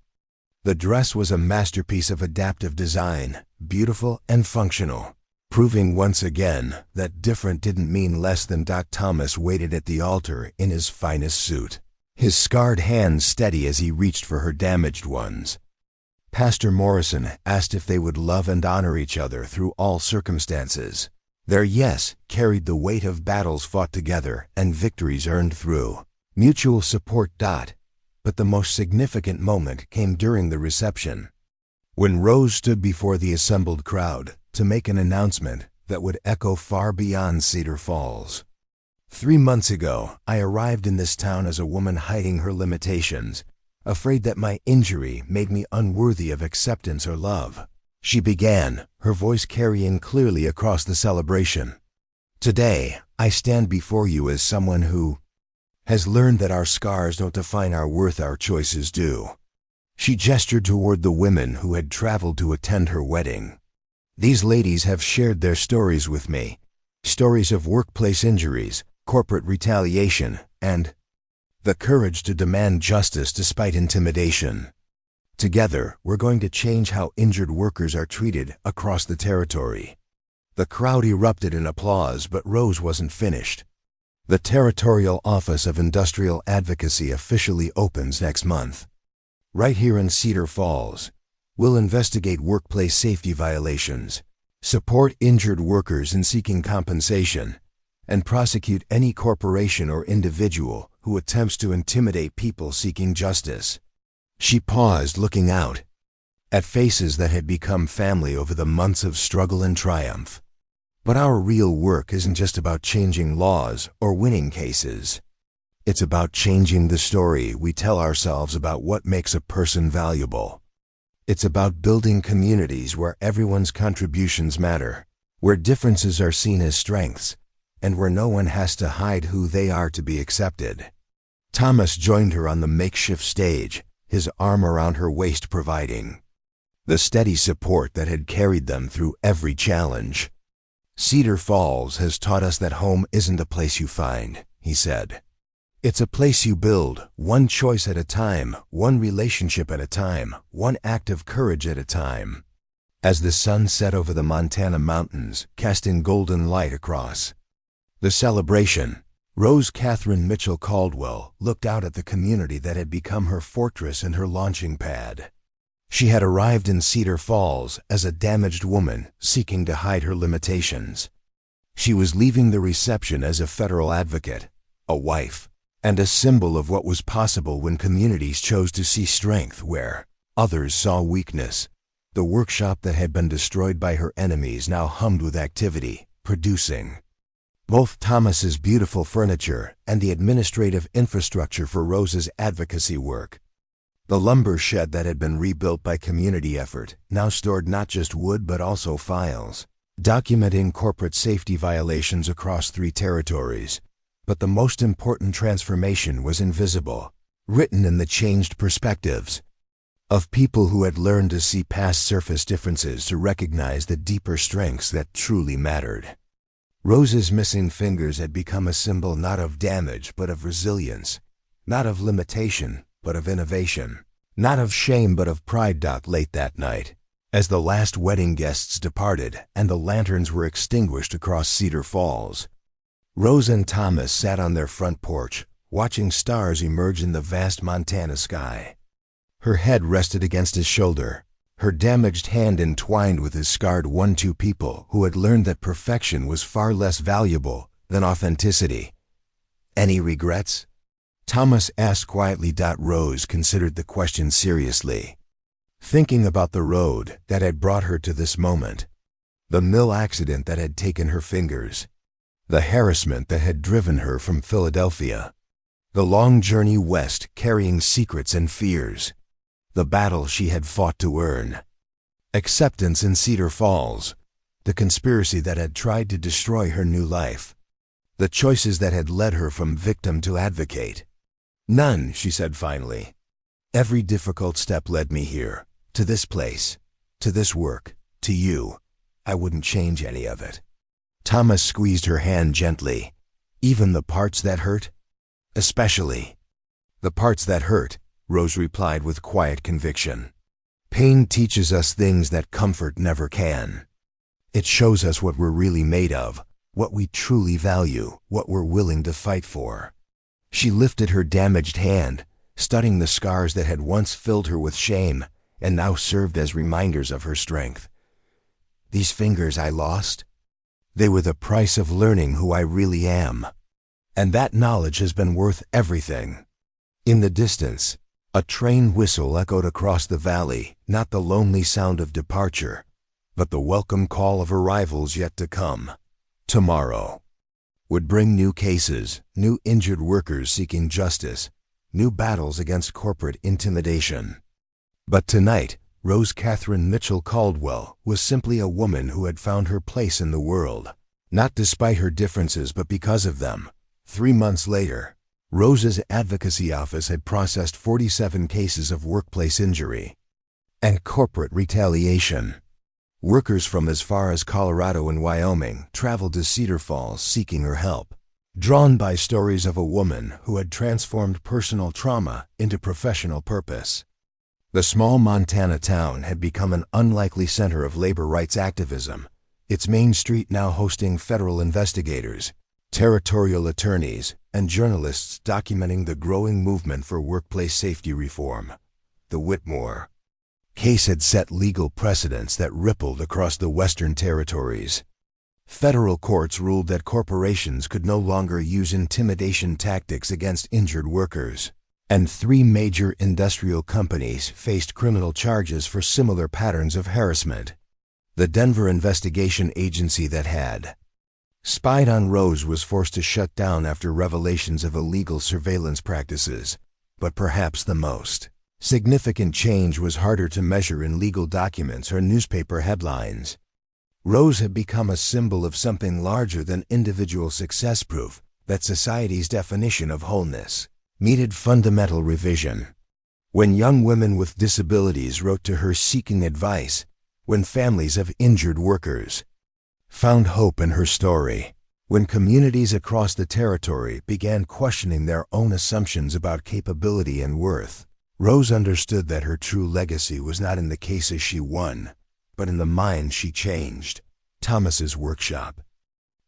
A: The dress was a masterpiece of adaptive design, beautiful and functional, proving once again that different didn't mean less than. Thomas waited at the altar in his finest suit, his scarred hands steady as he reached for her damaged ones. Pastor Morrison asked if they would love and honor each other through all circumstances. Their yes carried the weight of battles fought together and victories earned through mutual support. But the most significant moment came during the reception, when Rose stood before the assembled crowd to make an announcement that would echo far beyond Cedar Falls. 3 months ago, I arrived in this town as a woman hiding her limitations, afraid that my injury made me unworthy of acceptance or love. She began, her voice carrying clearly across the celebration. Today, I stand before you as someone who has learned that our scars don't define our worth, our choices do. She gestured toward the women who had traveled to attend her wedding. These ladies have shared their stories with me, stories of workplace injuries, corporate retaliation, and the courage to demand justice despite intimidation. Together, we're going to change how injured workers are treated across the territory. The crowd erupted in applause, but Rose wasn't finished. The Territorial Office of Industrial Advocacy officially opens next month. Right here in Cedar Falls, we'll investigate workplace safety violations, support injured workers in seeking compensation, and prosecute any corporation or individual who attempts to intimidate people seeking justice. She paused, looking out at faces that had become family over the months of struggle and triumph. But our real work isn't just about changing laws or winning cases. It's about changing the story we tell ourselves about what makes a person valuable. It's about building communities where everyone's contributions matter, where differences are seen as strengths, and where no one has to hide who they are to be accepted. Thomas joined her on the makeshift stage, his arm around her waist providing the steady support that had carried them through every challenge. "Cedar Falls has taught us that home isn't a place you find," he said. "It's a place you build, one choice at a time, one relationship at a time, one act of courage at a time." As the sun set over the Montana mountains, casting golden light across the celebration, Rose Catherine Mitchell Caldwell looked out at the community that had become her fortress and her launching pad. She had arrived in Cedar Falls as a damaged woman seeking to hide her limitations. She was leaving the reception as a federal advocate, a wife, and a symbol of what was possible when communities chose to see strength where others saw weakness. The workshop that had been destroyed by her enemies now hummed with activity, producing both Thomas's beautiful furniture and the administrative infrastructure for Rose's advocacy work. The lumber shed that had been rebuilt by community effort now stored not just wood but also files, documenting corporate safety violations across 3 territories. But the most important transformation was invisible, written in the changed perspectives of people who had learned to see past surface differences to recognize the deeper strengths that truly mattered. Rose's missing fingers had become a symbol not of damage but of resilience, not of limitation but of innovation, not of shame but of pride. Late that night, as the last wedding guests departed and the lanterns were extinguished across Cedar Falls, Rose and Thomas sat on their front porch, watching stars emerge in the vast Montana sky. Her head rested against his shoulder, her damaged hand entwined with his scarred one. 2 people who had learned that perfection was far less valuable than authenticity. "Any regrets?" Thomas asked quietly. Rose considered the question seriously, thinking about the road that had brought her to this moment, the mill accident that had taken her fingers, the harassment that had driven her from Philadelphia, the long journey west carrying secrets and fears, the battle she had fought to earn acceptance in Cedar Falls, the conspiracy that had tried to destroy her new life, the choices that had led her from victim to advocate. "None," she said finally. "Every difficult step led me here, to this place, to this work, to you. I wouldn't change any of it." Thomas squeezed her hand gently. "Even the parts that hurt?" "Especially the parts that hurt," Rose replied with quiet conviction. "Pain teaches us things that comfort never can. It shows us what we're really made of, what we truly value, what we're willing to fight for." She lifted her damaged hand, studying the scars that had once filled her with shame and now served as reminders of her strength. "These fingers I lost? They were the price of learning who I really am. And that knowledge has been worth everything." In the distance, a train whistle echoed across the valley, not the lonely sound of departure, but the welcome call of arrivals yet to come. Tomorrow would bring new cases, new injured workers seeking justice, new battles against corporate intimidation. But tonight, Rose Catherine Mitchell Caldwell was simply a woman who had found her place in the world, not despite her differences but because of them. 3 months later, Rose's advocacy office had processed 47 cases of workplace injury and corporate retaliation. Workers from as far as Colorado and Wyoming traveled to Cedar Falls seeking her help, drawn by stories of a woman who had transformed personal trauma into professional purpose. The small Montana town had become an unlikely center of labor rights activism, its main street now hosting federal investigators, territorial attorneys, and journalists documenting the growing movement for workplace safety reform. The Whitmore case had set legal precedents that rippled across the Western territories. Federal courts ruled that corporations could no longer use intimidation tactics against injured workers, and 3 major industrial companies faced criminal charges for similar patterns of harassment. The Denver investigation agency that had spied on Rose was forced to shut down after revelations of illegal surveillance practices, but perhaps the most significant change was harder to measure in legal documents or newspaper headlines. Rose had become a symbol of something larger than individual success, proof that society's definition of wholeness needed fundamental revision. When young women with disabilities wrote to her seeking advice, when families of injured workers found hope in her story, when communities across the territory began questioning their own assumptions about capability and worth, Rose understood that her true legacy was not in the cases she won, but in the minds she changed. Thomas's workshop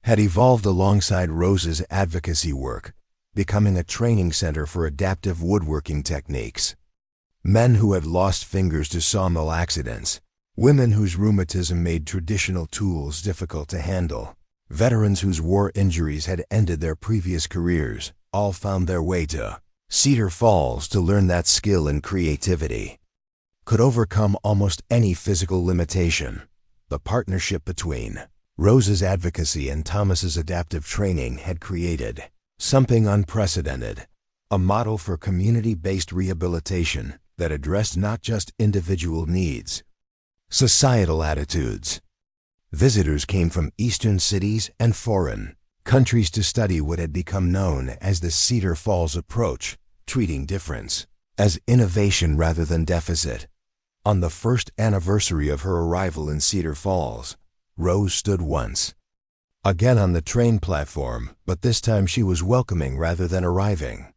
A: had evolved alongside Rose's advocacy work, becoming a training center for adaptive woodworking techniques. Men who had lost fingers to sawmill accidents, women whose rheumatism made traditional tools difficult to handle, veterans whose war injuries had ended their previous careers, all found their way to Cedar Falls to learn that skill and creativity could overcome almost any physical limitation. The partnership between Rose's advocacy and Thomas's adaptive training had created something unprecedented, a model for community-based rehabilitation that addressed not just individual needs, societal attitudes. Visitors came from eastern cities and foreign countries to study what had become known as the Cedar Falls approach, treating difference as innovation rather than deficit. On the first anniversary of her arrival in Cedar Falls, Rose stood once again on the train platform, but this time she was welcoming rather than arriving.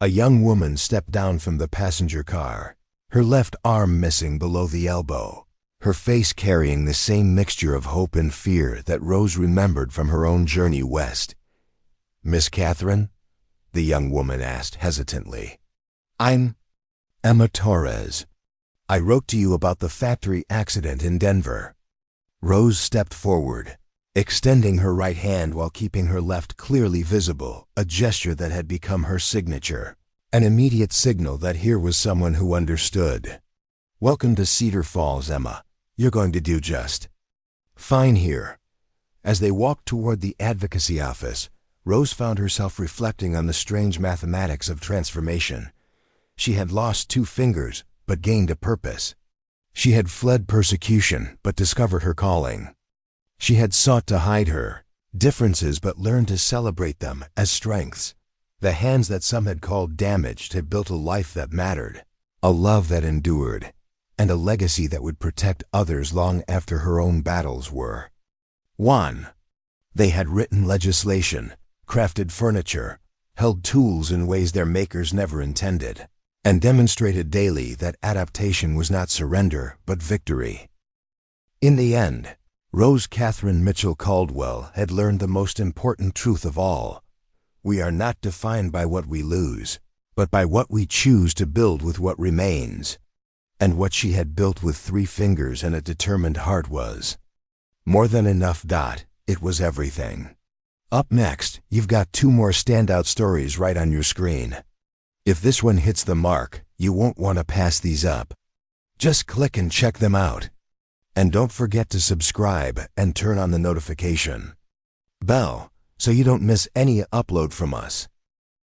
A: A young woman stepped down from the passenger car, her left arm missing below the elbow, her face carrying the same mixture of hope and fear that Rose remembered from her own journey west. "Miss Catherine?" the young woman asked hesitantly. "I'm Emma Torres. I wrote to you about the factory accident in Denver." Rose stepped forward, extending her right hand while keeping her left clearly visible, a gesture that had become her signature, an immediate signal that here was someone who understood. "Welcome to Cedar Falls, Emma. You're going to do just fine here." As they walked toward the advocacy office, Rose found herself reflecting on the strange mathematics of transformation. She had lost 2 fingers, but gained a purpose. She had fled persecution, but discovered her calling. She had sought to hide her differences, but learned to celebrate them as strengths. The hands that some had called damaged had built a life that mattered, a love that endured, and a legacy that would protect others long after her own battles were won. They had written legislation, crafted furniture, held tools in ways their makers never intended, and demonstrated daily that adaptation was not surrender but victory. In the end, Rose Catherine Mitchell Caldwell had learned the most important truth of all. We are not defined by what we lose, but by what we choose to build with what remains. And what she had built with 3 fingers and a determined heart was more than enough. It was everything. Up next, you've got 2 more standout stories right on your screen. If this one hits the mark, you won't want to pass these up. Just click and check them out. And don't forget to subscribe and turn on the notification bell so you don't miss any upload from us.